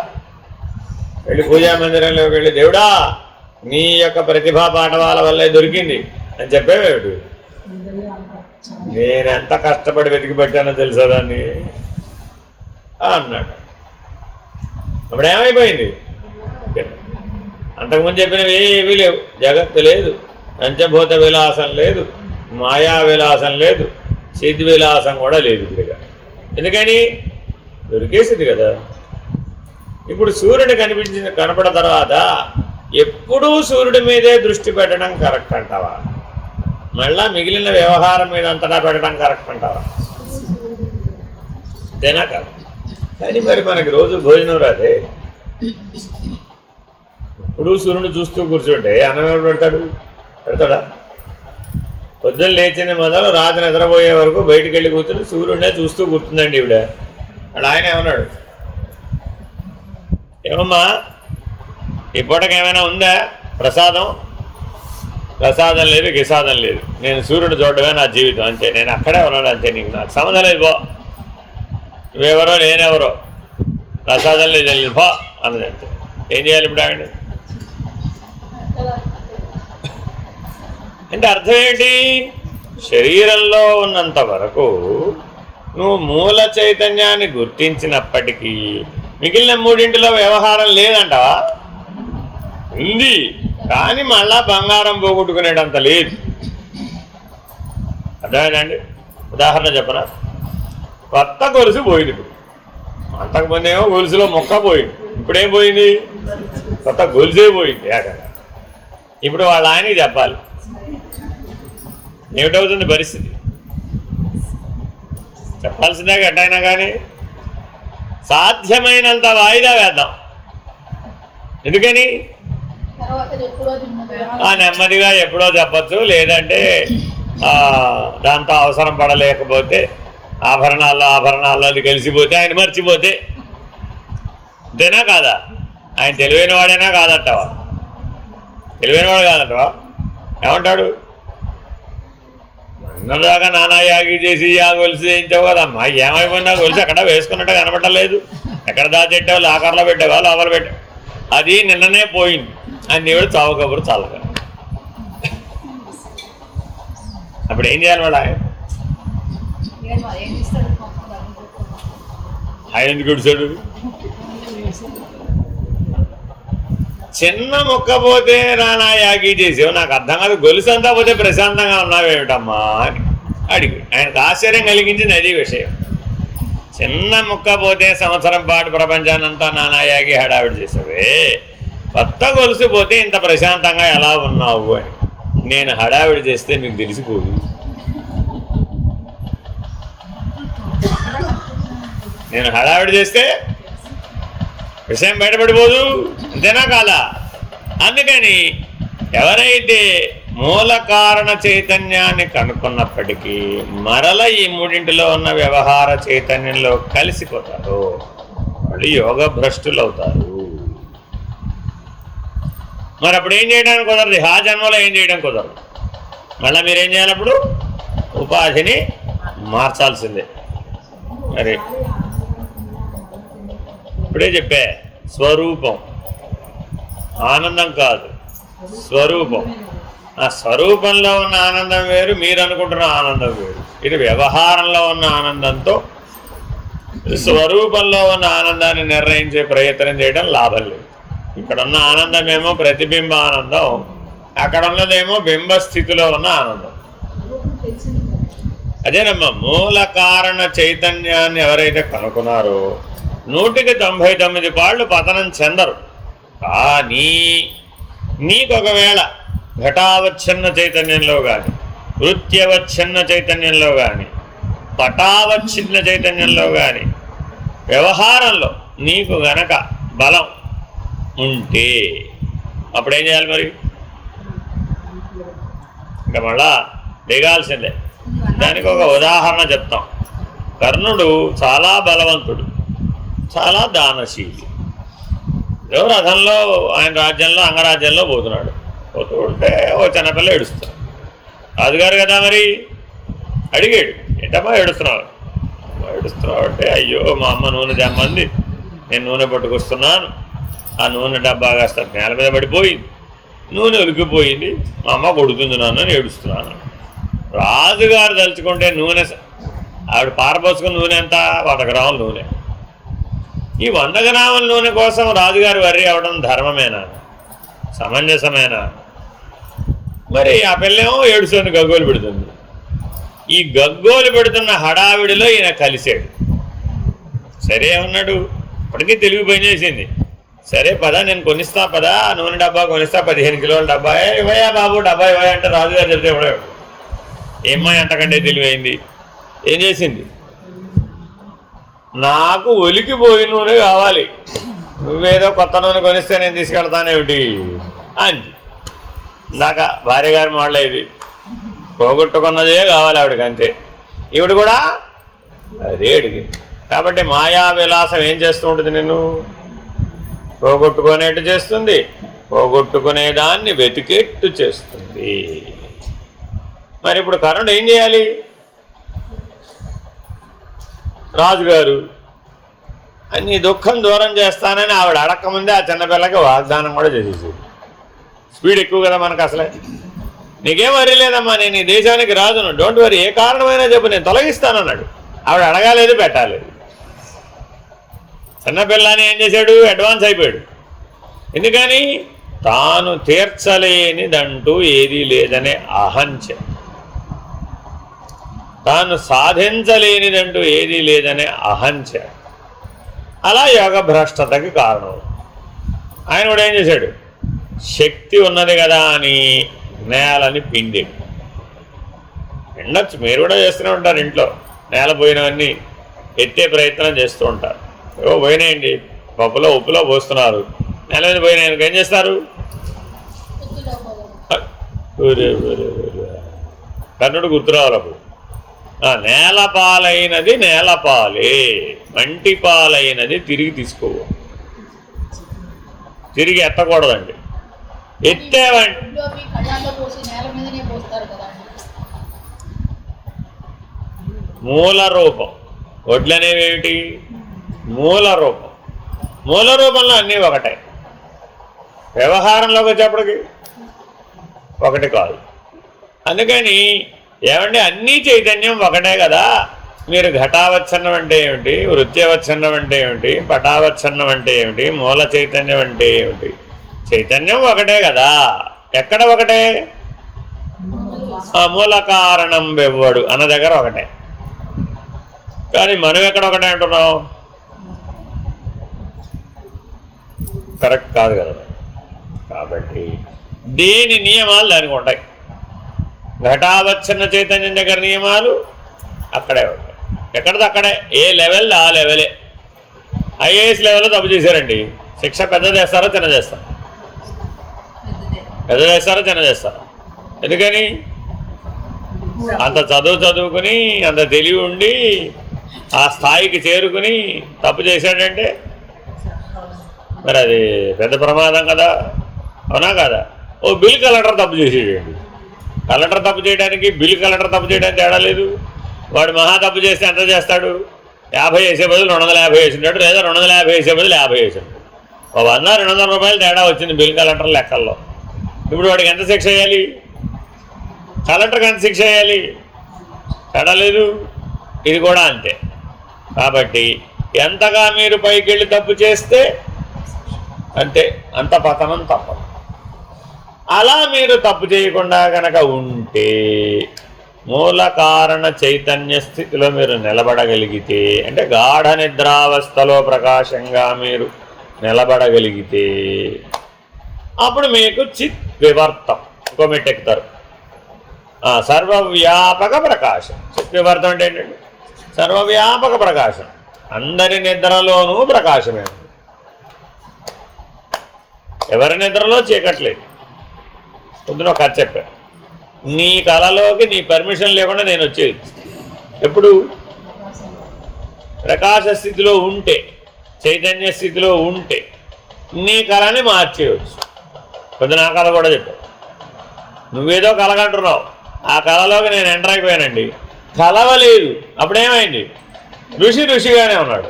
వెళ్ళి పూజా మందిరంలోకి వెళ్ళి దేవుడా నీ యొక్క ప్రతిభా పాఠవాల వల్లే దొరికింది అని చెప్పేవేమిటి? నేను ఎంత కష్టపడి వెతికి పెట్టానో తెలుసా దాన్ని అన్నాడు. అప్పుడు ఏమైపోయింది? అంతకుముందు చెప్పినవి ఏమీ లేవు. జగత్తు లేదు, పంచభూత విలాసం లేదు, మాయా విలాసం లేదు, చిద్విలాసం కూడా లేదు ఇప్పుడుగా. ఎందుకని? దొరికేసింది కదా. ఇప్పుడు సూర్యుడు కనపడిన తర్వాత ఎప్పుడూ సూర్యుడి మీదే దృష్టి పెట్టడం కరెక్ట్ అంటావా? మళ్ళా మిగిలిన వ్యవహారం మీద అంతటా పెట్టడం కరెక్ట్ అంటావా? అంతేనా కాదు? కానీ మరి మనకి రోజు భోజనం రాదే. ఇప్పుడు సూర్యుడు చూస్తూ కూర్చుంటే అన్నం ఎవరు పెడతాడా? పొద్దున్న లేచిన మొదలు రాత్రి నిద్రపోయే వరకు బయటికి వెళ్ళి కూర్చుని సూర్యుడినే చూస్తూ కూర్చుందండి ఈవిడ. అక్కడ ఆయన ఏమన్నాడు, ఏమమ్మా ఈ పూటకి ఏమైనా ఉందా ప్రసాదం? ప్రసాదం లేదు, గిసాదం లేదు, నేను సూర్యుడు చూడడమే నా జీవితం, అంతే, నేను అక్కడే ఉన్నాను, అంతే, నీకు నాకు సంబంధం లేదు, పో, నువ్వెవరో నేనెవరో, ప్రసాదం లేదు, వెళ్ళి పో అన్నది, అంతే. ఏం చేయాలి ఇప్పుడు ఆవిడ? అంటే అర్థం ఏంటి? శరీరంలో ఉన్నంత వరకు నువ్వు మూల చైతన్యాన్ని గుర్తించినప్పటికీ మిగిలిన మూడింటిలో వ్యవహారం లేదంటావా? ఉంది, కానీ మళ్ళా బంగారం పోగొట్టుకునేటంత లేదు. అర్థమేనండి? ఉదాహరణ చెప్పరా, కొత్త గొలుసు పోయింది. ఇప్పుడు అంతకుముందేమో గొలుసులో మొక్క పోయింది, ఇప్పుడేం పోయింది? కొత్త గొలుసే పోయింది. ఇప్పుడు వాళ్ళ ఆయనకి చెప్పాలి, ఏమిటవుతుంది పరిస్థితి? చెప్పాల్సిందే గట్టయినా కానీ సాధ్యమైనంత వాయిదా వేద్దాం. ఎందుకని? నెమ్మదిగా ఎప్పుడో చెప్పచ్చు, లేదంటే దాంతో అవసరం పడలేకపోతే ఆభరణాల్లో అది కలిసిపోతే ఆయన మర్చిపోతే, అంతేనా కాదా? ఆయన తెలివైన వాడైనా కాదంటావా? తెలివైనవాడు కాదంటావా? ఏమంటాడు? అన్నదాకా నానా యాగి చేసి ఆ గొలుసు చేయించావు కదమ్మా, ఏమైపోయిందా గొలుసు? ఎక్కడ వేసుకున్నట్టు కనపడలేదు, ఎక్కడ దాచెట్టావు, లాకర్లో పెట్టావా, లోపల పెట్టావు, అది నిన్ననే పోయింది అని దేవుడు చావు కబురు చాలక. అప్పుడు ఏం చేయాలి వాడు? ఆయన ఎందుకు గుడిసాడు? చిన్న మొక్క పోతే నానా యాగి చేసావు, నాకు అర్థం కాదు, గొలుసు అంతా పోతే ప్రశాంతంగా ఉన్నావేమిటమ్మా అని అడిగి ఆయనకు ఆశ్చర్యం కలిగించింది అది విషయం. చిన్న మొక్క పోతే సంవత్సరం పాటు ప్రపంచాన్నంతా నానా యాగి హడావిడి చేసావే, కొత్త గొలుసు పోతే ఇంత ప్రశాంతంగా ఎలా ఉన్నావు అని. నేను హడావిడి చేస్తే మీకు తెలిసిపోదు, నేను హడావిడి చేస్తే విషయం బయటపడిపోదు, అంతేనా కాదా? అందుకని ఎవరైతే మూల కారణ చైతన్యాన్ని కనుక్కున్నప్పటికీ మరల ఈ మూడింటిలో ఉన్న వ్యవహార చైతన్యంలో కలిసిపోతారు, వాళ్ళు యోగ భ్రష్టులు అవుతారు. మరి అప్పుడు ఏం చేయడానికి కుదరదు, ఆ జన్మలో ఏం చేయడం కుదరదు. మళ్ళీ మీరేం చేయాలప్పుడు? ఉపాధిని మార్చాల్సిందే. మరి ఇప్పుడే చెప్పే, స్వరూపం, ఆనందం కాదు, స్వరూపం. ఆ స్వరూపంలో ఉన్న ఆనందం వేరు, మీరు అనుకుంటున్న ఆనందం వేరు. ఇది వ్యవహారంలో ఉన్న ఆనందంతో స్వరూపంలో ఉన్న ఆనందాన్ని నిర్ణయించే ప్రయత్నం చేయడం లాభం లేదు. ఇక్కడ ఉన్న ఆనందమేమో ప్రతిబింబ ఆనందం, అక్కడ ఉన్నదేమో బింబ స్థితిలో ఉన్న ఆనందం. అదేనమ్మా, మూల కారణ చైతన్యాన్ని ఎవరైతే కనుక్కున్నారో 199 పాళ్ళు పతనం చెందరు. కానీ నీకొకవేళ ఘటావచ్ఛిన్న చైతన్యంలో కానీ, వృత్యవచ్ఛిన్న చైతన్యంలో కానీ, పటావచ్ఛిన్న చైతన్యంలో కానీ వ్యవహారంలో నీకు గనక బలం ఉంటే అప్పుడేం చేయాలి మరి? ఇంకా మళ్ళా దిగాల్సిందే. దానికి ఒక ఉదాహరణ చెప్తాం. కర్ణుడు చాలా బలవంతుడు, చాలా దానశీలి. ఏదో రథంలో ఆయన రాజ్యంలో అంగరాజ్యంలో పోతున్నాడు. పోతూ ఉంటే ఓ చిన్నపిల్ల ఏడుస్తాడు. రాజుగారు కదా మరి అడిగాడు, ఏంటమ్మా ఏడుస్తున్నావు? ఏడుస్తున్నావు అంటే, అయ్యో మా అమ్మ నూనె తెమ్మంది, నేను నూనె పట్టుకొస్తున్నాను, ఆ నూనె డబ్బా కాస్త నేల మీద పడిపోయింది, నూనె ఉలికిపోయింది, మా అమ్మ కొడుతుంది నన్ను అని ఏడుస్తున్నాను. రాజుగారు తలుచుకుంటే నూనె, ఆవిడ పారపోసుకున్న నూనె ఎంత? 100 గ్రాముల నూనె. ఈ 100 గ్రాముల నూనె కోసం రాజుగారు వర్రీ అవడం ధర్మమేనా, సమంజసమేనా? మరి ఆ పిల్లేమో ఏడుస్తుంది, గగ్గోలు పెడుతుంది. ఈ గగ్గోలు పెడుతున్న హడావిడిలో ఈయన కలిశాడు. సరే ఉన్నాడు, ఇప్పటికీ తెలివి పనిచేసింది. సరే పదా, నేను కొనిస్తా, పదా నూనె డబ్బా కొనిస్తా, 15 కిలోల డబ్బా. ఇవ్వయా బాబు, డబ్బా ఇవ్వయా అంటే రాజుగారు చెప్తే ఇవ్వడాడు. ఏమ్మాయి అంటకంటే తెలివైంది. ఏం చేసింది? నాకు ఒలికిపోయి నూనె కావాలి, నువ్వేదో కొత్త నూనె కొనిస్తే నేను తీసుకెళ్తానేమిటి అంది. ఇందాక భార్య గారి మాడలేదు, పోగొట్టుకున్నదే కావాలి ఆవిడకి, అంతే. ఈవిడ కూడా అదే అడిగింది. కాబట్టి మాయా విలాసం ఏం చేస్తూ ఉంటుంది? నిన్ను పోగొట్టుకునేట్టు చేస్తుంది, పోగొట్టుకునేదాన్ని వెతికేట్టు చేస్తుంది. మరి ఇప్పుడు కర్ణుడు ఏం చేయాలి? రాజుగారు నీ దుఃఖం దూరం చేస్తానని ఆవిడ అడక్కముందే ఆ చిన్నపిల్లకి వాగ్దానం కూడా చేసేసింది. స్పీడ్ ఎక్కువ కదా మనకు అసలే. నీకేం వరి లేదమ్మా, నేను ఈ దేశానికి రాజును, డోంట్ వరీ, ఏ కారణమైనా చెప్పు, నేను తొలగిస్తానన్నాడు. ఆవిడ అడగాలేదు, పెట్టాలేదు. చిన్నపిల్లని ఏం చేశాడు? అడ్వాన్స్ అయిపోయాడు. ఎందుకని? తాను తీర్చలేనిదంటూ ఏదీ లేదనే అహంచ, తాను సాధించలేనిదంటూ ఏదీ లేదనే అహంచ. అలా యోగ భ్రష్టతకి కారణం. ఆయన కూడా ఏం చేశాడు? శక్తి ఉన్నది కదా అని నేలని పిండాడు. పిండొచ్చు, మీరు కూడా చేస్తూనే ఉంటారు ఇంట్లో. నేల పోయినవన్నీ ఎత్తే ప్రయత్నం చేస్తూ ఉంటారు. ఏవో పోయినాయండి, పప్పులో ఉప్పులో పోస్తున్నారు, నేల మీద పోయినాయనుకో ఏం చేస్తారు? కర్ణుడు గుర్తురావాలి అప్పుడు. నేల పాలైనది నేల పాలే, మంటి పాలైనది తిరిగి తీసుకోవు, తిరిగి ఎత్తకూడదండి. ఎత్తేవండి మూల రూపం. వడ్లనేవి ఏమిటి? మూల రూపం. మూల రూపంలో అన్నీ ఒకటే. వ్యవహారంలోకి వచ్చేప్పటికి ఒకటి కాదు. అందుకని ఏమంటే అన్నీ చైతన్యం ఒకటే కదా. మీరు ఘటావచ్ఛన్నం అంటే ఏమిటి, వృత్యవచ్ఛన్నం అంటే ఏమిటి, పటావచ్ఛన్నం అంటే ఏమిటి, మూల చైతన్యం అంటే ఏమిటి? చైతన్యం ఒకటే కదా. ఎక్కడ ఒకటే? మూల కారణం వెవ్వడు అన్న దగ్గర ఒకటే. కానీ మనం ఎక్కడ ఒకటే అంటున్నాం? కరెక్ట్ కాదు కదా. కాబట్టి దేని నియమాలు దానికి ఉంటాయి. ఘటావచ్ఛిన్న చైతన్యం దగ్గర నియమాలు అక్కడే ఉంటాయి. ఎక్కడిది అక్కడే, ఏ లెవెల్ ఆ లెవెలే. ఐఏఎస్ లెవెల్లో తప్పు చేశారండి, శిక్ష పెద్ద చేస్తారో చిన్న చేస్తారో? పెద్ద చేస్తారో చిన్న చేస్తారో? ఎందుకని? అంత చదువుకుని అంత తెలివి ఉండి ఆ స్థాయికి చేరుకుని తప్పు చేశాడంటే మరి అది పెద్ద ప్రమాదం కదా, అవునా కదా? ఓ బిల్ కలెక్టర్ తప్పు చేసేయండి. కలెక్టర్ తప్పు చేయడానికి బిల్ కలెక్టర్ తప్పు చేయడానికి తేడా లేదు. వాడు మహా తప్పు చేస్తే ఎంత చేస్తాడు? 50 వేసే బదులు 250 వేసింటాడు, లేదా 250 వేసే బదులు 50 వేసింటాడు. 100-200 రూపాయలు తేడా వచ్చింది బిల్ కలెక్టర్ లెక్కల్లో. ఇప్పుడు వాడికి ఎంత శిక్ష వేయాలి? కలెక్టర్కి ఎంత శిక్ష వేయాలి? తేడా లేదు. ఇది కూడా అంతే. కాబట్టి ఎంతగా మీరు పైకి వెళ్ళి తప్పు చేస్తే అంతే, అంత పతనం తప్పదు. అలా మీరు తప్పు చేయకుండా కనుక ఉంటే మూల కారణ చైతన్య స్థితిలో మీరు నిలబడగలిగితే, అంటే గాఢ నిద్రావస్థలో ప్రకాశంగా మీరు నిలబడగలిగితే అప్పుడు మీకు చిత్ వివర్తం ఇంకో మెట్టెక్కుతారు. సర్వవ్యాపక ప్రకాశం. చిత్ వివర్తం అంటే ఏంటండి? సర్వవ్యాపక ప్రకాశం. అందరి నిద్రలోనూ ప్రకాశమే ఉంది. ఎవరి నిద్రలో చీకట్లేదు. పొద్దున ఒక కథ చెప్పాను. నీ కళలోకి నీ పర్మిషన్ లేకుండా నేను వచ్చేది. ఎప్పుడు? ప్రకాశ స్థితిలో ఉంటే, చైతన్య స్థితిలో ఉంటే నీ కళని మార్చేయవచ్చు. పొద్దున ఆ కళ కూడా చెప్పాను. నువ్వేదో కలగంటున్నావు, ఆ కళలోకి నేను ఎంటర్ అయిపోయానండి. కలవలేదు. అప్పుడేమైంది? ఋషిగానే ఉన్నాడు,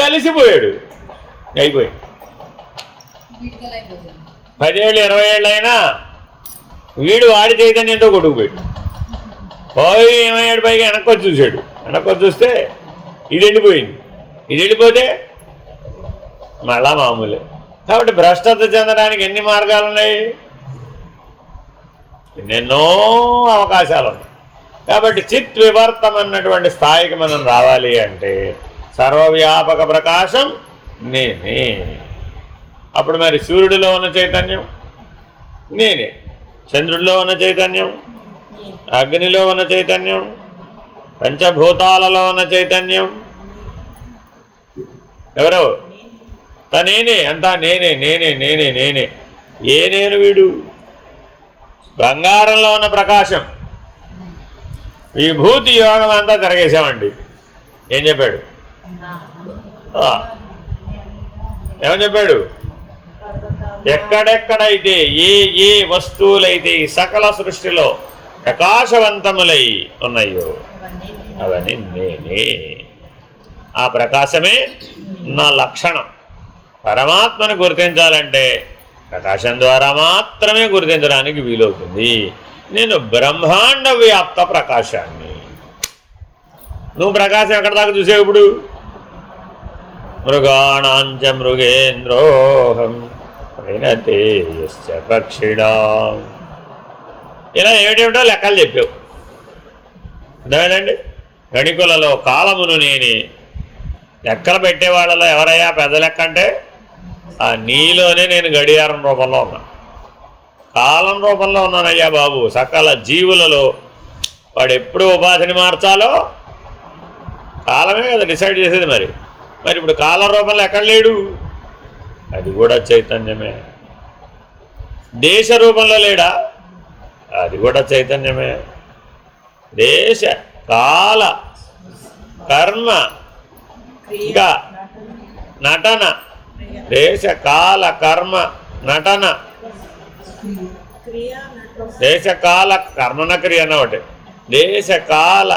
కలిసిపోయాడు, అయిపోయింది. 10 ఏళ్ళు 20 ఏళ్ళు అయినా వీడు వాడి చైతన్యంతో కొట్టుకుపోయాడు. పోయి ఏమయ్యాడు? పైగా వెనక్కి వచ్చి చూశాడు. వెనక్కి వచ్చి చూస్తే ఇది వెళ్ళిపోయింది. ఇది వెళ్ళిపోతే మళ్ళా మామూలే. కాబట్టి భ్రష్టత చెందడానికి ఎన్ని మార్గాలు ఉన్నాయి? ఎన్నెన్నో అవకాశాలు ఉన్నాయి. కాబట్టి చిత్ వివర్తం అన్నటువంటి స్థాయికి మనం రావాలి అంటే సర్వవ్యాపక ప్రకాశం నేనే. అప్పుడు మరి సూర్యుడిలో ఉన్న చైతన్యం నేనే, చంద్రుడిలో ఉన్న చైతన్యం, అగ్నిలో ఉన్న చైతన్యం, పంచభూతాలలో ఉన్న చైతన్యం ఎవరో నేనే. అంతా నేనే నేనే నేనే నేనే. ఏ నేను? వీడు బంగారంలో ఉన్న ప్రకాశం. విభూతి యోగం అంతా తిరగేశామండి. ఏం చెప్పాడు? ఏమని చెప్పాడు? ఎక్కడెక్కడైతే ఏ వస్తువులైతే ఈ సకల సృష్టిలో ప్రకాశవంతములై ఉన్నాయో అవన్నీ నేనే. ఆ ప్రకాశమే నా లక్షణం. పరమాత్మను గుర్తించాలంటే ప్రకాశం ద్వారా మాత్రమే గుర్తించడానికి వీలవుతుంది. నేను బ్రహ్మాండ వ్యాప్త ప్రకాశాన్ని. నువ్వు ప్రకాశం ఎక్కడ దాకా చూసావు? ఇప్పుడు మృగాణాంచ మృగేంద్రోహం వైనతేయశ్చ పక్షిణాం. ఇలా ఏమిటేమిటో లెక్కలు చెప్పావు. అర్థమైందండి? గణికులలో కాలమును నేనే. లెక్కలు పెట్టేవాళ్ళలో ఎవరయ్యా పెద్ద లెక్క అంటే ఆ నీలోనే నేను గడియారం రూపంలో ఉన్నా, కాలం రూపంలో ఉన్నానయ్యా బాబు. సకల జీవులలో వాడు ఎప్పుడు ఉపాధిని మార్చాలో కాలమే కదా డిసైడ్ చేసేది. మరి ఇప్పుడు కాల రూపంలో ఎక్కడ లేడు? అది కూడా చైతన్యమే. దేశ రూపంలో లేడా? అది కూడా చైతన్యమే. దేశ కాల కర్మ ఇంకా నటన. దేశ కాల కర్మ నటన. దేశకాల కర్మన క్రియ అన్న ఒకటి. దేశకాల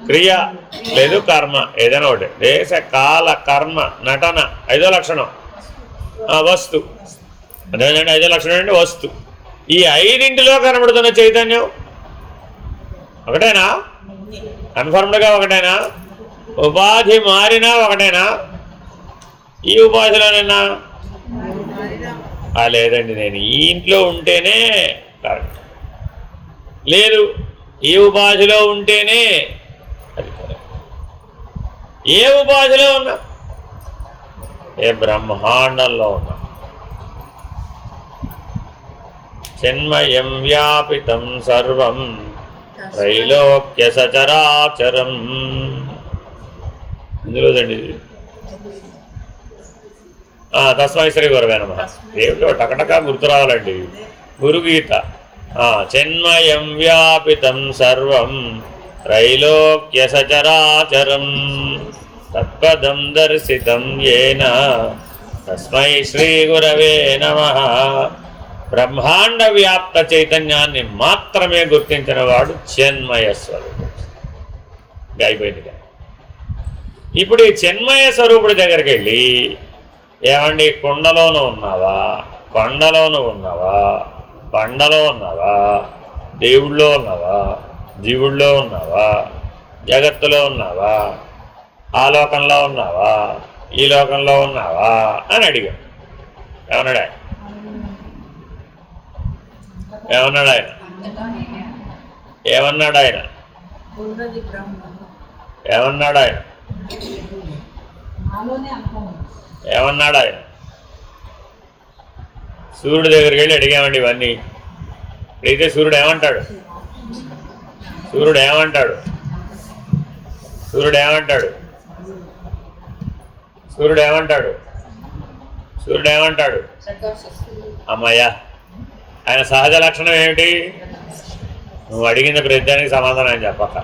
క్రియ లేదు కర్మ ఏదైనా ఒకటి. దేశకాల కర్మ నటన. 5వ లక్షణం వస్తు. అదేనండి 5వ లక్షణం అంటే వస్తు. ఈ 5ఇంటిలో కనబడుతున్న చైతన్యం ఒకటేనా? కన్ఫర్మ్డ్గా ఒకటేనా? ఉపాధి మారినా ఒకటేనా? ఈ ఉపాధిలోనైనా లేదండి నేను ఈ ఇంట్లో ఉంటేనే కరెక్ట్, లేదు ఈ ఉపాధిలో ఉంటేనే అది కరెక్ట్. ఏ ఉపాధిలో ఉన్నా, ఏ బ్రహ్మాండంలో ఉన్నా, చిన్మయం వ్యాపితం సర్వం త్రైలోక్య సచరాచరం. ఇందులోదండి తస్మై శ్రీ గురవే నమః. ఏమిటో టకటకా గుర్తు రావాలండి. గురుగీత. చిన్మయం వ్యాపితం సర్వం త్రైలోక్య సచరాచరం తత్పదం దర్శితం యేన తస్మై శ్రీ గురవే నమః. బ్రహ్మాండ వ్యాప్త చైతన్యాన్ని మాత్రమే గుర్తించిన వాడు చిన్మయ స్వరూపుడు. అయిపోయింది. ఇప్పుడు ఈ చిన్మయ స్వరూపుడి దగ్గరికి వెళ్ళి ఏమండి కుండలోనూ ఉన్నావా, కొండలోనూ ఉన్నావా, బండలో ఉన్నావా, దేవుళ్ళో ఉన్నావా, జీవుల్లో ఉన్నావా, జగత్తులో ఉన్నావా, ఆ లోకంలో ఉన్నావా, ఈ లోకంలో ఉన్నావా అని అడిగాడు. ఏమన్నాడు ఆయన? ఏమన్నాడు ఆయన? ఏమన్నాడు ఆయన? ఏమన్నాడు ఆయన? సూర్యుడి దగ్గరికి వెళ్ళి అడిగామండి ఇవన్నీ. అయితే సూర్యుడు ఏమంటాడు? సూర్యుడు ఏమంటాడు? సూర్యుడు ఏమంటాడు? సూర్యుడు ఏమంటాడు? సూర్యుడు ఏమంటాడు? అమ్మయ్యా, ఆయన సహజ లక్షణం ఏమిటి? నువ్వు అడిగిన ప్రతిదానికి సమాధానం చెప్పక.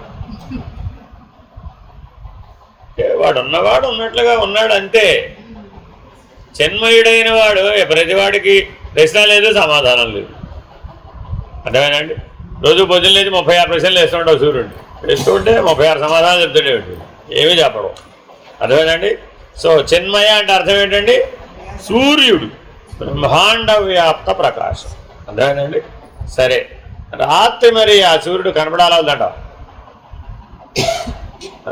వాడు ఉన్నవాడు ఉన్నట్లుగా ఉన్నాడు అంతే. చిన్మయుడైన వాడు ప్రతివాడికి ప్రశ్న లేదు, సమాధానం లేదు. అర్థమేనండి? రోజు పొద్దున్న లేచి 36 ప్రశ్నలు వేస్తుంటావు సూర్యుడు. వేస్తుంటే 36 సమాధానాలు చెప్తుండేవి, ఏమీ చెప్పడం. అర్థమేనండి? సో చిన్మయ అంటే అర్థం ఏంటండి? సూర్యుడు, బ్రహ్మాండ వ్యాప్త ప్రకాశం. అర్థమేనండి? సరే, రాత్రి మరి ఆ సూర్యుడు కనపడాలా వద్దంట?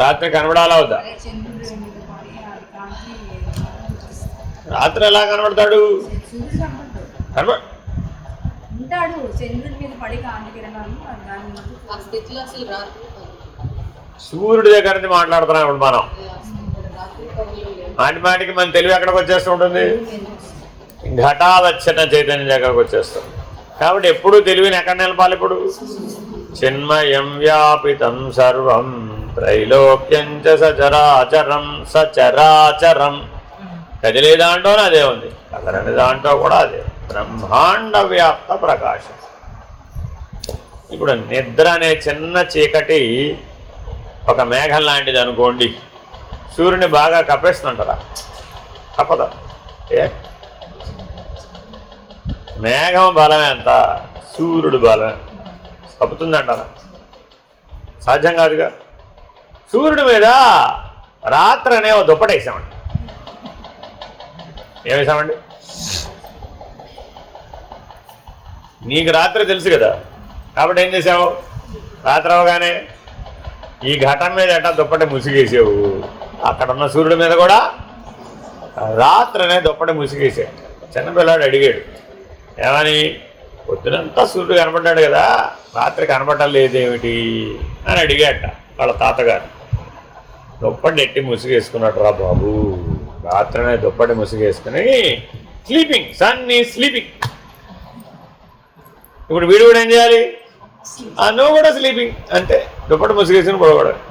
రాత్రి కనపడాలా వద్దా? రాత్రి ఎలా కనబడతాడు? సూర్యుడి దగ్గర నుంచి మాట్లాడుతున్నాం ఇప్పుడు మనం. మాటి మాటికి మన తెలివి ఎక్కడికి వచ్చేస్తూ ఉంటుంది? ఘటావచ్చన చైతన్యం దగ్గరకు వచ్చేస్తుంది. కాబట్టి ఎప్పుడు తెలివిని ఎక్కడ నిలపాలి? ఇప్పుడు చిన్మయం వ్యాపితం సర్వం త్రైలోక్యం చ సచరాచరం. సచరాచరం కదిలే దాంట్లోనే అదే ఉంది, కదలని దాంట్లో కూడా అదే. బ్రహ్మాండ వ్యాప్త ప్రకాశం. ఇప్పుడు నిద్ర అనే చిన్న చీకటి ఒక మేఘం లాంటిది అనుకోండి. సూర్యుని బాగా కప్పేస్తుంటారా? కప్పదా? మేఘం బలం ఎంత, సూర్యుడు బలం కప్పుతుందంటారా? సాధ్యం కాదుగా. సూర్యుడి మీద రాత్రి అనే ఒక దుప్పటి వేసామండి. ఏమేసామండి? నీకు రాత్రి తెలుసు కదా, కాబట్టి ఏం చేసావు? రాత్రి అవగానే ఈ ఘటన మీద ఎట్టా దుప్పటి ముసిగేసావు, అక్కడ ఉన్న సూర్యుడి మీద కూడా రాత్రి అనే దుప్పటి ముసిగేసాడు. చిన్నపిల్లాడు అడిగాడు, ఏమని? పొద్దునంతా సూర్యుడు కనపడ్డాడు కదా, రాత్రి కనపడటం లేదేమిటి అని అడిగాట వాళ్ళ తాతగారు. దుప్పటి ఎట్టి ముసుగేసుకున్నాడు రా బాబు, రాత్రినే దుప్పటి ముసుగేసుకుని స్లీపింగ్, సన్ ఈ స్లీపింగ్. ఇప్పుడు వీడు కూడా ఏం చేయాలి? నువ్వు కూడా స్లీపింగ్ అంటే దుప్పటి ముసుగేసుకుని పడకూడదు.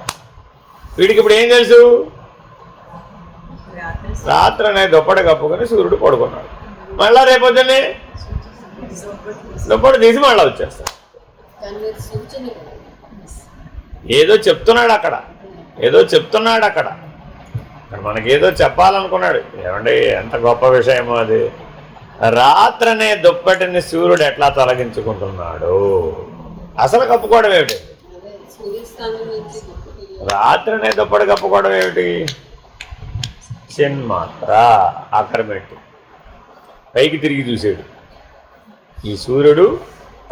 వీడికి ఇప్పుడు ఏం తెలుసు? రాత్రి అనే దుప్పటి కప్పుకొని సూర్యుడు పడుకున్నాడు. మళ్ళా రేపొద్దునే దుప్పటి తీసి మళ్ళీ వచ్చేస్తాడు. ఏదో చెప్తున్నాడు అక్కడ, ఏదో చెప్తున్నాడు అక్కడ. మనకేదో చెప్పాలనుకున్నాడు. ఏమండి, ఎంత గొప్ప విషయమో అది. రాత్రి అనే దుప్పటిని సూర్యుడు ఎట్లా తొలగించుకుంటున్నాడు? అసలు కప్పుకోవడం ఏమిటి? రాత్రి అనే దుప్పటి కప్పుకోవడం ఏమిటి? చిన్మాత్ర ఆక్రమించి పైకి తిరిగి చూశాడు. ఈ సూర్యుడు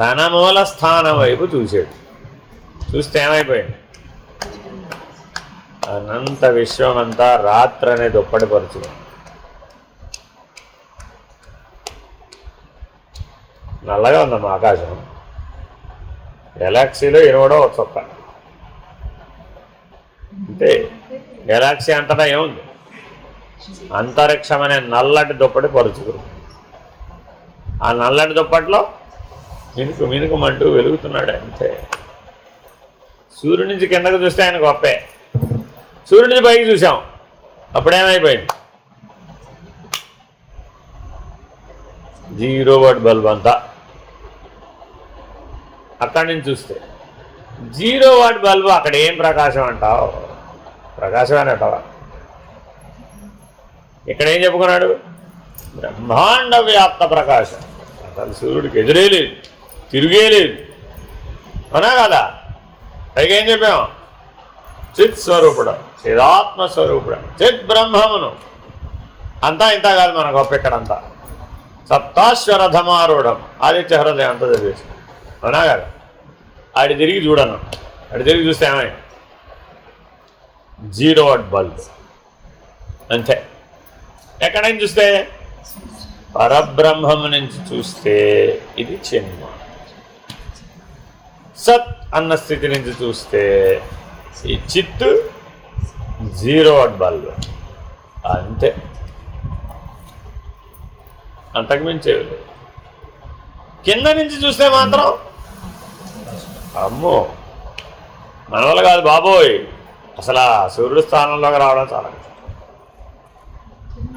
తన మూల స్థానం వైపు చూశాడు. చూస్తే ఏమైపోయింది? అనంత విశ్వమంతా రాత్రి అనే దుప్పటి పరుచుడు. నల్లగా ఉందమ్మా ఆకాశం. గెలాక్సీలో ఇరవడో ఒక చొక్క అంటే గెలాక్సీ అంతటా ఏముంది? అంతరిక్షం అనే నల్లటి దుప్పటి పరుచుకురు. ఆ నల్లటి దుప్పట్లో మినుకు మినుకుమంటూ వెలుగుతున్నాడు అంతే. సూర్యుడి నుంచి కిందకు చూస్తే ఆయన గొప్పే. సూర్యుడి నుంచి పైకి చూసాం, అప్పుడేమైపోయింది? 0 వాట్ బల్బ్ అంతా. అక్కడి నుంచి చూస్తే 0 వాట్ బల్బు. అక్కడ ఏం ప్రకాశం అంటావు? ప్రకాశమని అంటావా? ఇక్కడ ఏం చెప్పుకున్నాడు? బ్రహ్మాండ వ్యాప్త ప్రకాశం. అసలు సూర్యుడికి ఎదురే లేదు, తిరిగే లేదు, అవునా కదా? పైగా ఏం చెప్పాం? చిత్ స్వరూపుడు, చిదాత్మస్వరూపుడు, చిత్ బ్రహ్మమును. అంతా ఇంత కాదు మన గొప్ప. ఇక్కడంతా సప్తాశ్వరథమారూఢం ఆదిత్య హృదయం అంతా చదివేసి, అవునా కదా? ఆడి తిరిగి చూడను, ఆడి తిరిగి చూస్తే ఏమై 0 వాట్ బల్బ్ అంతే. ఎక్కడైనా చూస్తే పరబ్రహ్మము నుంచి చూస్తే ఇది చిన్మ. సత్ అన్న స్థితి నుంచి చూస్తే ఈ చిత్తు 0 వాట్ బల్బ్ అంతే, అంతకుమించేవి లేదు. కింద నుంచి చూస్తే మాత్రం అమ్మో మన వల్ల కాదు బాబోయ్, అసలు ఆ సూర్యుడు స్థానంలోకి రావడం చాలా కష్టం.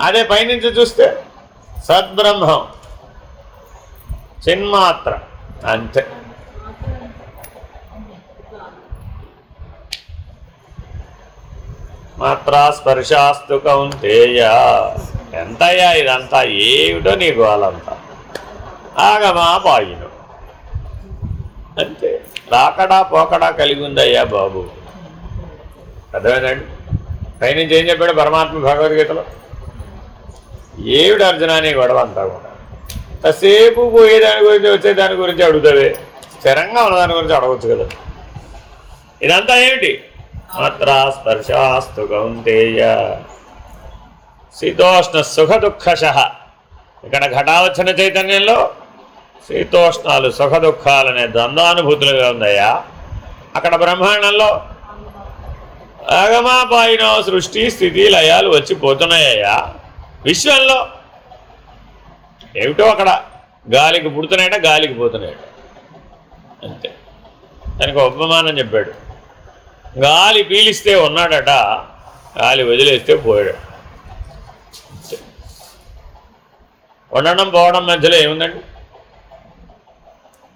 అదే పైనుంచి చూస్తే సద్బ్రహ్మం చిన్మాత్ర అంతే. మాత్రా స్పర్శాస్తు కౌంతేయ. ఎంతయ్యా ఇదంతా, ఏమిటో నీకు వాళ్ళంతా ఆగమా పాయిను అంతే. రాకడా పోకడా కలిగి ఉందయ్యా బాబు. అర్థమైందండి? పైనుంచి ఏం చెప్పాడు పరమాత్మ భగవద్గీతలో? ఏమిటి అర్జున నీ గొడవ అంతా కూడా? ఎంతసేపు పోయేదాని గురించి వచ్చేదాని గురించి అడుగుతావే, స్థిరంగా ఉన్నదాని గురించి అడగచ్చు కదా. ఇదంతా ఏమిటి? మాత్రా స్పర్శాస్తు కౌంతేయ శీతోష్ణ సుఖ దుఃఖశ. ఇక్కడ ఘటావచ్చన చైతన్యంలో శీతోష్ణాలు సుఖ దుఃఖాలనే ద్వంద్వానుభూతులుగా ఉందయ్యా. అక్కడ బ్రహ్మాండంలో ఆగమాపాయినో సృష్టి స్థితి లయాలు వచ్చిపోతున్నాయ్యా. విశ్వంలో ఏమిటో అక్కడ గాలికి పుడుతున్నాయట, గాలికి పోతున్నాయట అంతే. దానికి ఉపమానం చెప్పాడు. గాలి పీలిస్తే ఉన్నాడట, గాలి వదిలేస్తే పోయాడు. ఉండడం పోవడం మధ్యలో ఏముందండి?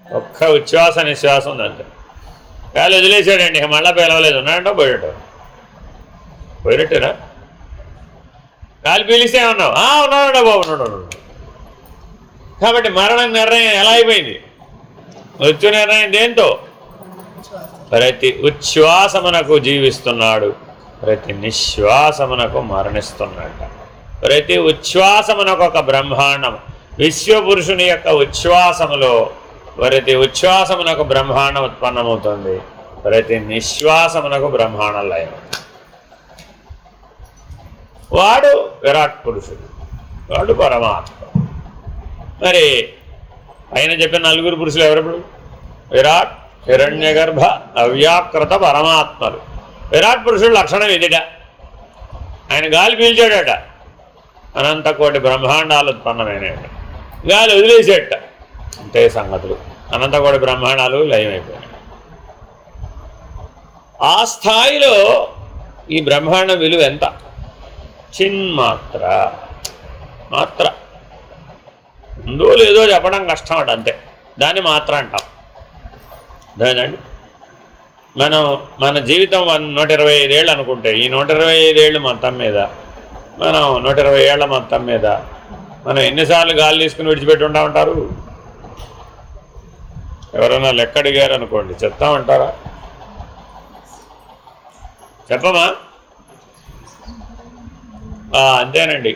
ఒక్క ఉచ్ఛ్వాస నిశ్వాసం ఉందంటే. గాలి వదిలేసాడండి, మళ్ళా పేలవలేదు, ఉన్నాడంటో పోయాడు. పోయినట్టేనా? గాలి పీలిస్తే ఉన్నావు, ఉన్నాడా బాబు, ఉన్నాడు. కాబట్టి మరణం నిర్ణయం ఎలా అయిపోయింది? మృత్యు నిర్ణయం దేంతో? ప్రతి ఉచ్ఛ్వాసమునకు జీవిస్తున్నాడు, ప్రతి నిశ్వాసమునకు మరణిస్తున్నాడు. ప్రతి ఉచ్ఛ్వాసమునకు ఒక బ్రహ్మాండం. విశ్వపురుషుని యొక్క ఉచ్ఛ్వాసములో ప్రతి ఉచ్ఛ్వాసమునకు బ్రహ్మాండం ఉత్పన్నమవుతుంది, ప్రతి నిశ్వాసమునకు బ్రహ్మాండం లయం. వాడు విరాట్ పురుషుడు, వాడు పరమాత్మ. మరి ఆయన చెప్పిన 4 పురుషులు ఎవరెప్పుడు? విరాట్, హిరణ్యగర్భ, అవ్యాకృత పరమాత్మలు. విరాట్ పురుషుడు లక్షణం ఇదిట. ఆయన గాలి పీల్చాడట, అనంతకోటి బ్రహ్మాండాలు ఉత్పన్నమైనట. గాలి వదిలేసేట, అంతే సంగతులు. అనంతకోటి బ్రహ్మాండాలు లయమైపోయాయి. ఆ స్థాయిలో ఈ బ్రహ్మాండ విలువ ఎంత? చిన్మాత్ర మాత్ర. ఉందో లేదో చెప్పడం కష్టం అట, అంతే. దాన్ని మాత్ర అంటాం. అదేనండి, మన జీవితం 125 ఏళ్ళు అనుకుంటే, ఈ 125 ఏళ్ళు మొత్తం మీద మనం 120 ఏళ్ల మొత్తం మీద మనం ఎన్నిసార్లు గాలి తీసుకుని విడిచిపెట్టి ఉంటారు? ఎవరైనా లెక్క అడిగారు అనుకోండి, చెప్తామంటారా? చెప్పమా? అంతేనండి.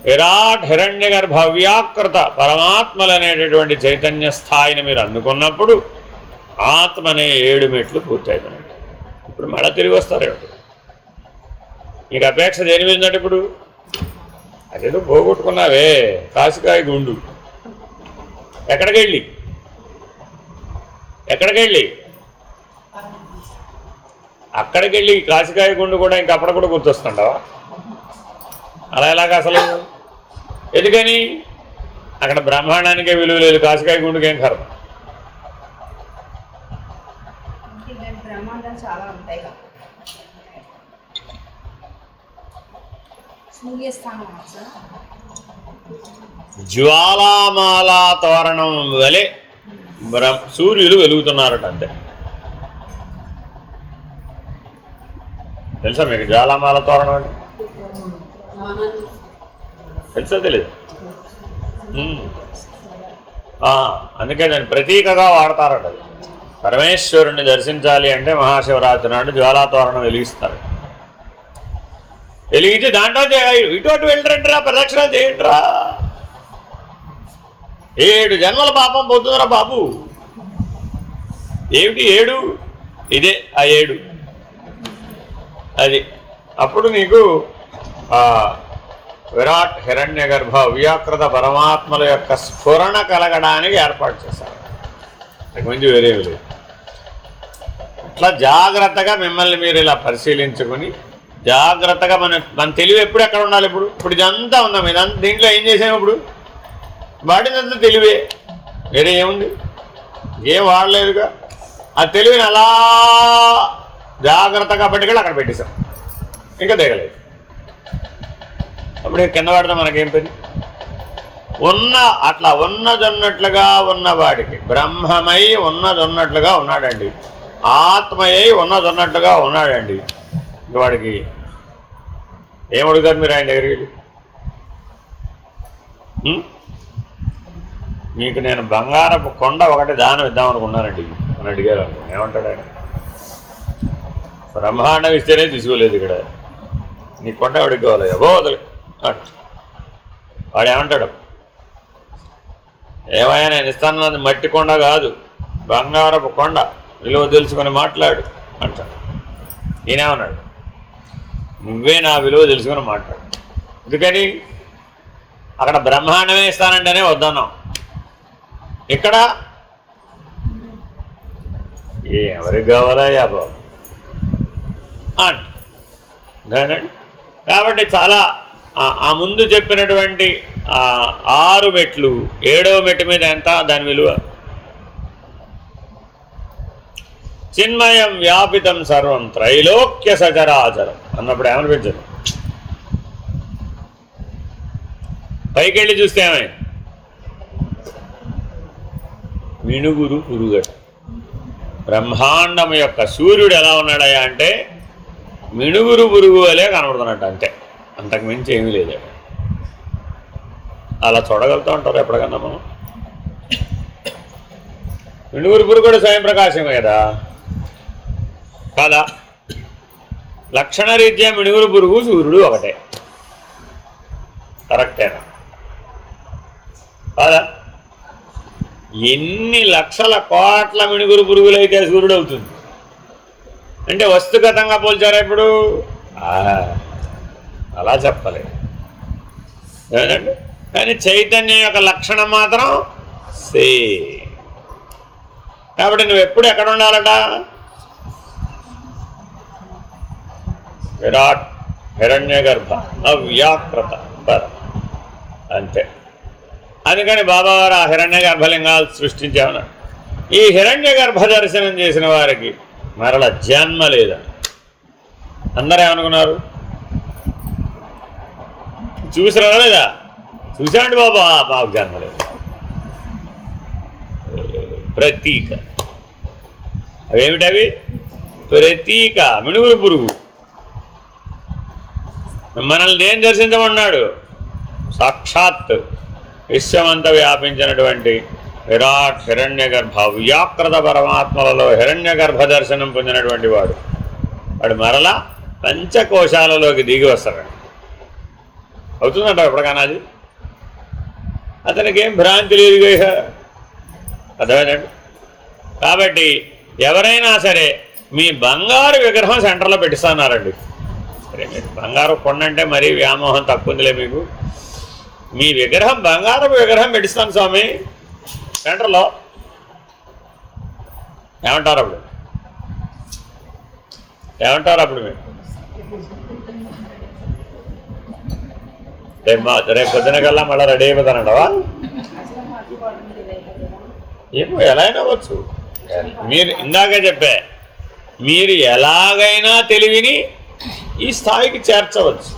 విరాట్, హిరణ్యగర్భ, అవ్యాకృత పరమాత్మలు అనేటటువంటి చైతన్య స్థాయిని మీరు అందుకున్నప్పుడు ఆత్మ అనే 7 మెట్లు పూర్తయిపోయినట్టు. ఇప్పుడు మళ్ళీ తిరిగి వస్తారేమిటి? నీకు అపేక్ష దేని మీదంటే ఇప్పుడు? అదేదో పోగొట్టుకున్నావే, కాసికాయ గుండు. ఎక్కడికెళ్ళి అక్కడికెళ్ళి కాసికాయ గుండు కూడా ఇంకప్పుడు కూడా గుర్తొస్తుండవా? అలా ఎలాగ అసలు? ఎందుకని? అక్కడ బ్రహ్మాండానికే విలువ లేదు, కాసికాయ గుండుకేం కర్మ. జ్వాలామాలా తోరణం వలె సూర్యులు వెలుగుతున్నారట, అంతే. తెలుసా మీకు జ్వాలామాల తోరణం అంటే? తెలుసా తెలీదు? అందుకే దాన్ని ప్రతీకగా వాడతారట. పరమేశ్వరుణ్ణి దర్శించాలి అంటే మహాశివరాత్రి నాడు జ్వాలాతోరణం వెలిగిస్తారు. వెలిగించి దాంట్లో ఇటు వెళ్ళరంటరా, ప్రదక్షిణ చేయండిరా. 7 జన్మల పాపం పోతుందిరా బాబు. ఏమిటి 7? ఇదే ఆ 7. అది అప్పుడు నీకు విరాట్, హిరణ్యగర్భ, అవ్యాకృత పరమాత్మల యొక్క స్ఫురణ కలగడానికి ఏర్పాటు చేశారు. అంతకుమించి వేరేవి లేదు. అట్లా జాగ్రత్తగా మిమ్మల్ని మీరు ఇలా పరిశీలించుకొని జాగ్రత్తగా మన తెలివి ఎప్పుడు ఎక్కడ ఉండాలి? ఇప్పుడు ఇదంతా ఉందాం, ఇదంతా దీంట్లో ఏం చేసాము? ఇప్పుడు వాటినంతా తెలివే, వేరే ఏముంది? ఏం వాడలేదుగా. ఆ తెలివిని అలా జాగ్రత్తగా పట్టుకెళ్ళి అక్కడ పెట్టేశాం, ఇంకా దిగలేదు. అప్పుడు కింద పడతాం, మనకేం పని? అట్లా ఉన్నదన్నట్లుగా ఉన్నవాడికి బ్రహ్మమై ఉన్నదన్నట్లుగా ఉన్నాడండి, ఆత్మయై ఉన్నదన్నట్లుగా ఉన్నాడండి. వాడికి ఏమడుగుతారు మీరు ఆయన దగ్గరికి వెళ్ళి? మీకు నేను బంగారపు కొండ ఒకటి దానం ఇద్దామనుకున్నానండి అని అడిగారు. ఏమంటాడు ఆయన? బ్రహ్మాండం ఇస్తేనే తీసుకోలేదు, ఇక్కడ నీ కొండ ఎవడికి కావాలి? వదలు. వాడు ఏమంటాడు? ఏమయ్యా నేను ఇస్తానన్నది మట్టి కొండ కాదు, బంగారపు కొండ, విలువ తెలుసుకొని మాట్లాడు అంటాడు. ఈయనేమన్నాడు? నువ్వే నా విలువ తెలుసుకొని మాట్లాడు. ఎందుకని? అక్కడ బ్రహ్మాండమే ఇస్తానంటేనే వద్దన్నాం, ఇక్కడ ఎవరికి కావాలయ్యా బాబు అండి. కాబట్టి చాలా ఆ ముందు చెప్పినటువంటి 6 మెట్లు 7వ మెట్టు మీద ఎంత దాని విలువ? చిన్మయం వ్యాపితం సర్వం త్రైలోక్య సచరాచరం అన్నప్పుడు ఏమనిపించదు? పైకి వెళ్ళి చూస్తే ఏమైంది? మిణుగురు పురుగట. బ్రహ్మాండం యొక్క సూర్యుడు ఎలా ఉన్నాడయా అంటే మిణుగురు పురుగు వలే కనబడుతున్నట్టు, అంతే, అంతకు మించి ఏమీ లేదు. అలా చూడగలుగుతూ ఉంటారు ఎప్పటికన్నా మనం. మిణుగురు పురుగు కూడా స్వయం ప్రకాశమే కదా, కాదా? లక్షణరీత్యా మిణుగురు పురుగు సూర్యుడు ఒకటే, కరెక్టేనా కాదా? ఎన్ని లక్షల కోట్ల మిణుగురు పురుగులైతే సూర్యుడు అవుతుంది అంటే వస్తుగతంగా పోల్చారా ఇప్పుడు? అలా చెప్పలేదు ఏదండి. కానీ చైతన్యం యొక్క లక్షణం మాత్రం సేమ్. కాబట్టి నువ్వు ఎప్పుడు ఎక్కడ ఉండాలట? విరాట్ హిరణ్యగర్భ అవ్యాకృత పరం, అంతే. అందుకని బాబావారు ఆ హిరణ్య గర్భలింగాలు సృష్టించామన్నారు. ఈ హిరణ్య గర్భ దర్శనం చేసిన వారికి మరల జన్మ లేదని అందరూ ఏమనుకున్నారు? చూసిరా లేదా? చూసాండి బాబా, బాబు జన్మ లేదు. ప్రతీక. అవేమిటవి? ప్రతీక, మిణుగురు పురుగు. మనల్ని దేని దర్శించమన్నాడు? సాక్షాత్ విశ్వమంతా వ్యాపించినటువంటి విరాట్ హిరణ్య గర్భ వ్యాకృత పరమాత్మలలో హిరణ్య గర్భ దర్శనం పొందినటువంటి వాడు మరలా పంచకోశాలలోకి దిగి వస్తాడు. అవుతుందంట ఎప్పటికన్నా అది? అతనికి ఏం భ్రాంతి లేదు, అర్థమైందండి. కాబట్టి ఎవరైనా సరే మీ బంగారు విగ్రహం సెంటర్లో పెట్టిస్తున్నారండి. సరే, మీరు బంగారు కొండ అంటే మరీ వ్యామోహం తక్కువ ఉందిలే మీకు. మీ విగ్రహం బంగారపు విగ్రహం పెట్టిస్తాను స్వామి సెంటర్లో, ఏమంటారు అప్పుడు? ఏమంటారు అప్పుడు? మీరు రేపు పొద్దున కల్లా మళ్ళీ రెడీ అయిపోతానంటవా? ఏమో, ఎలా అయినా అవ్వచ్చు. మీరు ఇందాకే చెప్పే, మీరు ఎలాగైనా తెలివిని ఈ స్థాయికి చేర్చవచ్చు.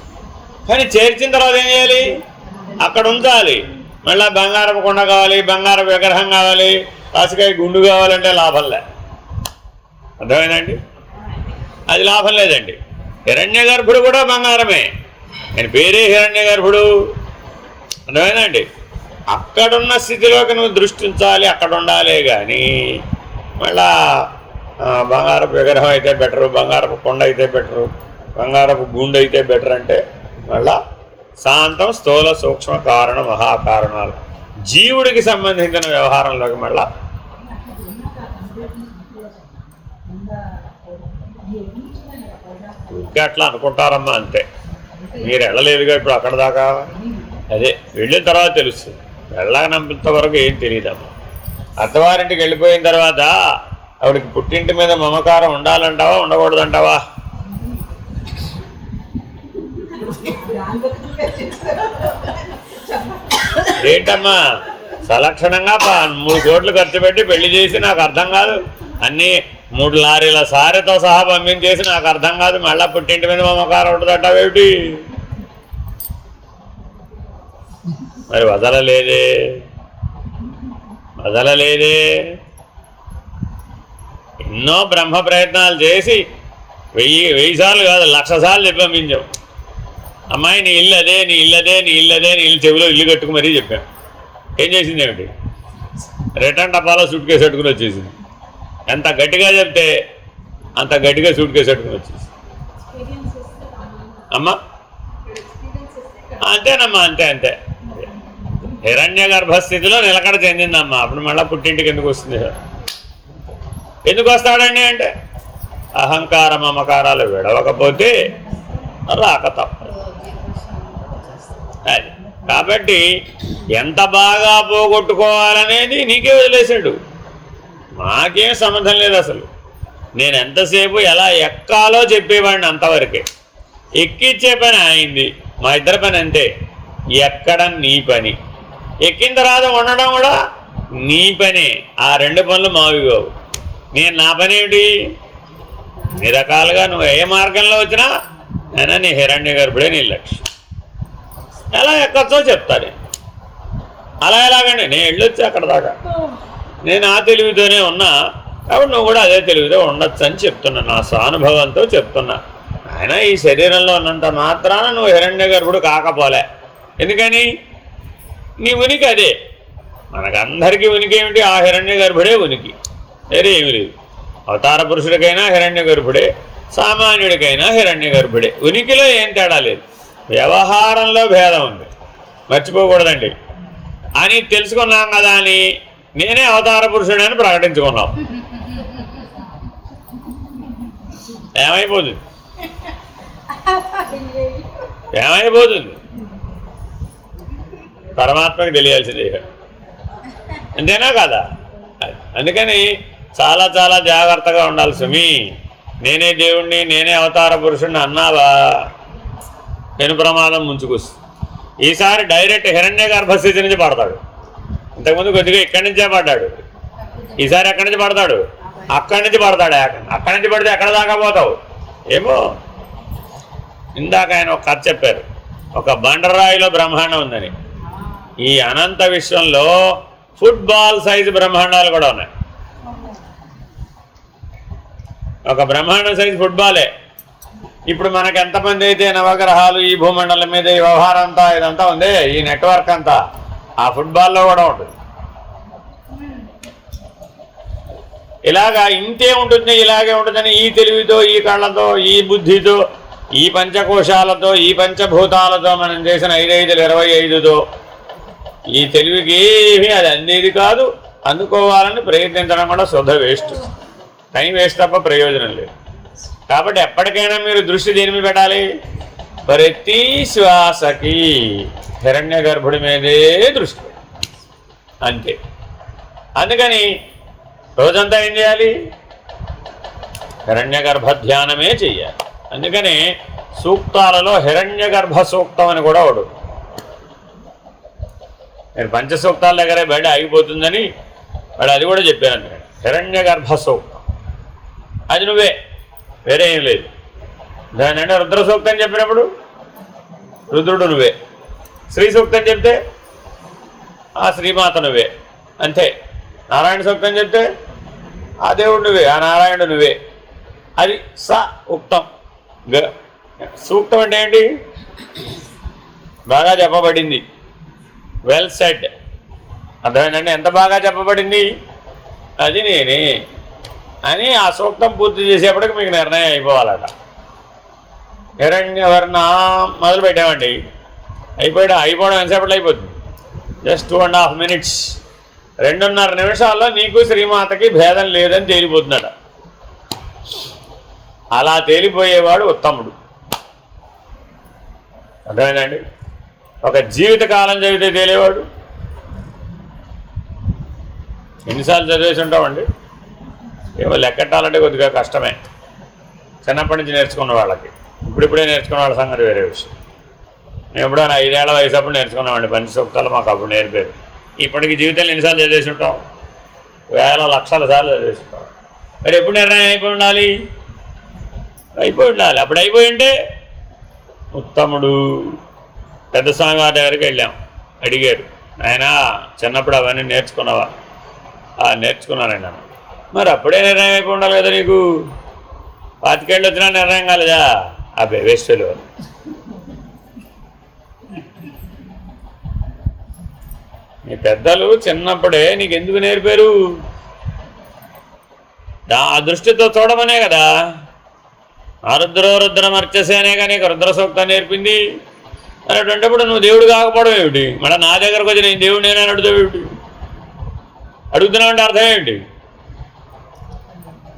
కానీ చేర్చిన తర్వాత ఏం చేయాలి? అక్కడ ఉంచాలి. మళ్ళీ బంగారపు కొండ కావాలి, బంగారపు విగ్రహం కావాలి, కాసికాయ గుండు కావాలంటే లాభంలే. అర్థమైందండి? అది లాభం లేదండి. హిరణ్య గర్భుడు కూడా బంగారమే, ఆయన పేరే హిరణ్య గర్భుడు. అర్థమైందండి? అక్కడున్న స్థితిలోకి నువ్వు దృష్టి ఉంచాలి, అక్కడ ఉండాలే. కానీ మళ్ళా బంగారపు విగ్రహం అయితే బెటరు, బంగారపు కొండ అయితే బెటరు, బంగారపు గుండు అయితే బెటర్ అంటే మళ్ళా శాంతం స్థూల సూక్ష్మ కారణ మహాకారణాలు జీవుడికి సంబంధించిన వ్యవహారంలోకి మళ్ళా ఇంకా అట్లా అనుకుంటారమ్మా, అంతే. మీరు వెళ్ళలేదుగా ఇప్పుడు అక్కడ దాకా. అదే వెళ్ళిన తర్వాత తెలుస్తుంది, వెళ్ళనంత వరకు ఏం తెలియదమ్మా. అత్తవారింటికి వెళ్ళిపోయిన తర్వాత ఆవిడకి పుట్టింటి మీద మమకారం ఉండాలంటావా ఉండకూడదంటావా? ఏంటమ్మా సలక్షణంగా 3 కోట్లు ఖర్చు పెట్టి పెళ్లి చేసి నాకు అర్థం కాదు, అన్నీ 3 లారీల సారెతో సహా పంపించేసి నాకు అర్థం కాదు, మళ్ళా పుట్టింటి మీద మమకారం ఉంటుందంటావేమిటి? మరి వదలలేదే ఎన్నో బ్రహ్మ ప్రయత్నాలు చేసి 1000 సార్లు కాదు 1,00,000 సార్లు చెప్పి పంపించాం. అమ్మాయి నీ ఇల్లు అదే, నీ ఇల్లు అదే, నీ ఇల్లు అదే, నీ ఇల్లు చెవిలో ఇల్లు కట్టుకు మరీ చెప్పాం. ఏం చేసింది ఏమిటి? రిటర్న్ డబ్బాలో సూట్ కేసు కట్టుకుని వచ్చేసింది. ఎంత గట్టిగా చెప్తే అంత గట్టిగా సూట్ కేసు కట్టుకుని వచ్చేసింది. అమ్మా అంతేనమ్మా, అంతే హిరణ్య గర్భస్థితిలో నిలకడ చెందిందమ్మా. అప్పుడు మళ్ళీ పుట్టింటికి ఎందుకు వస్తుంది? ఎందుకు వస్తాడండి అంటే అహంకార మమకారాలు విడవకపోతే రాక తప్పదు. అది కాబట్టి ఎంత బాగా పోగొట్టుకోవాలనేది నీకే వదిలేశాడు, మాకేం సంబంధం లేదు. అసలు నేను ఎంతసేపు ఎలా ఎక్కాలో చెప్పేవాడిని అంతవరకే. ఎక్కిచ్చే పని అయింది, మా ఇద్దరి పని అంతే. ఎక్కడం నీ పని, ఎక్కిన తర్వాత ఉండడం కూడా నీ పనే. ఆ 2 పనులు మావి కావు. నేను నా పని ఏమిటి? అన్ని రకాలుగా నువ్వు ఏ మార్గంలో వచ్చినా అయినా నీ హిరణ్య గర్భుడే నీ లక్ష్యం. ఎలా ఎక్కచ్చో చెప్తాను. అలా ఎలాగండి, నేను వెళ్ళొచ్చి అక్కడ దాకా నేను ఆ తెలివితోనే ఉన్నా, కాబట్టి నువ్వు కూడా అదే తెలివితో ఉండొచ్చు అని చెప్తున్నా, నా సానుభవంతో చెప్తున్నా. ఆయన ఈ శరీరంలో ఉన్నంత మాత్రాన నువ్వు హిరణ్య గర్భుడు కాకపోలే. ఎందుకని? నీ ఉనికి అదే. మనకందరికీ ఉనికి ఏమిటి? ఆ హిరణ్య గర్భుడే ఉనికి, వేరే ఏమి లేదు. అవతార పురుషుడికైనా హిరణ్య గర్భుడే, సామాన్యుడికైనా హిరణ్య గర్భుడే. ఉనికిలో ఏం తేడా లేదు, వ్యవహారంలో భేదం ఉంది, మర్చిపోకూడదండి. అని తెలుసుకున్నాం కదా అని నేనే అవతార పురుషుడని ప్రకటించుకున్నాం. ఏమైపోతుంది? పరమాత్మకి తెలియాల్సిందే, అంతేనా కదా? అందుకని చాలా చాలా జాగ్రత్తగా ఉండాలి సుమి. నేనే దేవుణ్ణి, నేనే అవతార పురుషుడిని అన్నావా పెను ప్రమాదం ముంచుకొస్తుంది. ఈసారి డైరెక్ట్ హిరణ్య గర్భస్థితి నుంచి పడతాడు. ఇంతకుముందు కొద్దిగా ఇక్కడి నుంచే పడ్డాడు, ఈసారి ఎక్కడి నుంచి పడతాడు? అక్కడి నుంచి పడతాడు. అక్కడి నుంచి పడితే ఎక్కడ దాకా పోతావు ఏమో. ఇందాక ఆయన ఒక కథ చెప్పారు, ఒక బండరాయిలో బ్రహ్మాండం ఉందని. ఈ అనంత విశ్వంలో ఫుట్బాల్ సైజు బ్రహ్మాండాలు కూడా ఉన్నాయి. ఒక బ్రహ్మాండం సైజు ఫుట్బాలే. ఇప్పుడు మనకు ఎంతమంది అయితే నవగ్రహాలు ఈ భూమండలం మీద ఈ వ్యవహారం అంతా ఇదంతా ఉంది, ఈ నెట్వర్క్ అంతా ఆ ఫుట్బాల్లో కూడా ఉంటుంది. ఇలాగా ఇంతే ఉంటుంది, ఇలాగే ఉంటుందని ఈ తెలివితో, ఈ కళ్ళతో, ఈ బుద్ధితో, ఈ పంచకోశాలతో, ఈ పంచభూతాలతో మనం చేసిన 5 25తో ఈ తెలివికి ఏమీ అది అందేది కాదు. అందుకోవాలని ప్రయత్నించడం కూడా శుద్ధ వేస్ట్, టైం వేస్ట్ తప్ప ప్రయోజనం లేదు. కాబట్టి ఎప్పటికైనా మీరు దృష్టి దేని మీద పెట్టాలి? ప్రతి శ్వాసకి హిరణ్య గర్భుడి మీదే దృష్టి, అంతే. అందుకని రోజంతా ఏం చేయాలి? హిరణ్య గర్భ ధ్యానమే చెయ్యాలి. అందుకని సూక్తాలలో హిరణ్య గర్భ సూక్తం అని కూడా ఒకడు. నేను పంచసూక్తాల దగ్గరే బయట ఆగిపోతుందని వాడు అది కూడా చెప్పాను. హిరణ్య గర్భ సూక్తం అది నువ్వే, వేరే ఏం లేదు. దాని అంటే రుద్ర సూక్తం చెప్పినప్పుడు రుద్రుడు నువ్వే, శ్రీ సూక్తం చెప్తే ఆ శ్రీమాత నువ్వే, అంతే. నారాయణ సూక్తం చెప్తే ఆ దేవుడు నువ్వే, ఆ నారాయణుడు నువ్వే. అది స ఉక్తం. సూక్తం అంటే ఏంటి? బాగా చెప్పబడింది, వెల్ సెడ్. అర్థమైందండి? ఎంత బాగా చెప్పబడింది, అది నేనే అని ఆ సూక్తం పూర్తి చేసేప్పటికి మీకు నిర్ణయం అయిపోవాలట. హిరణ్యవర్ణ మొదలు పెట్టామండి, అయిపోవడం ఎంతసేపట్లో అయిపోతుంది? జస్ట్ 2.5 minutes, 2.5 నిమిషాల్లో నీకు శ్రీమాతకి భేదం లేదని తేలిపోతుందట. అలా తేలిపోయేవాడు ఉత్తముడు. అర్థమైందండి? ఒక జీవితకాలం చదివితే తేలేవాడు ఎన్నిసార్లు చదివేసి ఉంటామండి? ఏమో లెక్కట్టాలంటే కొద్దిగా కష్టమే, చిన్నప్పటి నుంచి నేర్చుకున్న వాళ్ళకి. ఇప్పుడిప్పుడే నేర్చుకున్న వాళ్ళ సంగతి వేరే విషయం. మేము ఎప్పుడైనా 5 ఏళ్ల వయసు అప్పుడు నేర్చుకున్నామండి పంచ సూక్తాలు, మాకు అప్పుడు నేర్పారు. ఇప్పటికి జీవితంలో ఎన్నిసార్లు చదివేసి ఉంటాం? వేల లక్షల సార్లు చదివేసి ఉంటాం. మరి ఎప్పుడు నిర్ణయం అయిపోయి ఉండాలి? అయిపోయి ఉండాలి. అప్పుడు అయిపోయి ఉంటే ఉత్తముడు. పెద్ద స్వామి వారి దగ్గరికి వెళ్ళాం, అడిగారు, ఆయన చిన్నప్పుడు అవన్నీ నేర్చుకున్నావా? నేర్చుకున్నానండి అన్న. మరి అప్పుడే నిర్ణయం అయిపోయి ఉండాలి కదా నీకు. 25 ఏళ్ళు వచ్చినా నిర్ణయం కాలేదా? అబ్బే వేస్టులు. మీ పెద్దలు చిన్నప్పుడే నీకు ఎందుకు నేర్పారు? ఆ దృష్టితో చూడమనే కదా. ఆరుద్రో రుద్రమర్చసేనే కానీ రుద్ర సూక్తం నేర్పింది. మరి అటువంటిప్పుడు నువ్వు దేవుడు కాకపోవడం ఏమిటి? మళ్ళీ నా దగ్గరకు వచ్చి నేను దేవుడు నేనని అడుగుతావు ఏమిటి? అడుగుతున్నావు అంటే అర్థం ఏమిటి?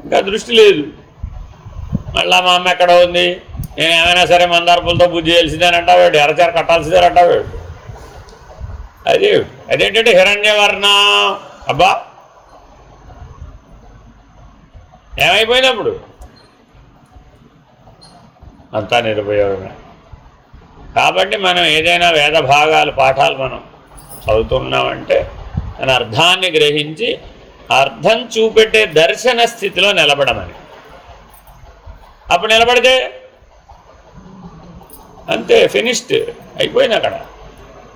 ఇంకా దృష్టి లేదు. మళ్ళీ మా అమ్మ ఎక్కడ ఉంది, నేను ఏమైనా సరే మందార పూలతో పూజ చేయాల్సిందని అంటావేడు, ఎర్రచార కట్టాల్సిందే అంటావేడు. అదేంటంటే హిరణ్యవర్ణ. అబ్బా ఏమైపోయింది అప్పుడు? అంతా నిరుపయోగమే. కాబట్టి మనం ఏదైనా వేద భాగాలు పాఠాలు మనం చదువుతున్నామంటే దాని అర్థాన్ని గ్రహించి అర్థం చూపెట్టే దర్శన స్థితిలో నిలబడమని. అప్పుడు నిలబడితే అంతే, ఫినిష్డ్ అయిపోయింది అక్కడ.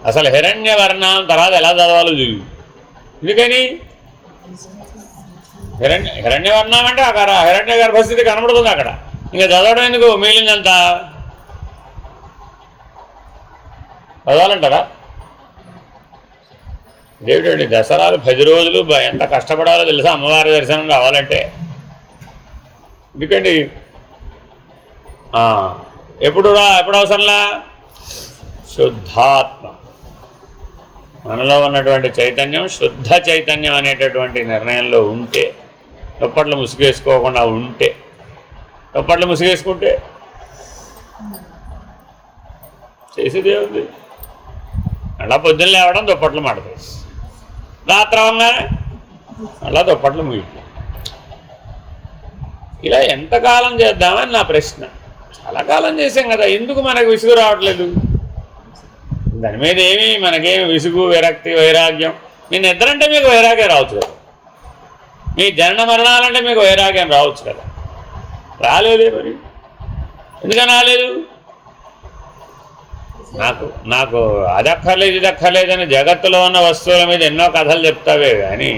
అసలు హిరణ్యవర్ణం తర్వాత ఎలా చదవాలో చూడు. ఎందుకని హిరణ్యవర్ణం అంటే అక్కడ హిరణ్య గర్భస్థితి కనబడుతుంది అక్కడ. ఇంకా చదవడం ఎందుకు? మిగిలిందంతా చదవాలంటారా? దేవుడండి దసరాలు 10 రోజులు ఎంత కష్టపడాలో తెలుసా అమ్మవారి దర్శనం కావాలంటే. ఎందుకండి ఎప్పుడు అవసరంలా? శుద్ధాత్మ మనలో ఉన్నటువంటి చైతన్యం శుద్ధ చైతన్యం అనేటటువంటి నిర్ణయంలో ఉంటే, దుప్పట్లు ముసుగేసుకోకుండా ఉంటే, దుప్పట్లు ముసుగేసుకుంటే చేసేదే ఉంది. అలా పొద్దున్న లేవడం దుప్పట్లు మాడతాయి, రాత్రి అవ్వగానే అలా దుప్పట్లు ముగిటి. ఇలా ఎంతకాలం చేద్దామని నా ప్రశ్న. చాలా కాలం చేసాం కదా, ఎందుకు మనకు విసుగు రావట్లేదు? దాని మీద మనకేమి విసుగు, విరక్తి, వైరాగ్యం? మీ నిద్రంటే మీకు వైరాగ్యం రావచ్చు కదా, మీ జనన మరణాలంటే మీకు వైరాగ్యం రావచ్చు కదా. రాలేదే మరి, ఎందుకని రాలేదు? నాకు అదక్కర్లేదు ఇదక్కర్లేదని జగత్తులో ఉన్న వస్తువుల మీద ఎన్నో కథలు చెప్తావే కానీ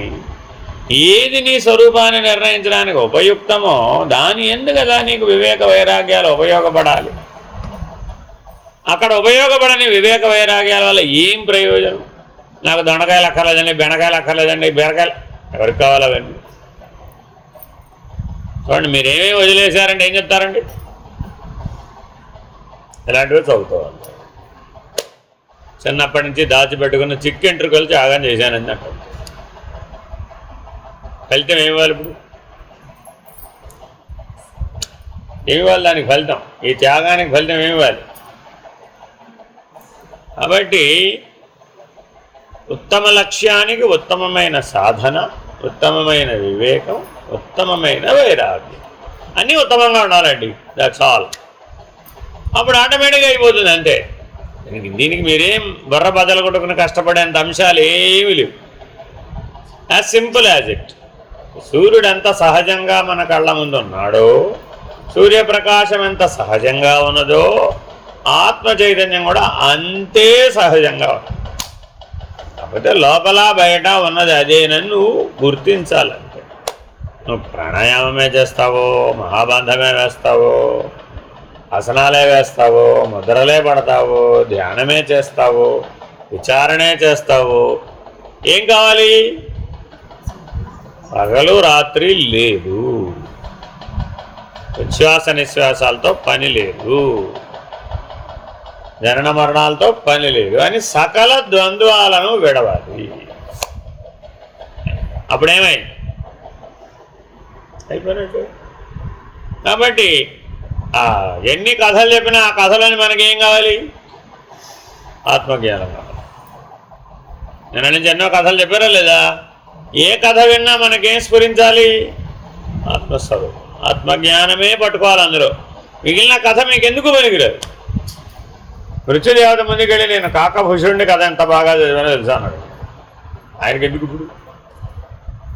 ఏది నీ స్వరూపాన్ని నిర్ణయించడానికి ఉపయుక్తమో దాని ఎందు కదా నీకు వివేక వైరాగ్యాలు ఉపయోగపడాలి. అక్కడ ఉపయోగపడని వివేక వైరాగ్యాల వల్ల ఏం ప్రయోజనం? నాకు దొండకాయలు అక్కర్లేదండి, బెండకాయలు అక్కర్లేదండి, బీరకాయలు ఎవరికి కావాలి అవన్నీ? చూడండి, మీరేమీ వదిలేశారంటే ఏం చెప్తారండి? ఇలాంటివి చదువుకోవాలి. చిన్నప్పటి నుంచి దాచిపెట్టుకున్న చిక్కెంట్రుకలు త్యాగం చేశానని అంటారు. ఫలితం ఏమివ్వాలి? ఇప్పుడు ఏమివ్వాలి దానికి ఫలితం? ఈ త్యాగానికి ఫలితం ఏమివ్వాలి? కాబట్టి ఉత్తమ లక్ష్యానికి ఉత్తమమైన సాధన, ఉత్తమమైన వివేకం, ఉత్తమమైన వైరాగ్యం అన్నీ ఉత్తమంగా ఉండాలండి. That's all. అప్పుడు ఆటోమేటిక్గా అయిపోతుంది అంతే. దీనికి మీరేం బుర్ర బద్దలు కొట్టుకుని కష్టపడేంత అంశాలు ఏమీ లేవు. As simple as it. సూర్యుడు ఎంత సహజంగా మన కళ్ళ ముందు ఉన్నాడో, సూర్యప్రకాశం ఎంత సహజంగా ఉన్నదో, ఆత్మ చైతన్యం కూడా అంతే సహజంగా ఉంది. కాకపోతే లోపల బయట ఉన్నది అదేనని నువ్వు గుర్తించాలంటే. నువ్వు ప్రాణాయామమే చేస్తావో, మహాబంధమే వేస్తావో, ఆసనాలే వేస్తావో, ముద్రలే పడతావో, ధ్యానమే చేస్తావో, విచారణే చేస్తావో, ఏం కావాలి? పగలు రాత్రి లేదు, ఉచ్ఛ్వాస నిశ్వాసాలతో పని లేదు, జనన మరణాలతో పని లేదు అని సకల ద్వంద్వాలను విడవాలి. అప్పుడేమైంది? అయిపోయినట్టు. కాబట్టి ఎన్ని కథలు చెప్పినా ఆ కథలని మనకేం కావాలి? ఆత్మజ్ఞానం కావాలి. నిన్న నుంచి ఎన్నో కథలు చెప్పారా లేదా? ఏ కథ విన్నా మనకేం స్ఫురించాలి? ఆత్మస్వరూపం. ఆత్మజ్ఞానమే పట్టుకోవాలి అందులో. మిగిలిన కథ మీకు ఎందుకు పనికిరాదు. మృత్యుదేవత ముందుకు వెళ్ళి నేను కాకభూషుడిని కథ ఎంత బాగా చదివానో తెలుసా అన్నాడు. ఆయనకి ఎందుకు ఇప్పుడు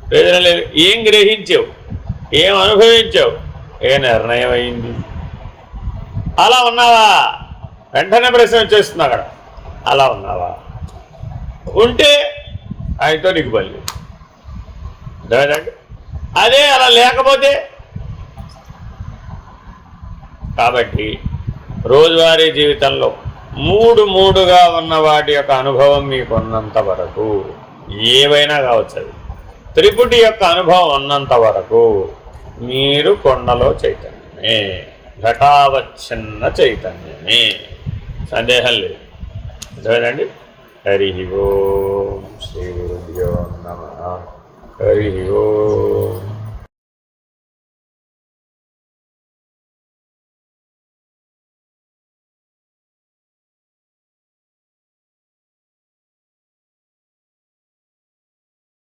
ప్రయోజనం లేదు. ఏం గ్రహించావు, ఏం అనుభవించావు, ఏ నిర్ణయం అయింది? అలా ఉన్నావా? వెంటనే ప్రశ్న వచ్చేస్తుంది అక్కడ. అలా ఉన్నావా? ఉంటే ఆయనతో నీకు పని లేదు. అదే అలా లేకపోతే. కాబట్టి రోజువారీ జీవితంలో మూడుగా ఉన్న వాటి యొక్క అనుభవం మీకు ఉన్నంత వరకు, ఏవైనా కావచ్చు, అది త్రిపుటి యొక్క అనుభవం ఉన్నంత వరకు మీరు కొండలో చైతన్యమే, ఘటావచ్ఛిన్న చైతన్యమే, సందేహం లేదు. అర్థమైందండి? హరి ఓం శ్రీ గురుభ్యో నమః. హరి ఓం.